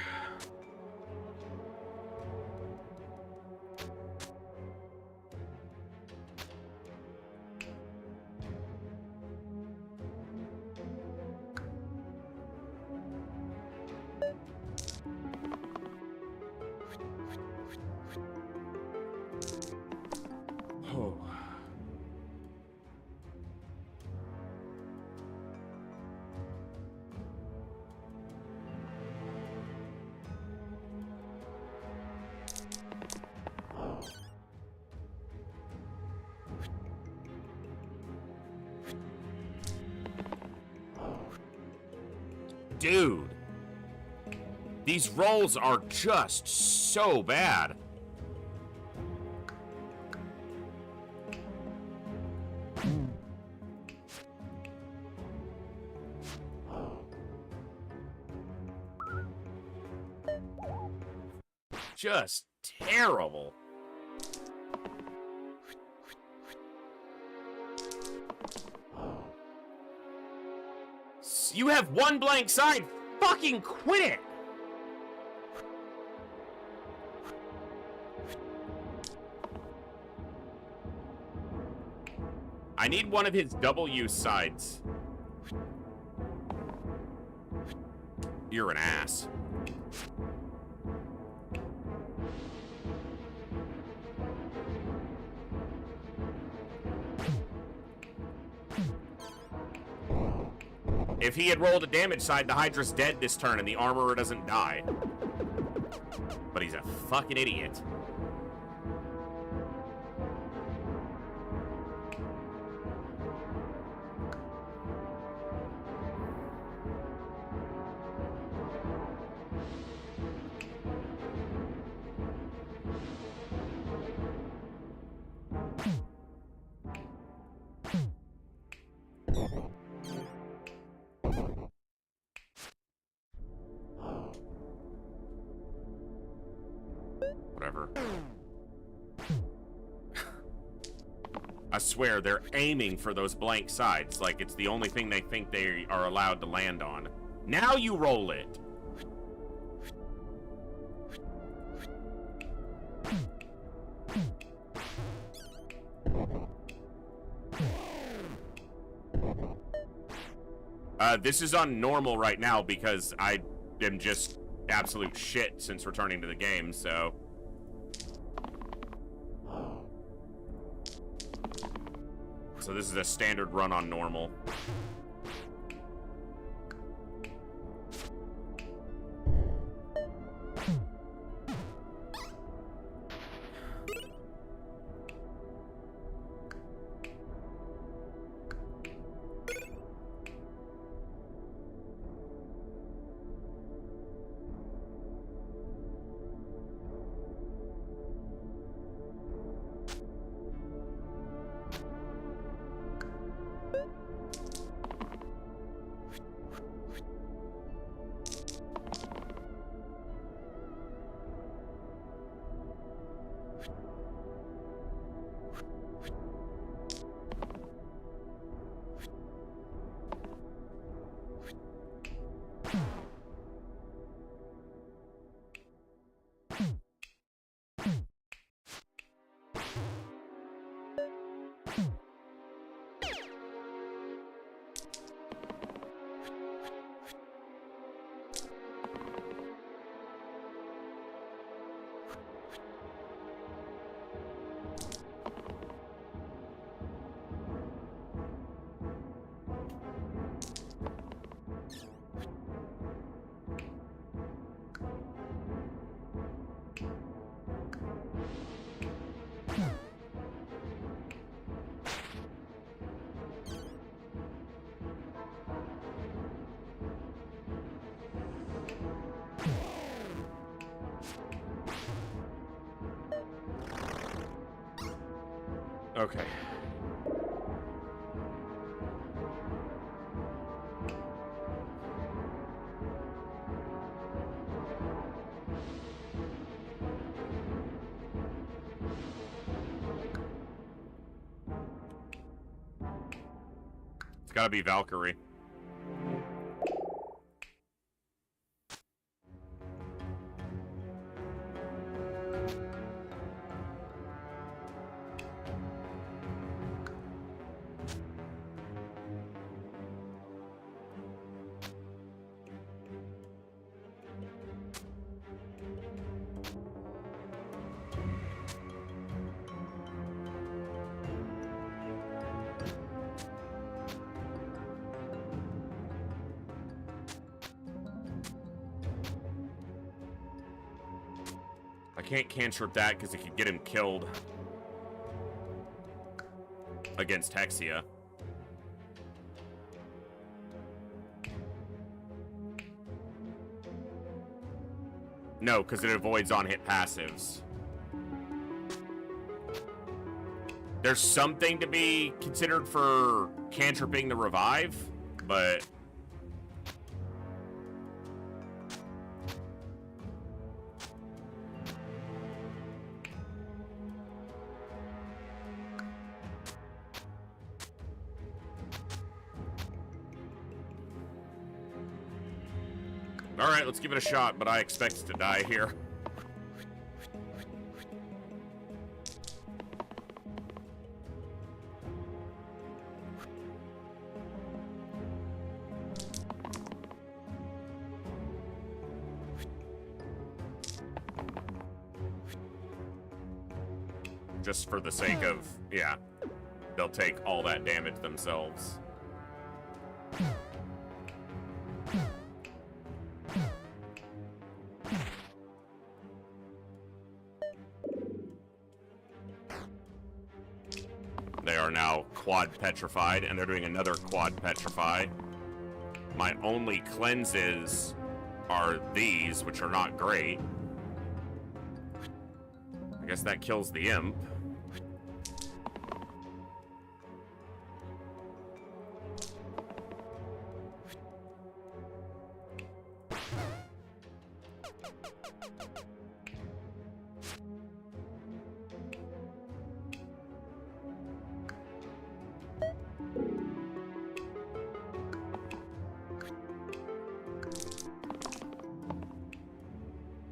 Oh. Dude. These rolls are just so bad. Just terrible. You have one blank side. Fucking quit it. I need one of his double-use sides. You're an ass. If he had rolled a damage side, the Hydra's dead this turn and the Armorer doesn't die. But he's a fucking idiot. Whatever. I swear, they're aiming for those blank sides, like it's the only thing they think they are allowed to land on. Now you roll it! This is on normal right now because I am just absolute shit since returning to the game, so... So this is a standard run on normal. Okay. It's gotta be Valkyrie. I can't cantrip that because it could get him killed against Hexia. No, because it avoids on-hit passives. There's something to be considered for cantripping the revive, but... Alright, let's give it a shot, but I expect to die here. Just for the sake of, yeah, they'll take all that damage themselves. They are now quad petrified, and they're doing another quad petrify. My only cleanses are these, which are not great. I guess that kills the imp.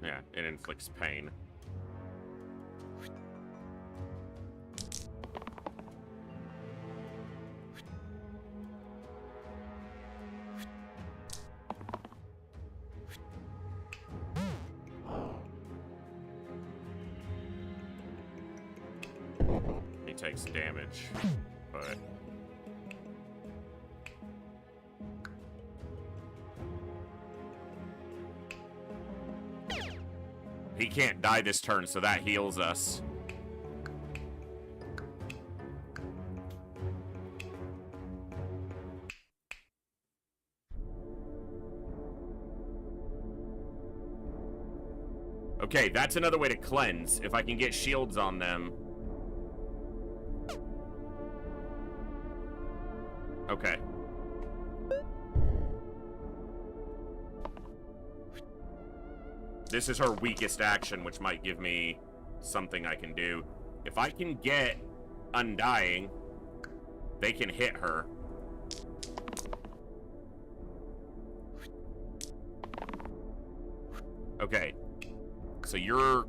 Yeah, it inflicts pain. He takes damage, but... He can't die this turn, so that heals us. Okay, that's another way to cleanse. If I can get shields on them. Okay. This is her weakest action, which might give me something I can do. If I can get Undying, they can hit her. Okay. So you're...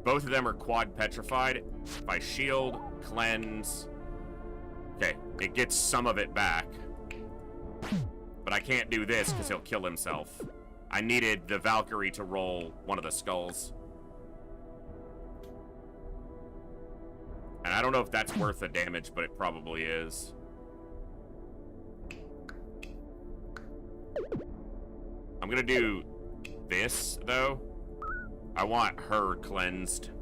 Both of them are quad petrified. If I shield, cleanse... Okay, it gets some of it back. But I can't do this because he'll kill himself. I needed the Valkyrie to roll one of the skulls. And I don't know if that's worth the damage, but it probably is. I'm gonna do this, though. I want her cleansed.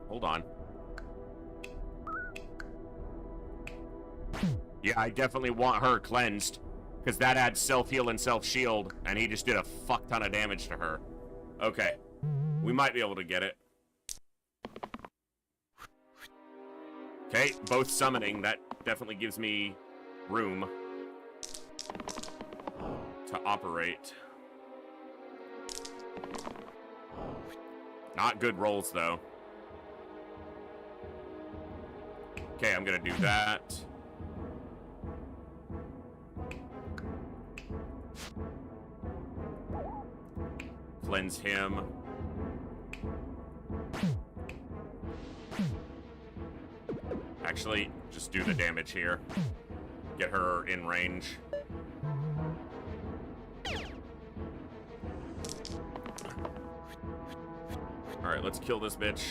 Hold on. Yeah, I definitely want her cleansed, because that adds self-heal and self-shield, and he just did a fuck ton of damage to her. Okay. We might be able to get it. Okay, both summoning. That definitely gives me room to operate. Not good rolls, though. Okay, I'm gonna do that. Cleanse him. Actually, just do the damage here. Get her in range. Alright, let's kill this bitch.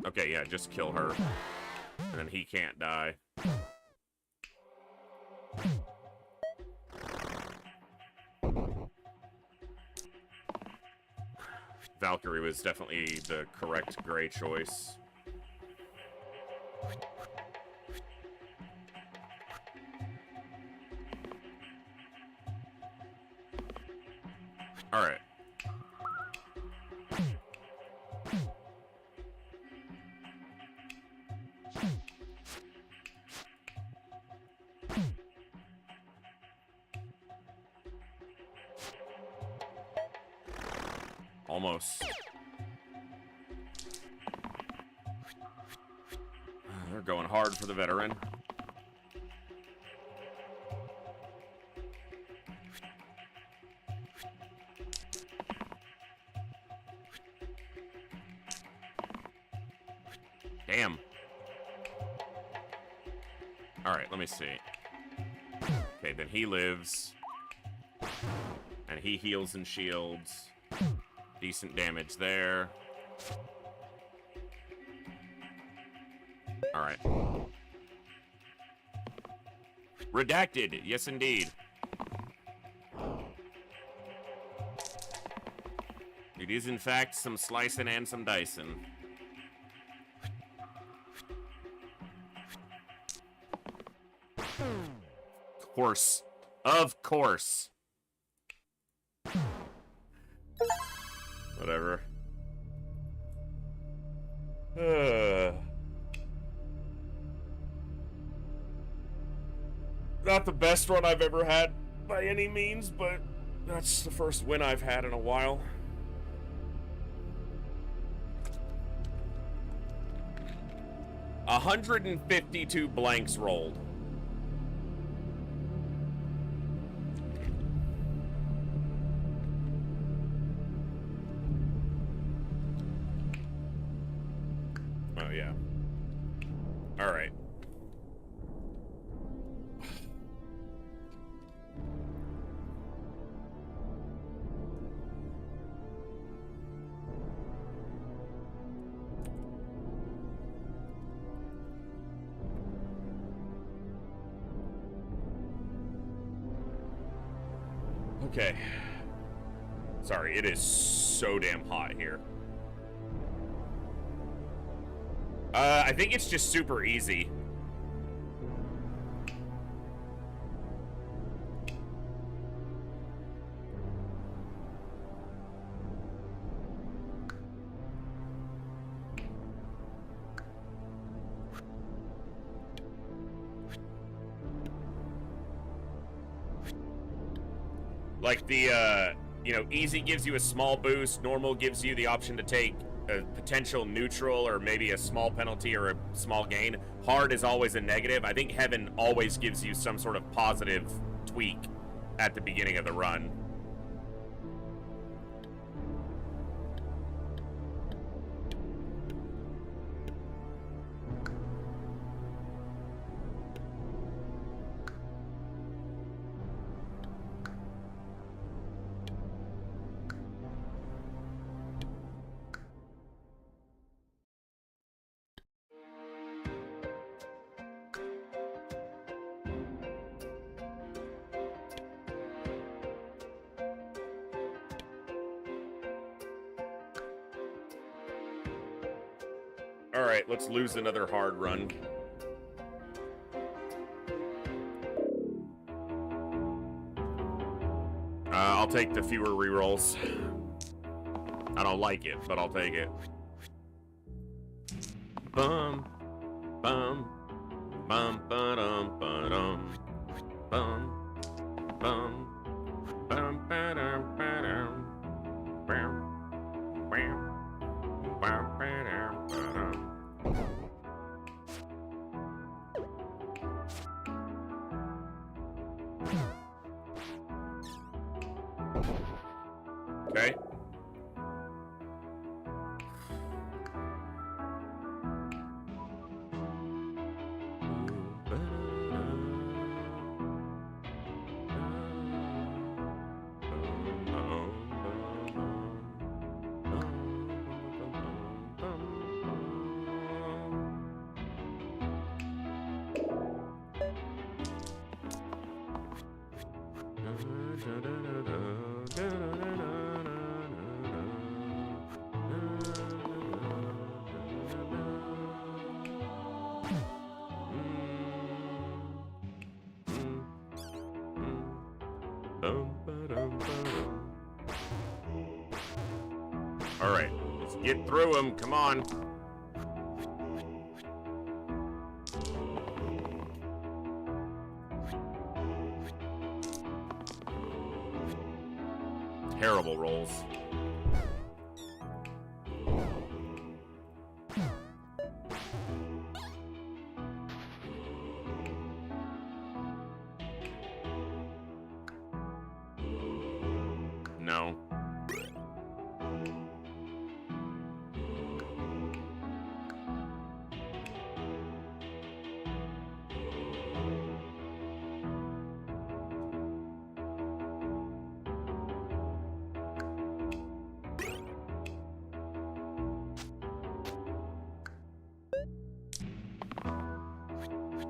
Okay, yeah, just kill her. And then he can't die. Valkyrie was definitely the correct gray choice. Alright. Almost. They're going hard for the veteran. Damn. Alright, let me see. Okay, then he lives. And he heals and shields. Decent damage there. Alright. Redacted. Yes, indeed. It is, in fact, some slicing and some dicing. Of course. Of course. Whatever. Not the best run I've ever had by any means, but that's the first win I've had in a while. $152 blanks rolled. Oh, yeah. All right. Okay. Sorry, it is so damn hot here. I think it's just super easy. Like the, you know, easy gives you a small boost, normal gives you the option to take a potential neutral or maybe a small penalty or a small gain. Hard is always a negative. I think heaven always gives you some sort of positive tweak at the beginning of the run. All right, let's lose another hard run. I'll take the fewer rerolls. I don't like it, but I'll take it. Bum, bum, bum, ba-dum, ba-dum, bum, bum, bum, ba-dum, ba-dum, bam, bam, bam, ba-dum, ba-dum. Okay. All right, let's get through them. Come on. Terrible rolls. No.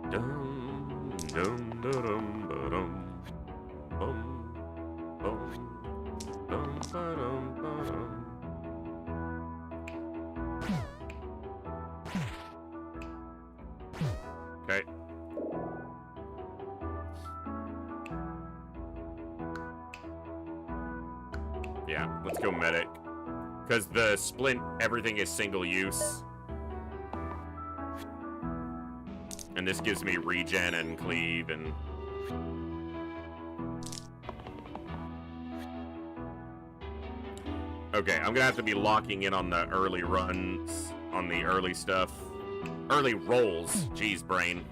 Dum, dum, da-dum, ba-dum, bum, bum, dum, ba-dum, ba-dum. Okay. Yeah, let's go medic. Because the splint, everything is single use. And this gives me regen and cleave and... Okay, I'm gonna have to be locking in on the early runs, on the early stuff. Early rolls. Jeez, brain.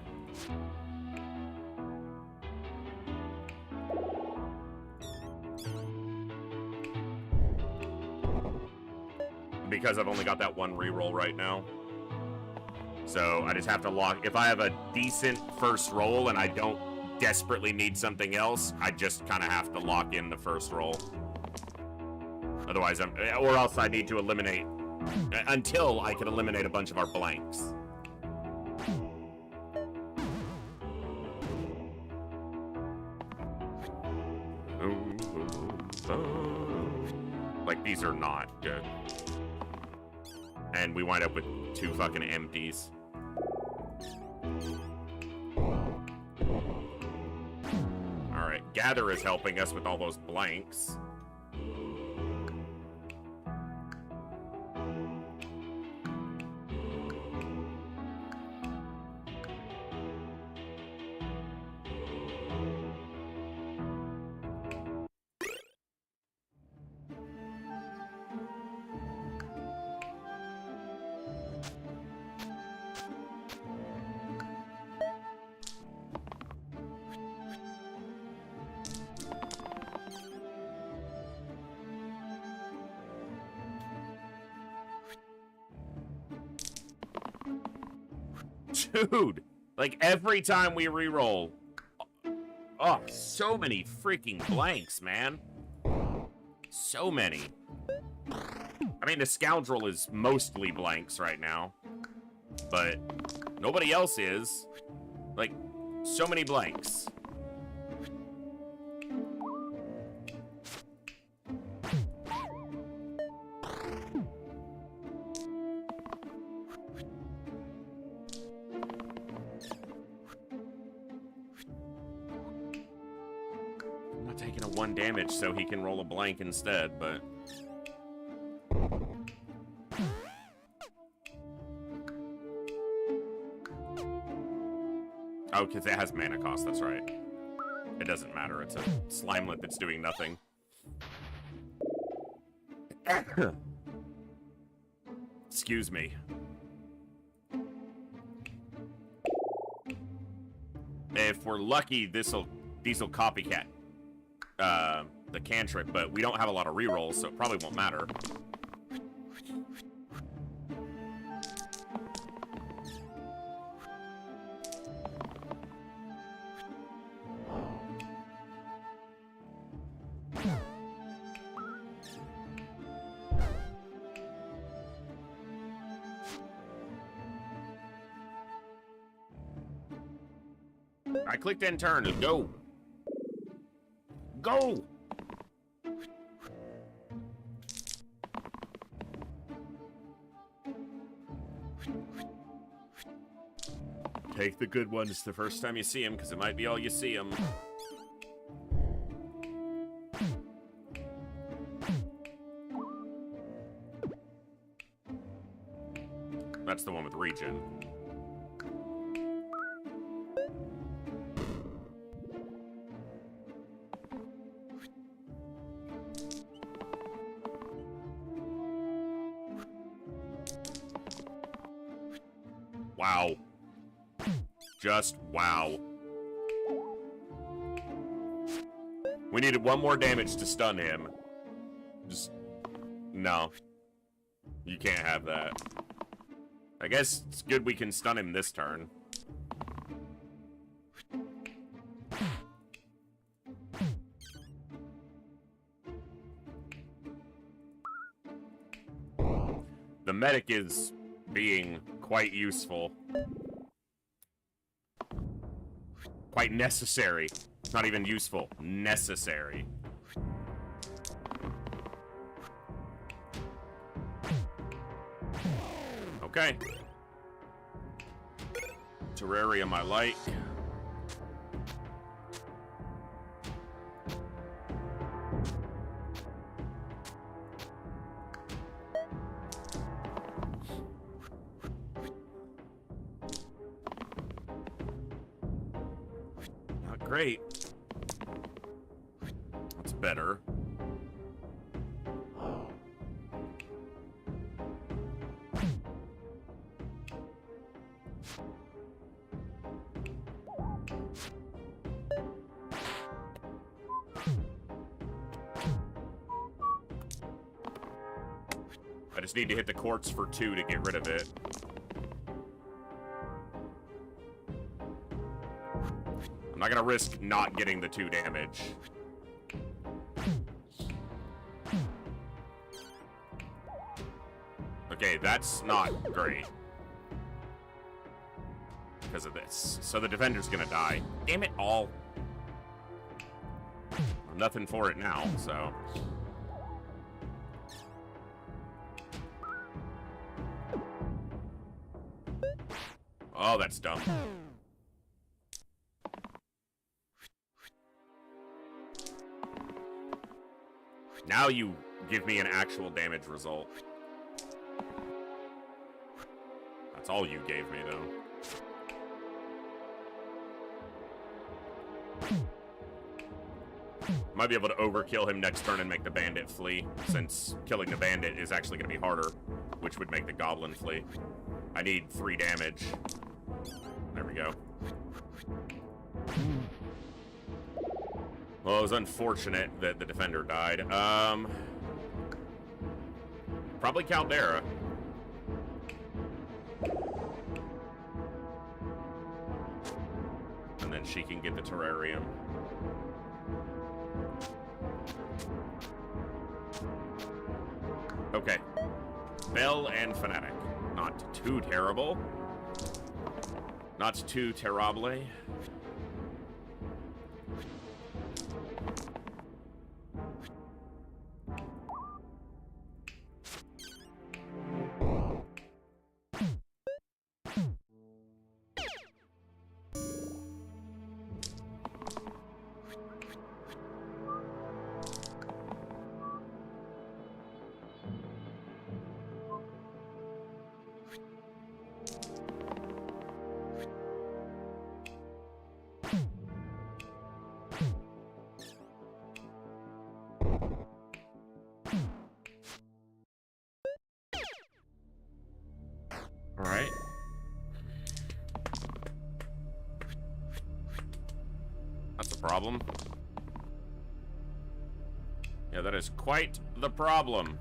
Because I've only got that one reroll right now. So I just have to lock. If I have a decent first roll and I don't desperately need something else, I just kind of have to lock in the first roll. Otherwise, or else I need to eliminate until I can eliminate a bunch of our blanks. Like, these are not good. And we wind up with 2 fucking empties. Alright, Gather is helping us with all those blanks. Dude, like every time we reroll, oh, so many freaking blanks, man. So many. I mean, the Scoundrel is mostly blanks right now, but nobody else is. Like, so many blanks. Taking a 1 damage so he can roll a blank instead, but... Oh, because it has mana cost, that's right. It doesn't matter, it's a Slimelet that's doing nothing. Excuse me. If we're lucky, these'll copycat the cantrip, but we don't have a lot of rerolls, so it probably won't matter. I clicked end turn and go. Go! Take the good ones the first time you see them, because it might be all you see them. That's the one with regen. Wow. Just wow. We needed one more damage to stun him. Just... no. You can't have that. I guess it's good we can stun him this turn. The medic is being quite useful. Quite necessary. Not even useful. Necessary. Okay. Terrarium I like. Not great. That's better. I just need to hit the quartz for 2 to get rid of it. I'm not gonna risk not getting the 2 damage. Okay, that's not great. Because of this. So the defender's gonna die. Damn it all. Nothing for it now, so... oh, that's dumb. Now you give me an actual damage result. That's all you gave me, though. Might be able to overkill him next turn and make the bandit flee, since killing the bandit is actually going to be harder, which would make the goblin flee. I need 3 damage. There we go. Well, it was unfortunate that the defender died. Probably Caldera. And then she can get the terrarium. Okay. Bell and Fanatic. Not too terrible. Not too terrible. Alright. That's a problem. Yeah, that is quite the problem.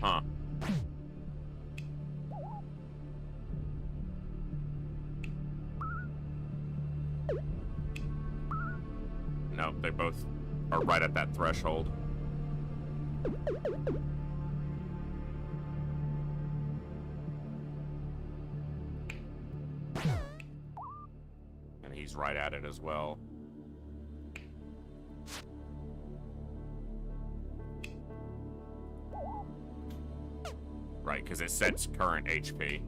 Huh. No, they both are right at that threshold. And he's right at it as well. Right, because it sets current HP.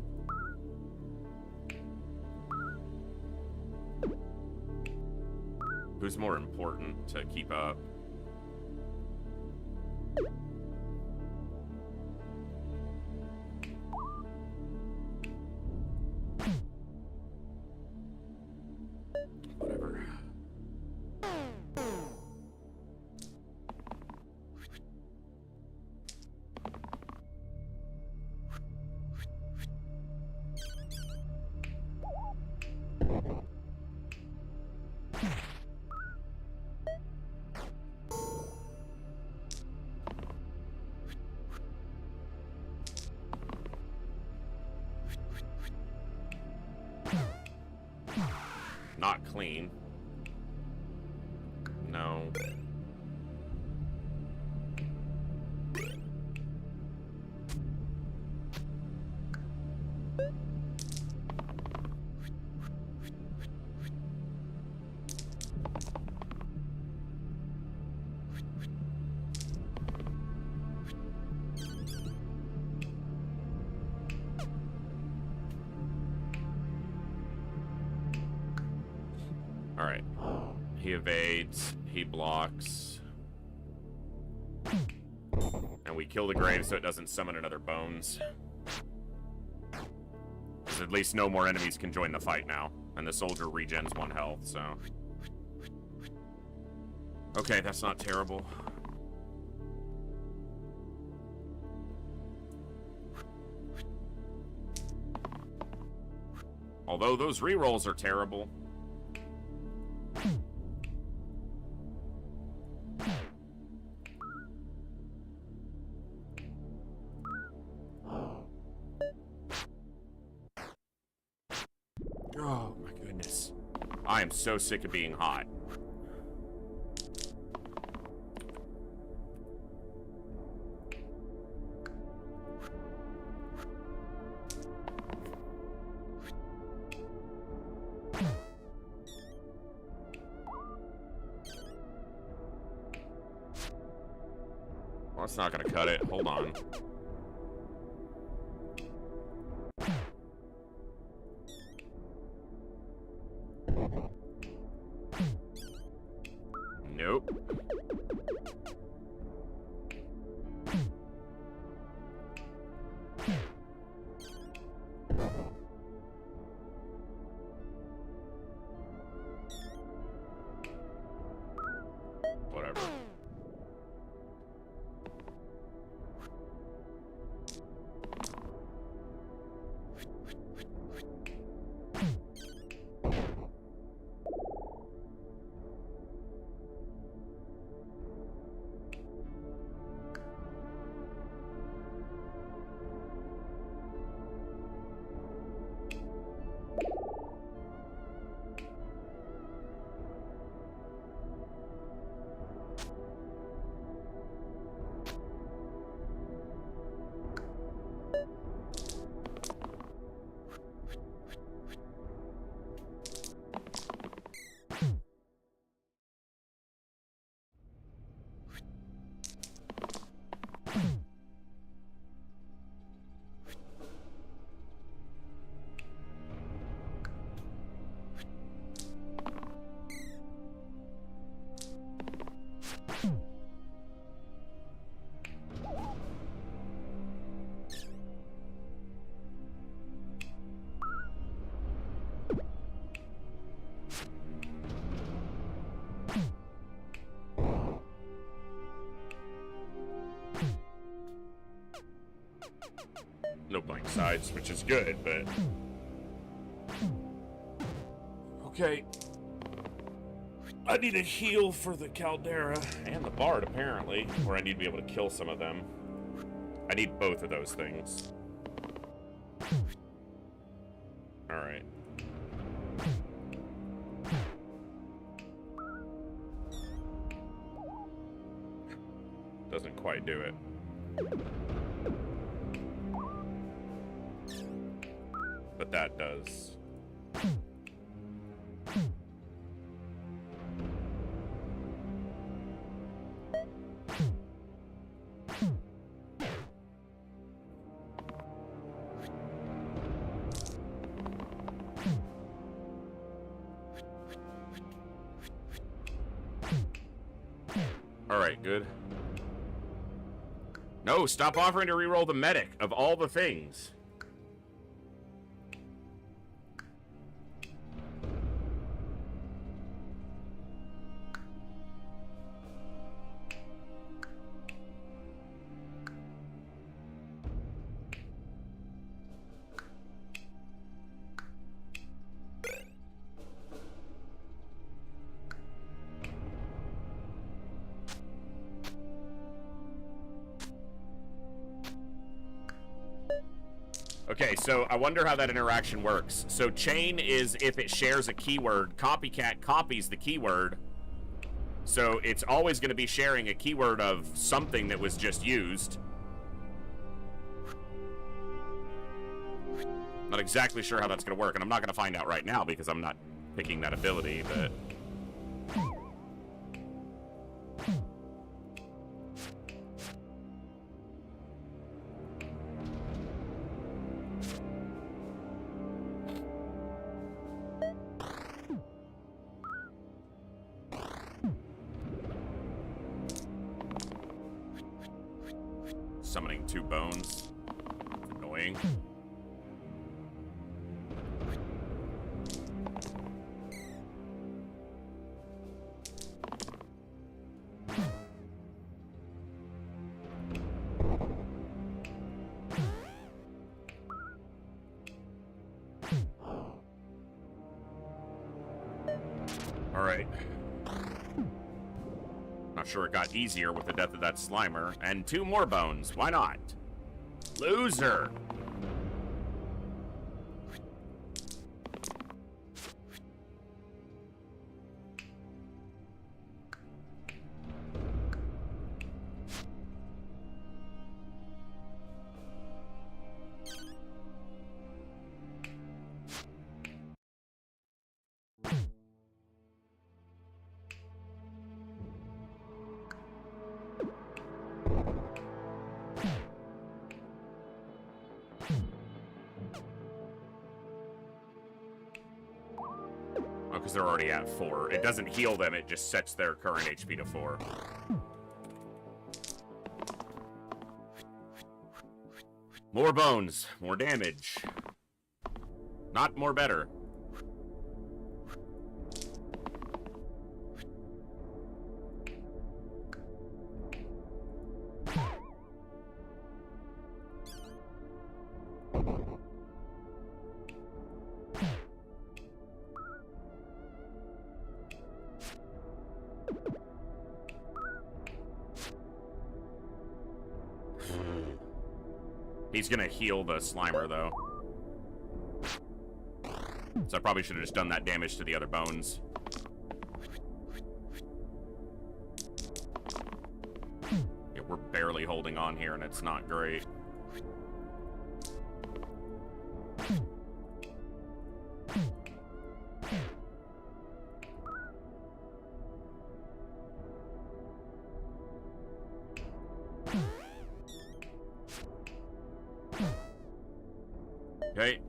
Who's more important to keep up? Whatever. Not clean. No. All right. He evades. He blocks. And we kill the grave so it doesn't summon another bones. Because at least no more enemies can join the fight now. And the soldier regens 1 health, so... Okay, that's not terrible. Although those rerolls are terrible. Oh my goodness. I am so sick of being hot. Well, that's not gonna cut it. Hold on. Nope. Whatever. No blank sides, which is good, but... Okay. I need a heal for the Caldera and the Bard, apparently. Or I need to be able to kill some of them. I need both of those things. Alright. Doesn't quite do it. But that does. Alright, good. No, stop offering to reroll the medic, of all the things. Okay, so I wonder how that interaction works. So chain is if it shares a keyword, copycat copies the keyword. So it's always going to be sharing a keyword of something that was just used. Not exactly sure how that's going to work, and I'm not going to find out right now because I'm not picking that ability, but... Summoning 2 bones. It's annoying. Alright. Not sure it got easier with the death of that Slimer. And 2 more bones. Why not? Loser! Because they're already at 4. It doesn't heal them, it just sets their current HP to 4. More bones, more damage. Not more better. He's gonna heal the Slimer, though. So I probably should have just done that damage to the other bones. Yeah, we're barely holding on here, and it's not great. Okay.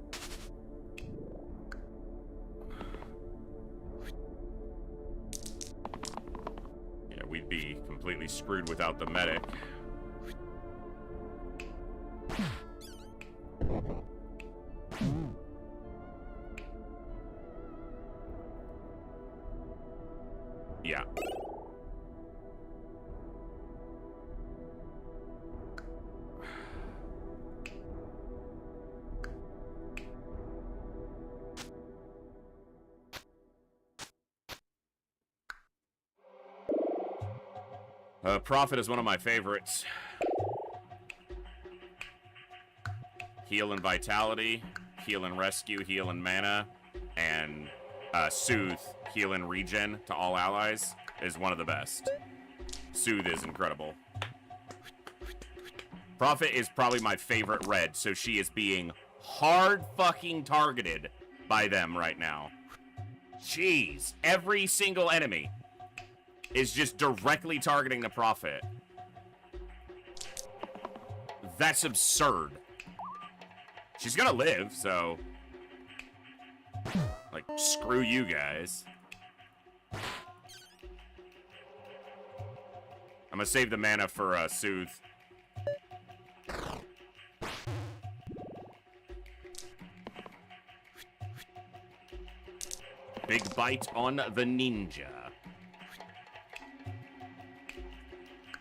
Yeah, we'd be completely screwed without the medic. Yeah. Prophet is one of my favorites. Heal and Vitality, Heal and Rescue, Heal and Mana, and Soothe, Heal and Regen to all allies is one of the best. Soothe is incredible. Prophet is probably my favorite red, so she is being hard fucking targeted by them right now. Jeez, every single enemy is just directly targeting the Prophet. That's absurd. She's gonna live, so... like, screw you guys. I'm gonna save the mana for Soothe. Big bite on the ninja.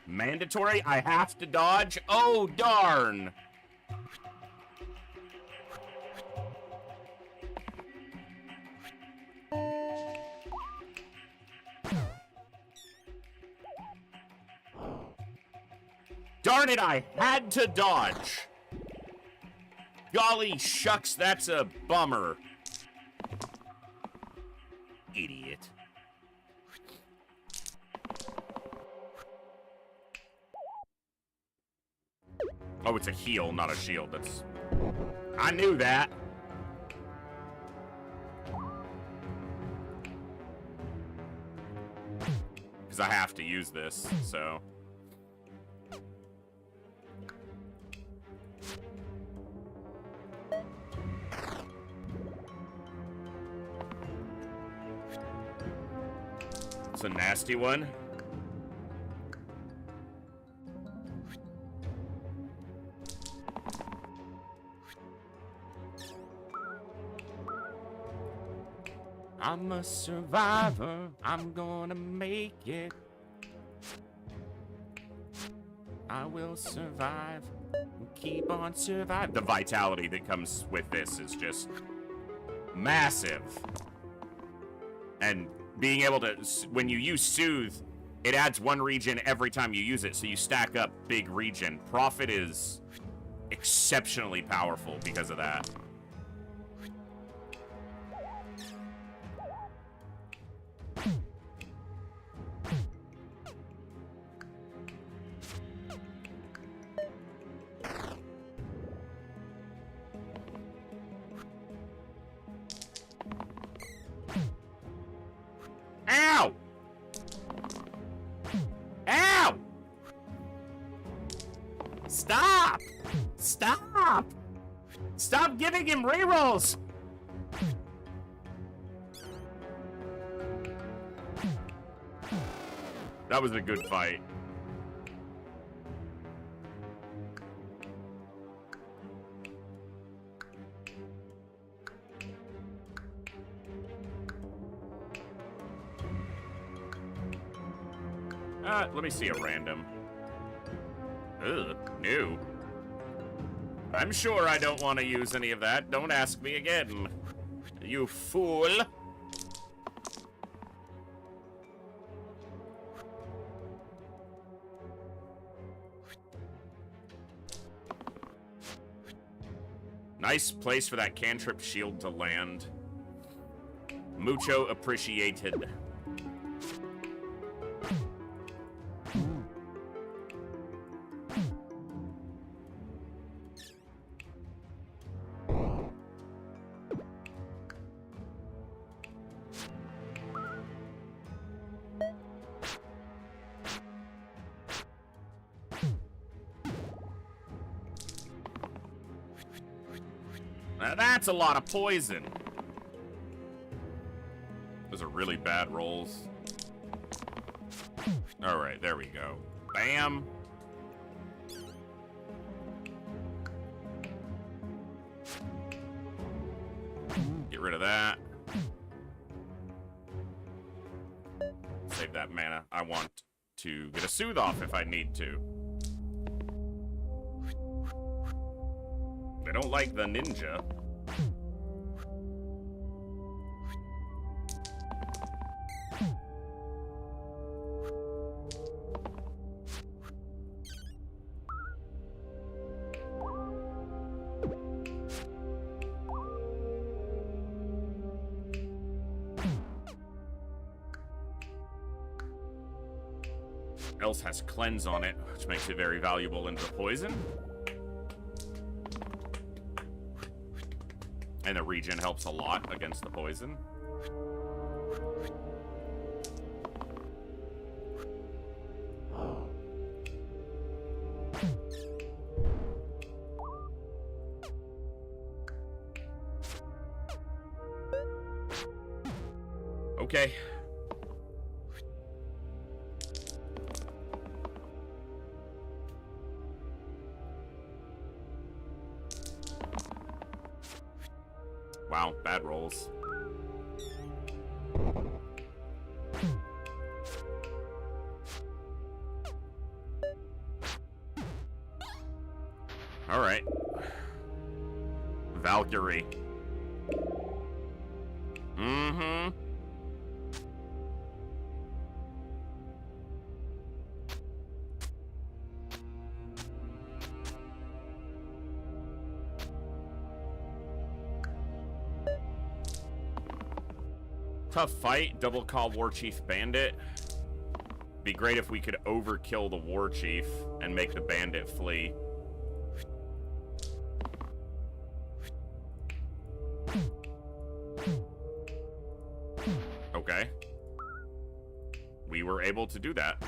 Mandatory? I have to dodge? Oh, darn! Darn it, I had to dodge. Golly shucks, that's a bummer. Idiot. Oh, it's a heal, not a shield. That's... I knew that. Because I have to use this, so... It's a nasty one. I'm a survivor. I'm gonna make it. I will survive. Keep on surviving. The vitality that comes with this is just massive. And being able to, when you use Soothe, it adds 1 regen every time you use it, so you stack up big regen. Prophet is exceptionally powerful because of that. Ow! Ow! Stop! Stop! Stop giving him rerolls! That was a good fight. Let me see a random. Ugh, new. I'm sure I don't want to use any of that. Don't ask me again. You fool. Nice place for that cantrip shield to land. Mucho appreciated. Now that's a lot of poison. Those are really bad rolls. Alright, there we go. Bam! Get rid of that. Save that mana. I want to get a Soothe off if I need to. I don't like the ninja. Else has cleanse on it, which makes it very valuable into poison. And the regen helps a lot against the poison. Okay. Wow, bad rolls. All right. Valkyrie. Mm-hmm. Tough fight. Double call War Chief Bandit. Be great if we could overkill the War Chief and make the Bandit flee. Okay. We were able to do that.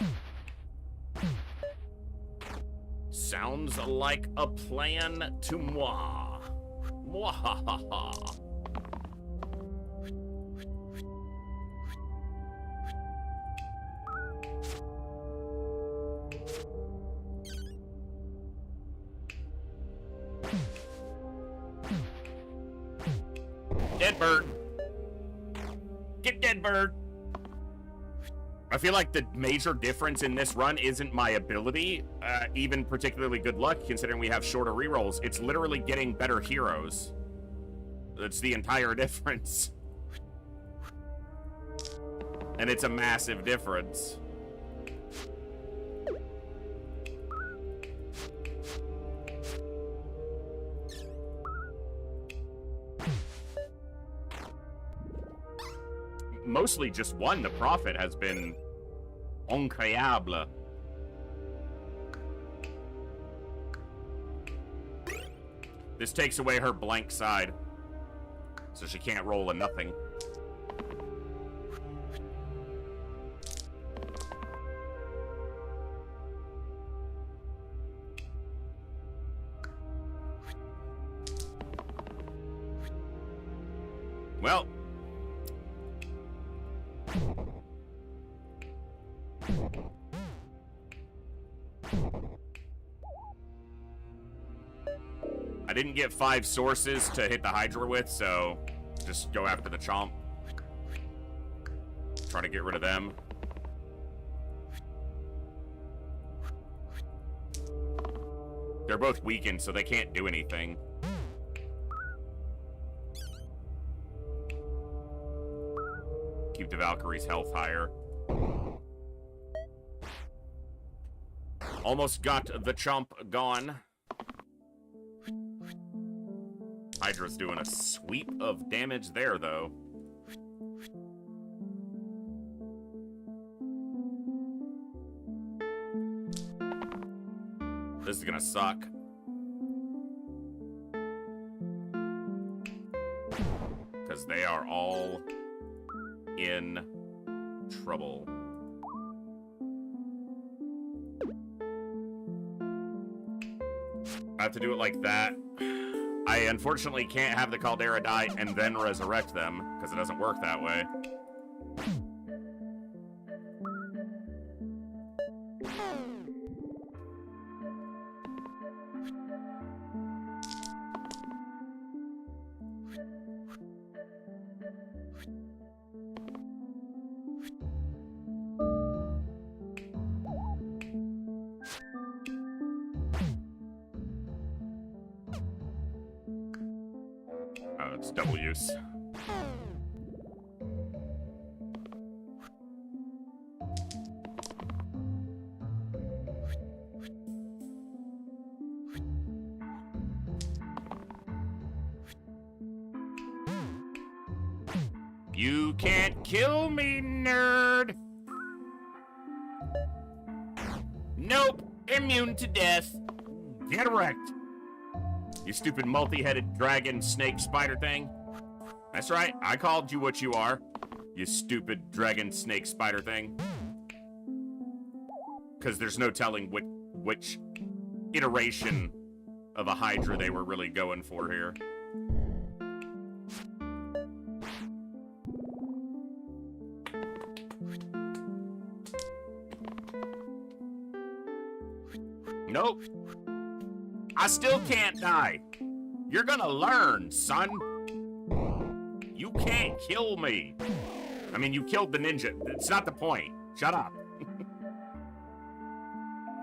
Sounds like a plan to moi. Mwahaha. Dead bird. Get dead bird. I feel like the major difference in this run isn't my ability, even particularly good luck, considering we have shorter rerolls. It's literally getting better heroes. That's the entire difference. And it's a massive difference. Mostly just one. The Prophet has been incroyable. This takes away her blank side, so she can't roll a nothing. Well, I didn't get 5 sources to hit the Hydra with, so just go after the Chomp. Try to get rid of them. They're both weakened, so they can't do anything. Keep the Valkyrie's health higher. Almost got the Chomp gone. Hydra's doing a sweep of damage there, though. This is gonna suck. Because they are all in trouble. I have to do it like that. I unfortunately can't have the Caldera die and then resurrect them, because it doesn't work that way. It's double use. You can't kill me, nerd! Nope, immune to death. Get wrecked. You stupid multi-headed dragon snake spider thing. That's right, I called you what you are. You stupid dragon snake spider thing. Because there's no telling which iteration of a Hydra they were really going for here. Nope. I still can't die. You're gonna learn, son. can't kill me. I mean, you killed the ninja. It's not the point. Shut up.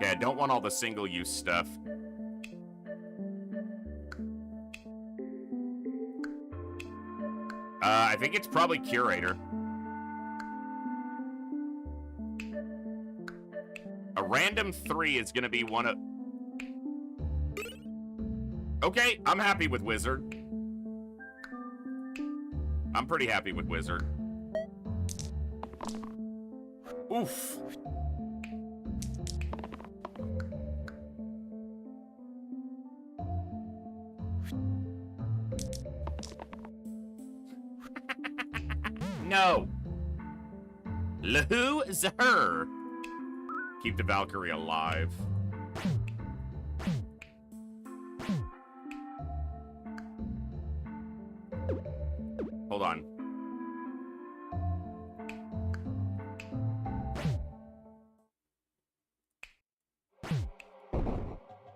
Yeah, I don't want all the single-use stuff. I think it's probably Curator. A random 3 is going to be one of... Okay, I'm happy with Wizard. I'm pretty happy with Wizard. Oof. No. Loser. Keep the Valkyrie alive. Hold on.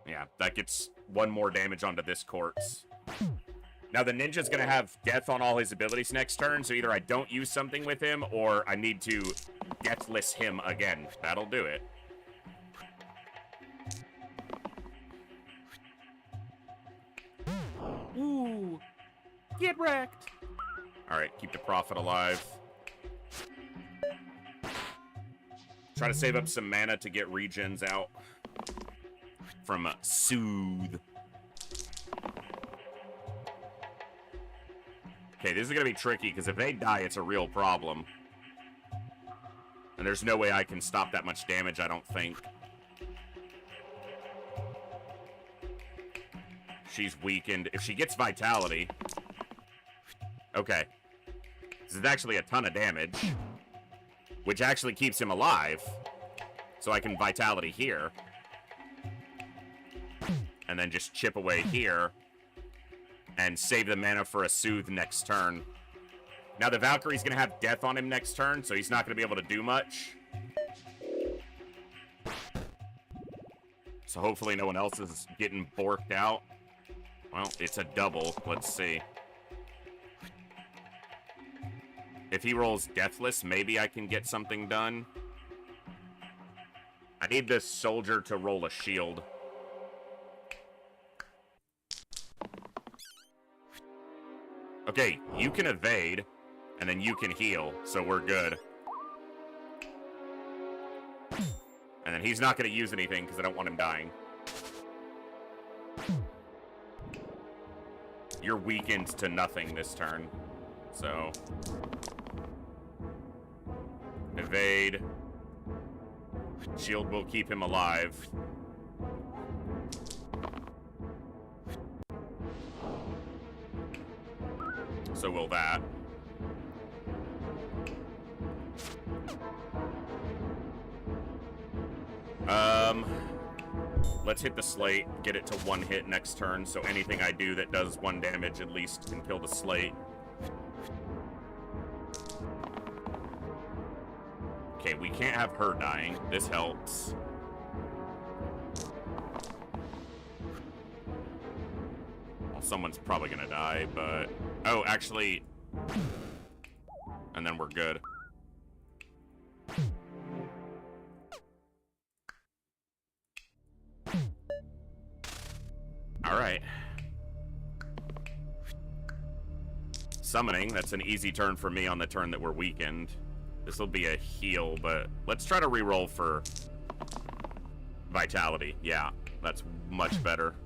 Yeah, that gets one more damage onto this corpse. Now, the ninja's going to have death on all his abilities next turn, so either I don't use something with him, or I need to deathless him again. That'll do it. Ooh. Get wrecked. Alright, keep the Prophet alive. Try to save up some mana to get regens out from Soothe. Okay, this is going to be tricky, because if they die, it's a real problem. And there's no way I can stop that much damage, I don't think. She's weakened. If she gets Vitality... Okay. This is actually a ton of damage. Which actually keeps him alive. So I can Vitality here. And then just chip away here. And save the mana for a Soothe next turn. Now the Valkyrie's going to have death on him next turn, so he's not going to be able to do much. So hopefully no one else is getting borked out. Well, it's a double. Let's see. If he rolls Deathless, maybe I can get something done. I need this soldier to roll a shield. Okay, you can evade, and then you can heal, so we're good. And then he's not going to use anything, because I don't want him dying. You're weakened to nothing this turn, so... Evade. Shield will keep him alive. So will that. Let's hit the slate, get it to 1 hit next turn, so anything I do that does 1 damage at least can kill the slate. Okay, we can't have her dying. This helps. Well, someone's probably gonna die, but... Oh, actually... And then we're good. Alright. Summoning, that's an easy turn for me on the turn that we're weakened. This will be a heal, but let's try to reroll for Vitality. Yeah, that's much better.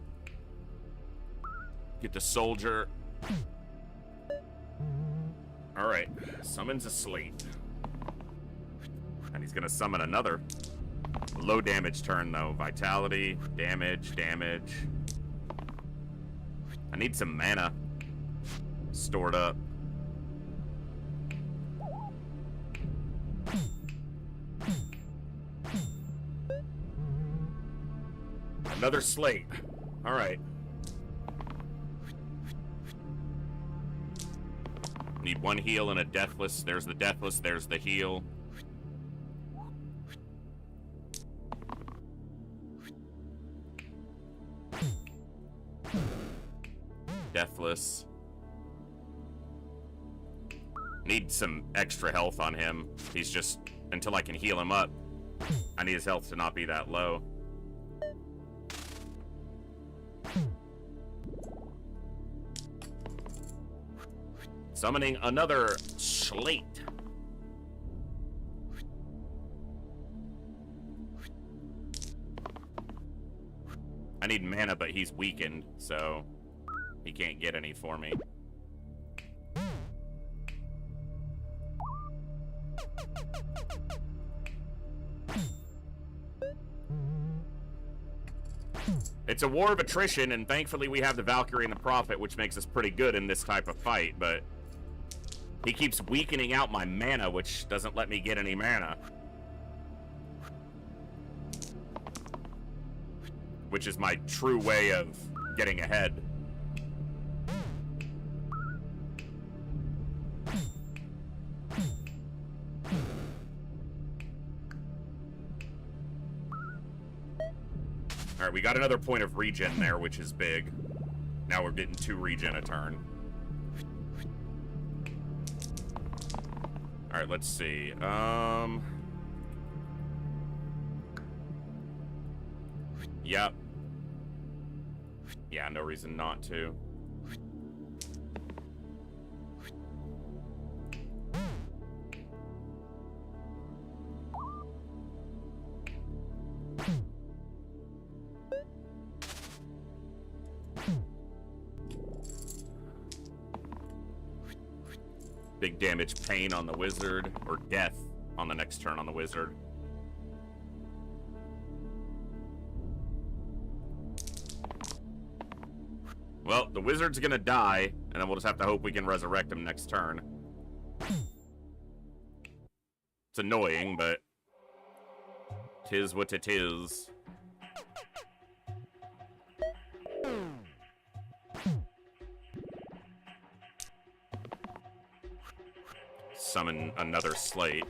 Get the soldier. Alright, summons asleep. And he's gonna summon another. Low damage turn, though. Vitality, damage, damage. I need some mana stored up. Another slate. All right. Need 1 heal and a deathless. There's the deathless. There's the heal. Deathless. Need some extra health on him. He's just, until I can heal him up, I need his health to not be that low. Summoning another slate. I need mana, but he's weakened, so he can't get any for me. It's a war of attrition, and thankfully we have the Valkyrie and the Prophet, which makes us pretty good in this type of fight, but he keeps weakening out my mana, which doesn't let me get any mana. Which is my true way of getting ahead. Alright, we got another point of regen there, which is big. Now we're getting 2 regen a turn. Alright, let's see. Yep. Yeah, no reason not to. Big damage pain on the wizard, or death on the next turn on the wizard. Well, the wizard's gonna die, and then we'll just have to hope we can resurrect him next turn. It's annoying, but 'tis what it is. Summon another slate.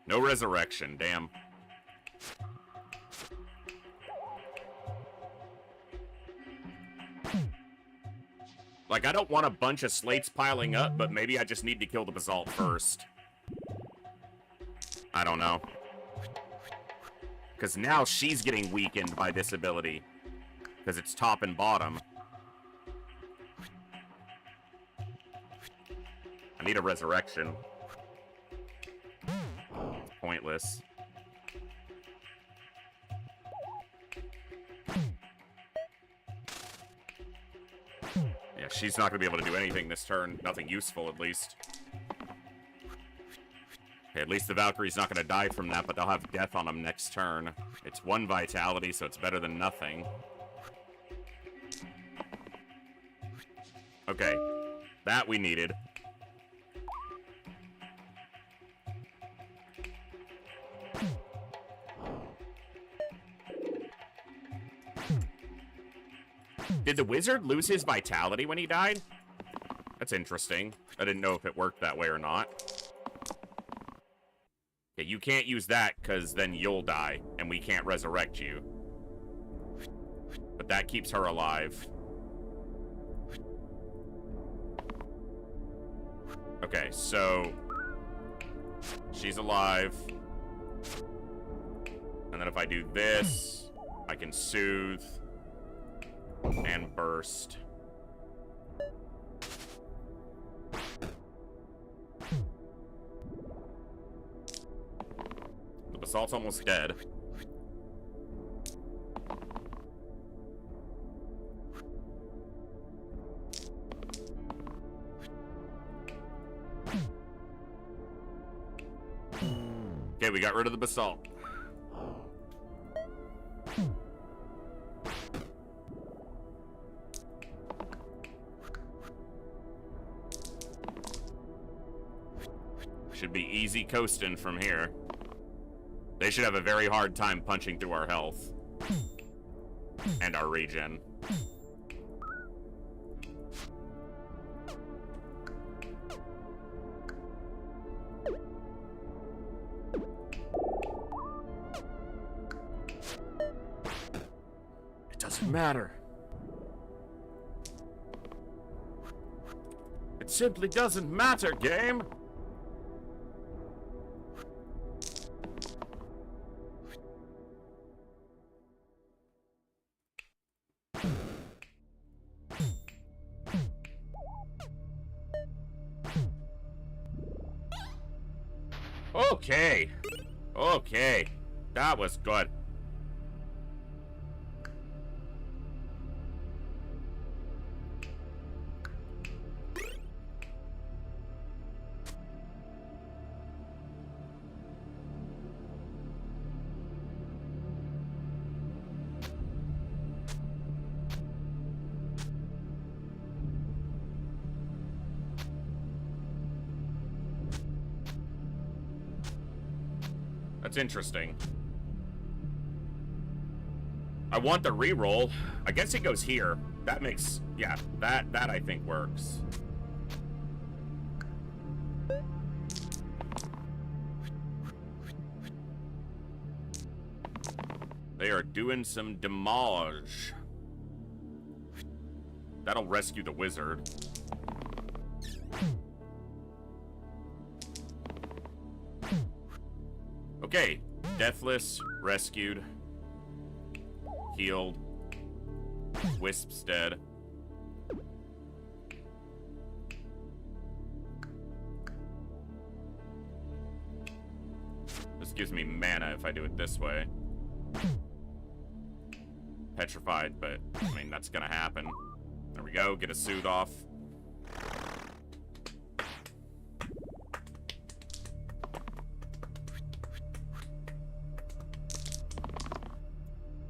No resurrection, damn. Like, I don't want a bunch of slates piling up, but maybe I just need to kill the basalt first. I don't know. Because now she's getting weakened by this ability. Because it's top and bottom. I need a resurrection. Pointless. Yeah, she's not going to be able to do anything this turn. Nothing useful, at least. Okay, at least the Valkyrie's not going to die from that, but they'll have death on them next turn. It's 1 vitality, so it's better than nothing. Okay. That we needed. Did the wizard lose his vitality when he died? That's interesting. I didn't know if it worked that way or not. Okay, you can't use that, because then you'll die, and we can't resurrect you. But that keeps her alive. Okay, so... she's alive. And then if I do this, I can soothe... and burst. The basalt's almost dead. Okay, we got rid of the basalt. Should be easy coasting from here. They should have a very hard time punching through our health. And our regen. It doesn't matter. simply doesn't matter, game. Okay. Okay. That was good. That's interesting. I want the reroll. I guess it goes here. That makes, yeah, that I think works. They are doing some damage. That'll rescue the wizard. Okay, deathless, rescued, healed, Wisp's dead. This gives me mana if I do it this way. Petrified, but I mean, that's gonna happen. There we go, get a soothe off.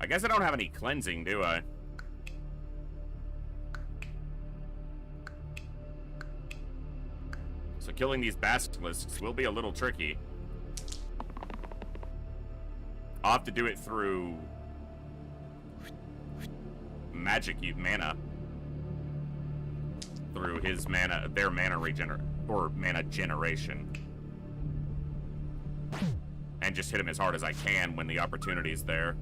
I guess I don't have any cleansing, do I? So killing these basilisks will be a little tricky. I'll have to do it through magic mana. Through his mana, their mana or mana generation. And just hit him as hard as I can when the opportunity's there.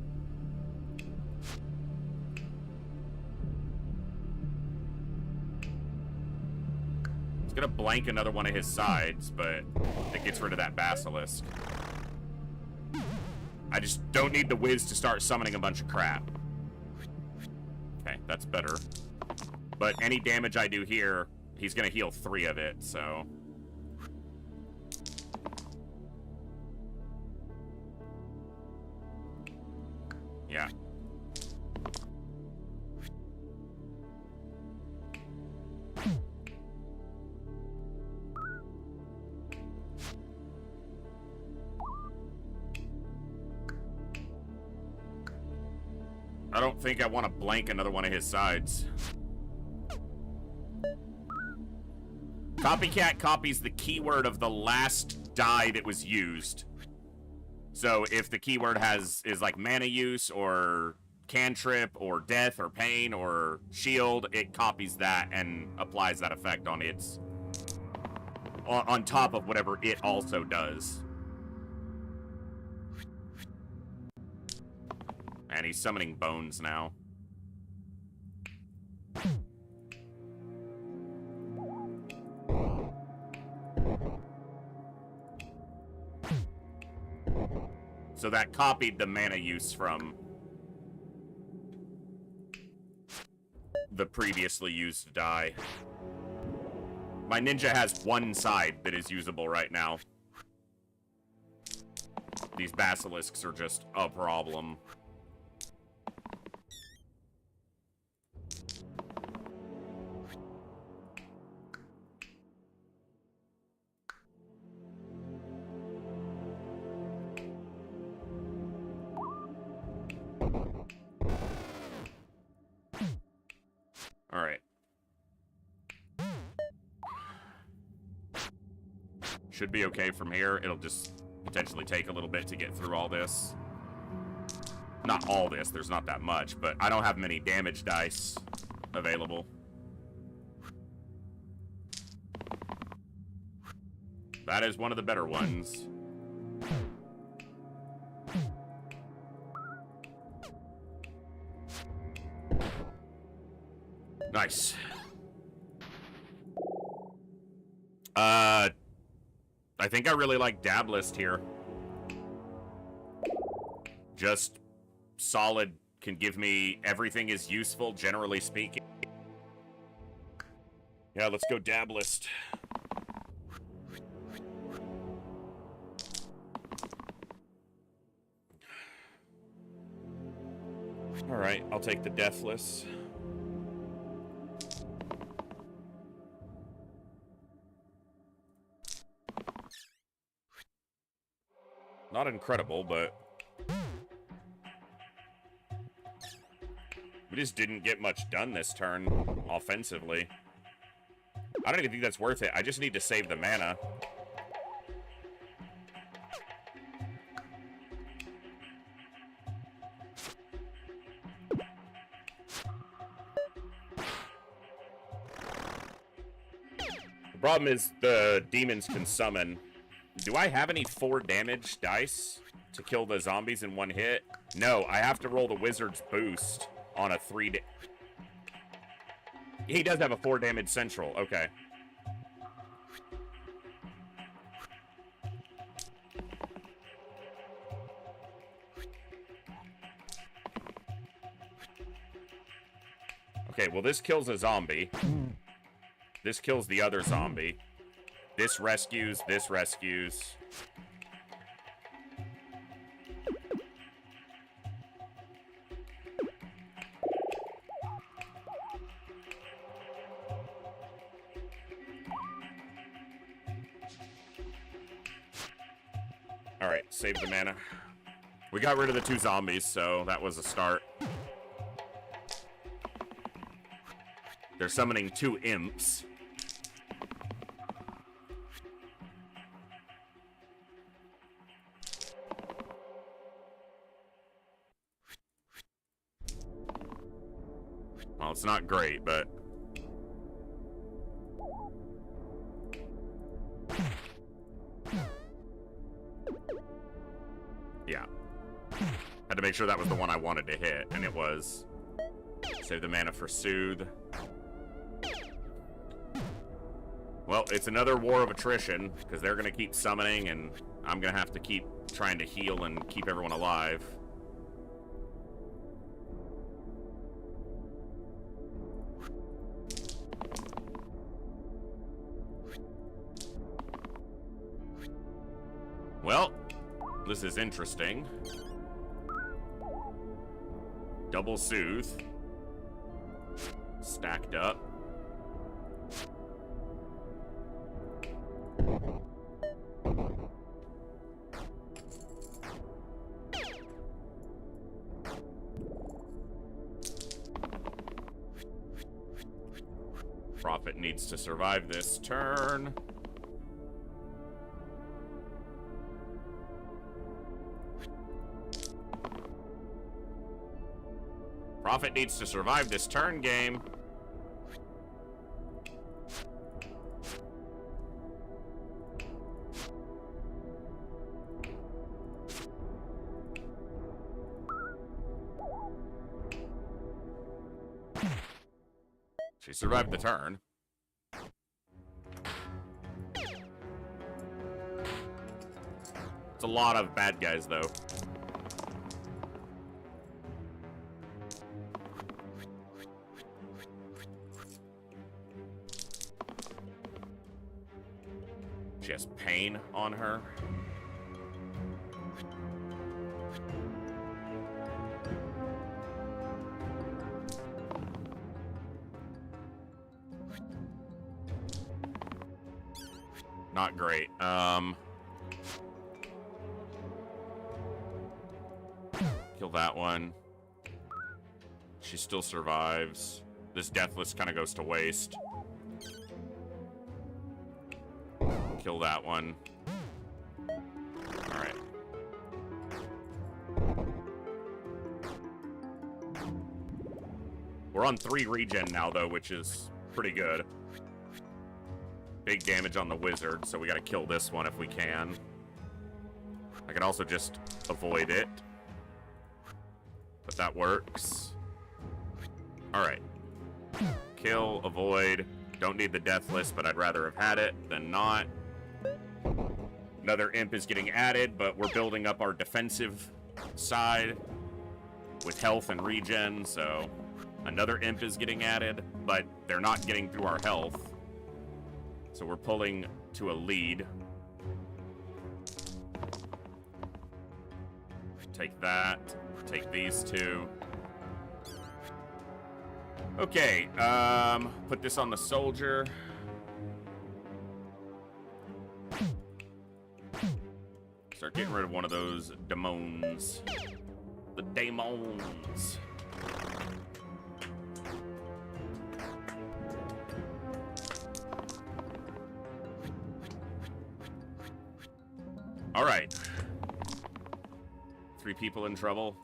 Gonna blank another one of his sides, but it gets rid of that basilisk. I just don't need the whiz to start summoning a bunch of crap. Okay, that's better. But any damage I do here, he's gonna heal 3 of it, so... yeah. I don't think I want to blank another one of his sides. Copycat copies the keyword of the last die that was used. So if the keyword is like mana use or cantrip or death or pain or shield, it copies that and applies that effect on its on top of whatever it also does. And he's summoning bones now. So that copied the mana use from the previously used die. My ninja has one side that is usable right now. These basilisks are just a problem. All right. Should be okay from here. It'll just potentially take a little bit to get through all this. Not all this, there's not that much, but I don't have many damage dice available. That is one of the better ones. Nice. I think I really like Dab List here. Just solid, can give me everything is useful, generally speaking. Yeah, let's go Dab List. Alright, I'll take the Deathless. Not incredible, but we just didn't get much done this turn offensively. I don't even think that's worth it. I just need to save the mana. The problem is the demons can summon. Do I have any 4 damage dice to kill the zombies in one hit? No, I have to roll the wizard's boost on a 3 He does have a 4 damage central. Okay. Okay, well this kills a zombie. This kills the other zombie. This rescues, this rescues. Alright, save the mana. We got rid of the 2 zombies, so that was a start. They're summoning 2 imps. Well, it's not great, but... yeah. Had to make sure that was the one I wanted to hit, and it was. Save the mana for Soothe. Well, it's another war of attrition, because they're going to keep summoning, and I'm going to have to keep trying to heal and keep everyone alive. Well, this is interesting. Double Soothe. Stacked up. Prophet needs to survive this turn. Prophet needs to survive this turn game. She survived the turn. It's a lot of bad guys, though. She has pain on her. Not great. Kill that one. She still survives. This Deathless kind of goes to waste. Kill that one. Alright. We're on 3 regen now, though, which is pretty good. Big damage on the wizard, so we gotta kill this one if we can. I can also just avoid it. But that works. Alright. Kill, avoid. Don't need the Deathless, but I'd rather have had it than not. Another imp is getting added, but we're building up our defensive side with health and regen, so another imp is getting added, but they're not getting through our health. So we're pulling to a lead. Take that. Take these two. Okay, put this on the soldier. Start getting rid of one of those demons. The demons. All right. 3 people in trouble.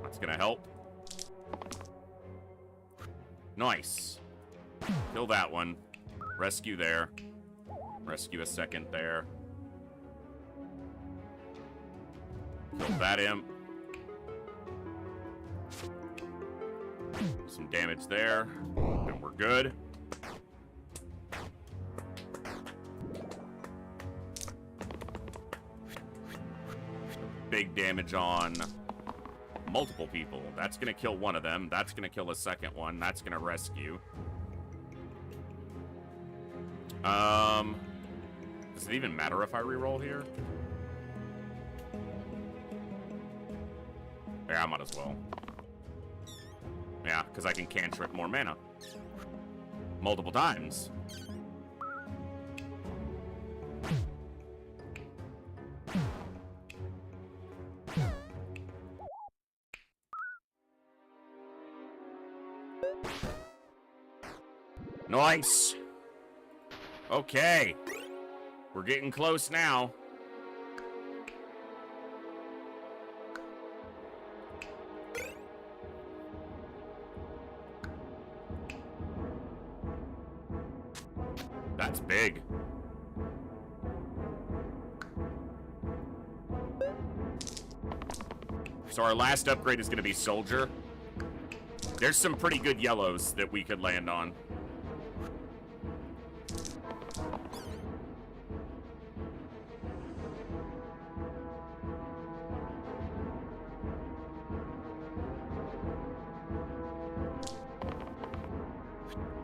That's gonna help. Nice. Kill that one. Rescue there. Rescue a second there. Kill that imp. Some damage there. And we're good. Big damage on multiple people. That's gonna kill one of them. That's gonna kill a second one. That's gonna rescue. Does it even matter if I reroll here? Yeah, I might as well. Yeah, because I can cantrip more mana. Multiple times. Nice. Okay. We're getting close now. That's big. So our last upgrade is going to be Soldier. There's some pretty good yellows that we could land on.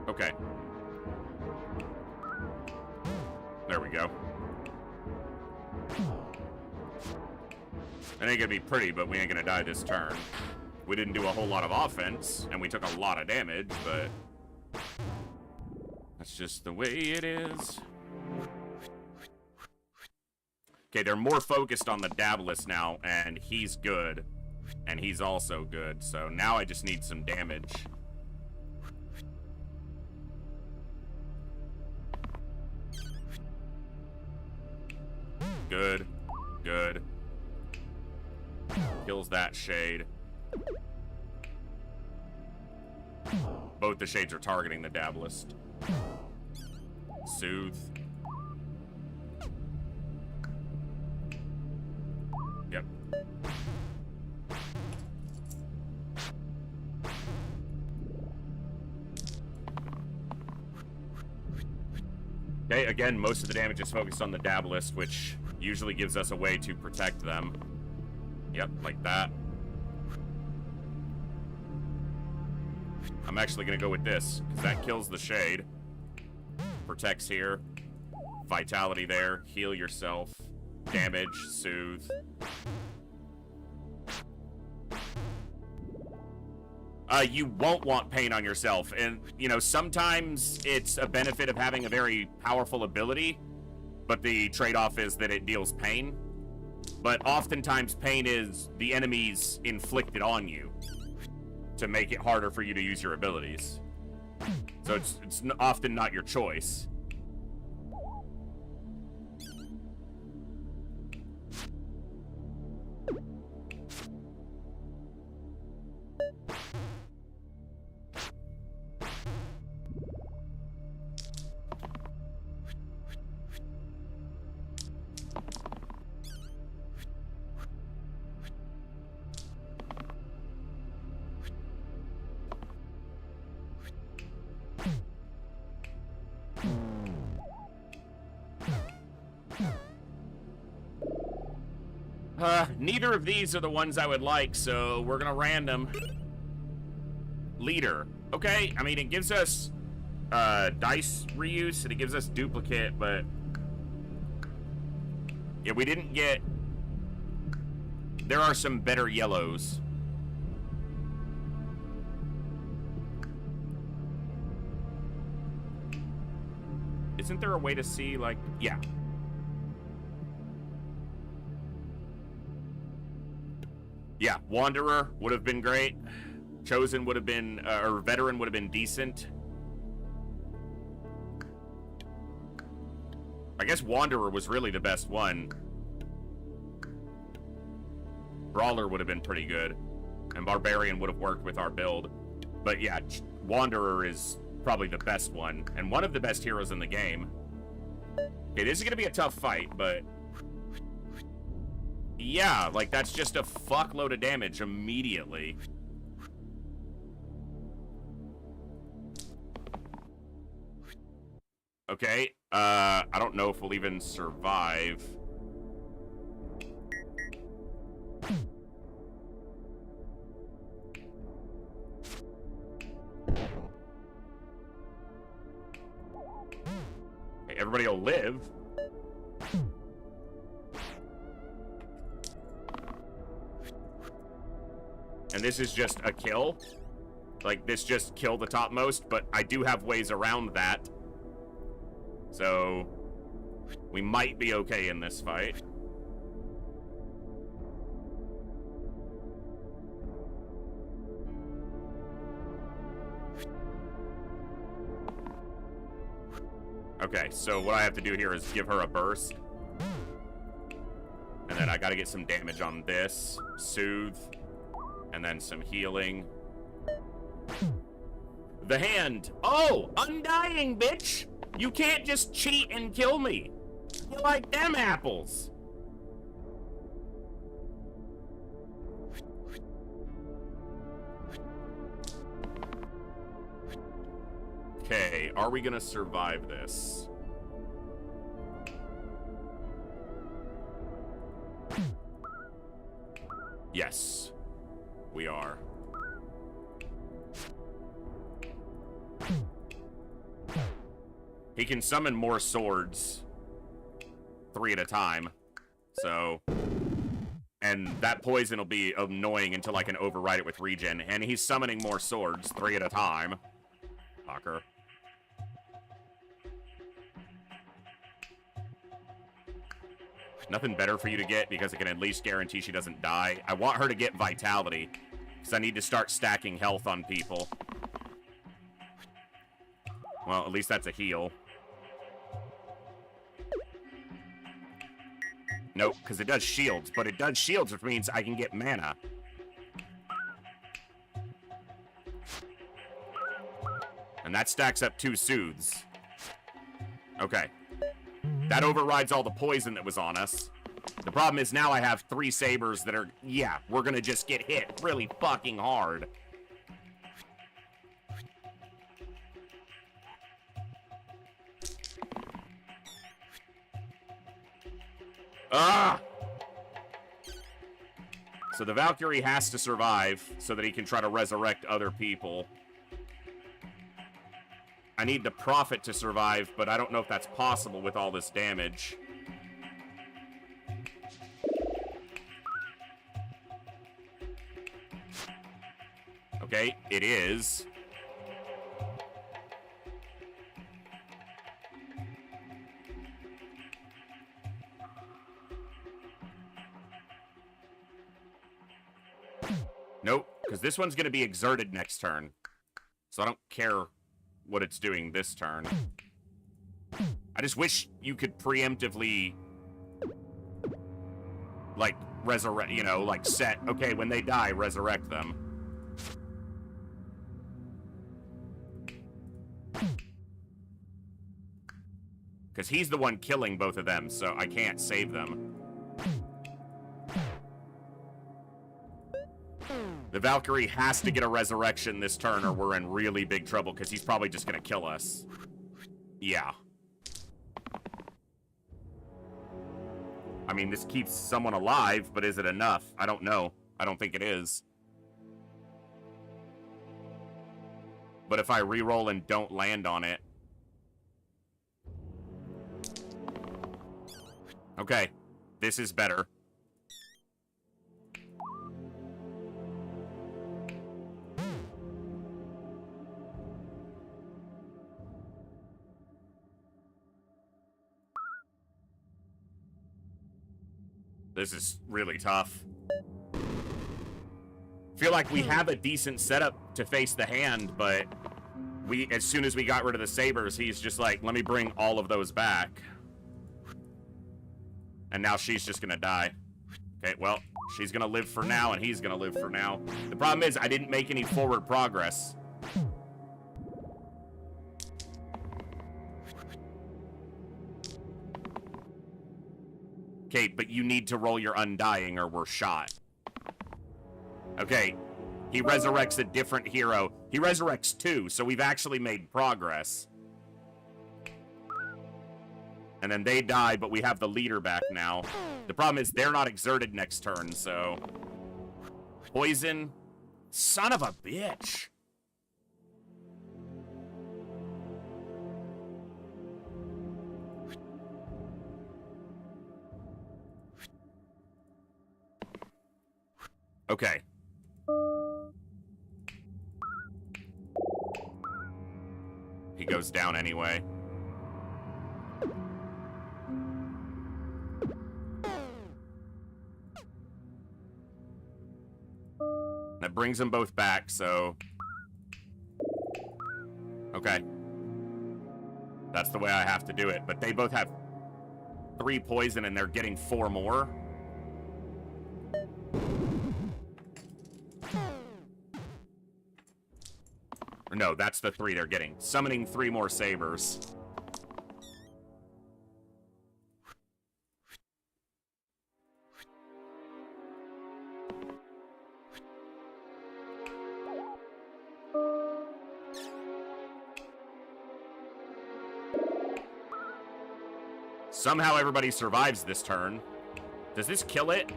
Okay. There we go. It ain't gonna be pretty, but we ain't gonna die this turn. We didn't do a whole lot of offense, and we took a lot of damage, but that's just the way it is. Okay, they're more focused on the Dabless now, and he's good. And he's also good, so now I just need some damage. Good. Good. Kills that shade. Both the shades are targeting the Dabless. Soothe. Yep. Okay, again, most of the damage is focused on the Dabless, which usually gives us a way to protect them. Yep, like that. I'm actually gonna go with this, because that kills the shade. Protects here. Vitality there. Heal yourself. Damage. Soothe. You won't want pain on yourself. And, you know, sometimes it's a benefit of having a very powerful ability, but the trade-off is that it deals pain. But oftentimes pain is the enemies inflicted on you to make it harder for you to use your abilities. So it's often not your choice. Neither of these are the ones I would like, so we're gonna random. Leader. Okay, I mean, it gives us dice reuse, and it gives us duplicate, but yeah, we didn't get... There are some better yellows. Isn't there a way to see, like... Yeah. Yeah, Wanderer would have been great. Chosen would have been, or Veteran would have been decent. I guess Wanderer was really the best one. Brawler would have been pretty good. And Barbarian would have worked with our build. But yeah, Wanderer is probably the best one. And one of the best heroes in the game. Okay, this is going to be a tough fight, but... Yeah, like that's just a fuckload of damage immediately. Okay, I don't know if we'll even survive. Okay, everybody will live. And this is just a kill. Like, this just kill the topmost, but I do have ways around that. So, we might be okay in this fight. Okay, so what I have to do here is give her a burst. And then I gotta get some damage on this. Soothe. And then some healing. The hand. Oh, undying, bitch. You can't just cheat and kill me. You like them apples. Okay, are we gonna survive this? Yes, we are. He can summon more swords, 3 at a time, so... And that poison will be annoying until I can override it with regen, and he's summoning more swords, 3 at a time. Fucker. Nothing better for you to get, because it can at least guarantee she doesn't die. I want her to get vitality, because I need to start stacking health on people. Well, at least that's a heal. Nope, because it does shields, but it does shields, which means I can get mana. And that stacks up 2 soothes. Okay. That overrides all the poison that was on us. The problem is now I have 3 sabers that are... Yeah, we're gonna just get hit really fucking hard. Ah! So the Valkyrie has to survive so that he can try to resurrect other people. I need the Prophet to survive, but I don't know if that's possible with all this damage. Okay, it is. Nope, because this one's going to be exerted next turn. So I don't care what it's doing this turn. I just wish you could preemptively, like, resurrect, you know, like, set, okay, when they die, resurrect them. Because he's the one killing both of them, so I can't save them. The Valkyrie has to get a resurrection this turn or we're in really big trouble because he's probably just going to kill us. Yeah. I mean, this keeps someone alive, but is it enough? I don't know. I don't think it is. But if I reroll and don't land on it... Okay. This is better. This is really tough. Feel like we have a decent setup to face the hand, but as soon as we got rid of the sabers, he's just like, let me bring all of those back. And now she's just gonna die. Okay, well, she's gonna live for now, and he's gonna live for now. The problem is, I didn't make any forward progress. Okay, but you need to roll your undying or we're shot. Okay, he resurrects a different hero. He resurrects 2, so we've actually made progress. And then they die, but we have the leader back now. The problem is they're not exerted next turn, so... Poison? Son of a bitch! Okay. He goes down anyway. That brings them both back, so... Okay. That's the way I have to do it. But they both have 3 poison and they're getting 4 more. No, that's the 3 they're getting. Summoning 3 more sabers. Somehow everybody survives this turn. Does this kill it?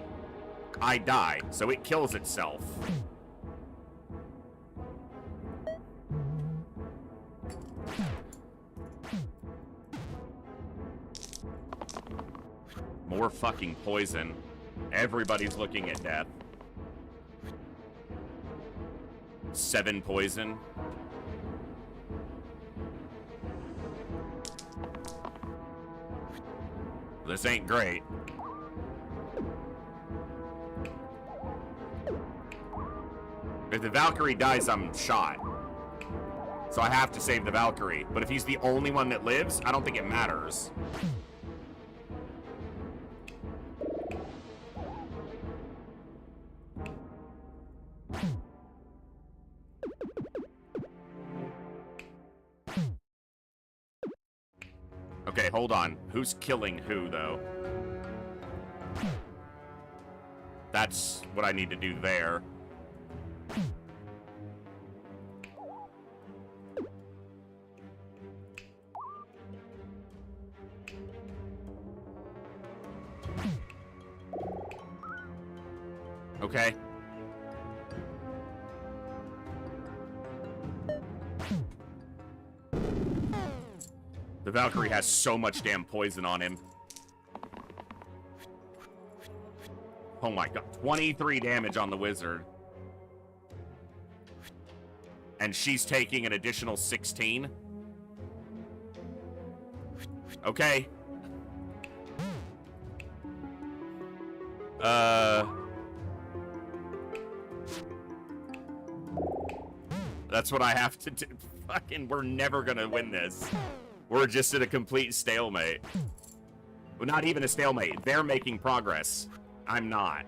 I die, so it kills itself. More fucking poison. Everybody's looking at death. 7 poison. This ain't great. If the Valkyrie dies, I'm shot. So I have to save the Valkyrie. But if he's the only one that lives, I don't think it matters. Okay, hold on. Who's killing who, though? That's what I need to do there. Okay. The Valkyrie has so much damn poison on him. Oh my god. 23 damage on the wizard. And she's taking an additional 16. Okay. That's what I have to do. Fucking, we're never gonna win this. We're just at a complete stalemate. Well, not even a stalemate. They're making progress. I'm not.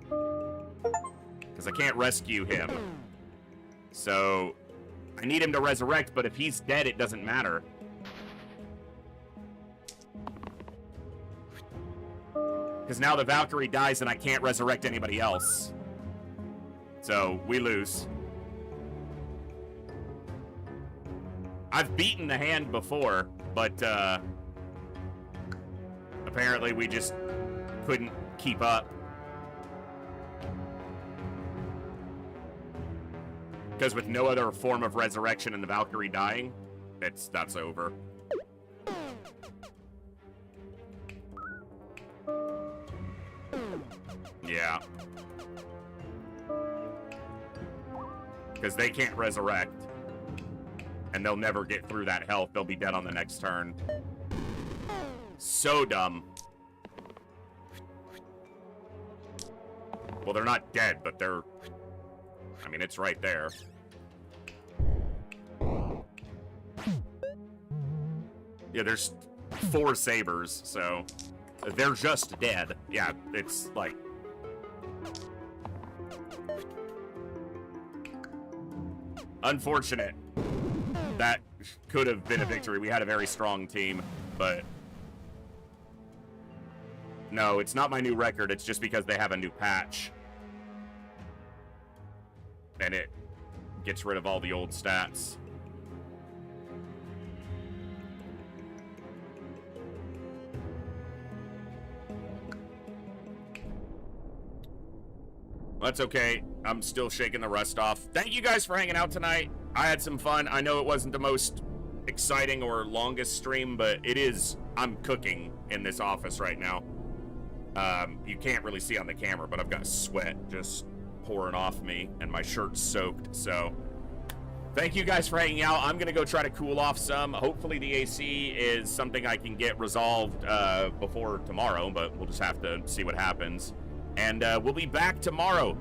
Because I can't rescue him. So, I need him to resurrect, but if he's dead, it doesn't matter. Because now the Valkyrie dies and I can't resurrect anybody else. So, we lose. I've beaten the hand before, but apparently we just couldn't keep up. Because with no other form of resurrection and the Valkyrie dying, that's over. Yeah. Because they can't resurrect. And they'll never get through that health. They'll be dead on the next turn. So dumb. Well, they're not dead, but they're... I mean, it's right there. Yeah, there's 4 sabers, so... They're just dead. Yeah, it's like... Unfortunate. That could have been a victory. We had a very strong team, but... No, it's not my new record. It's just because they have a new patch. And it gets rid of all the old stats. That's okay. I'm still shaking the rust off. Thank you guys for hanging out tonight. I had some fun. I know it wasn't the most exciting or longest stream, but it is. I'm cooking in this office right now. You can't really see on the camera, but I've got sweat just pouring off me, and my shirt's soaked, so... Thank you guys for hanging out. I'm going to go try to cool off some. Hopefully the AC is something I can get resolved before tomorrow, but we'll just have to see what happens. And we'll be back tomorrow.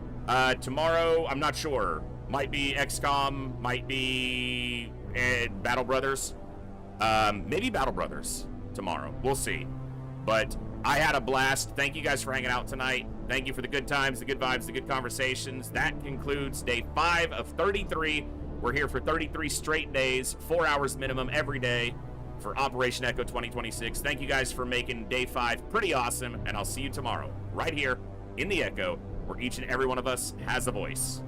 Tomorrow, I'm not sure. Might be XCOM, might be Battle Brothers. Maybe Battle Brothers tomorrow. We'll see. But I had a blast. Thank you guys for hanging out tonight. Thank you for the good times, the good vibes, the good conversations. That concludes day 5 of 33. We're here for 33 straight days, 4 hours minimum every day for Operation Echo 2026. Thank you guys for making day 5 pretty awesome, and I'll see you tomorrow, right here in the Echo, where each and every one of us has a voice.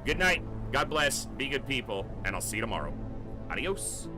Good night, God bless, be good people, and I'll see you tomorrow. Adios.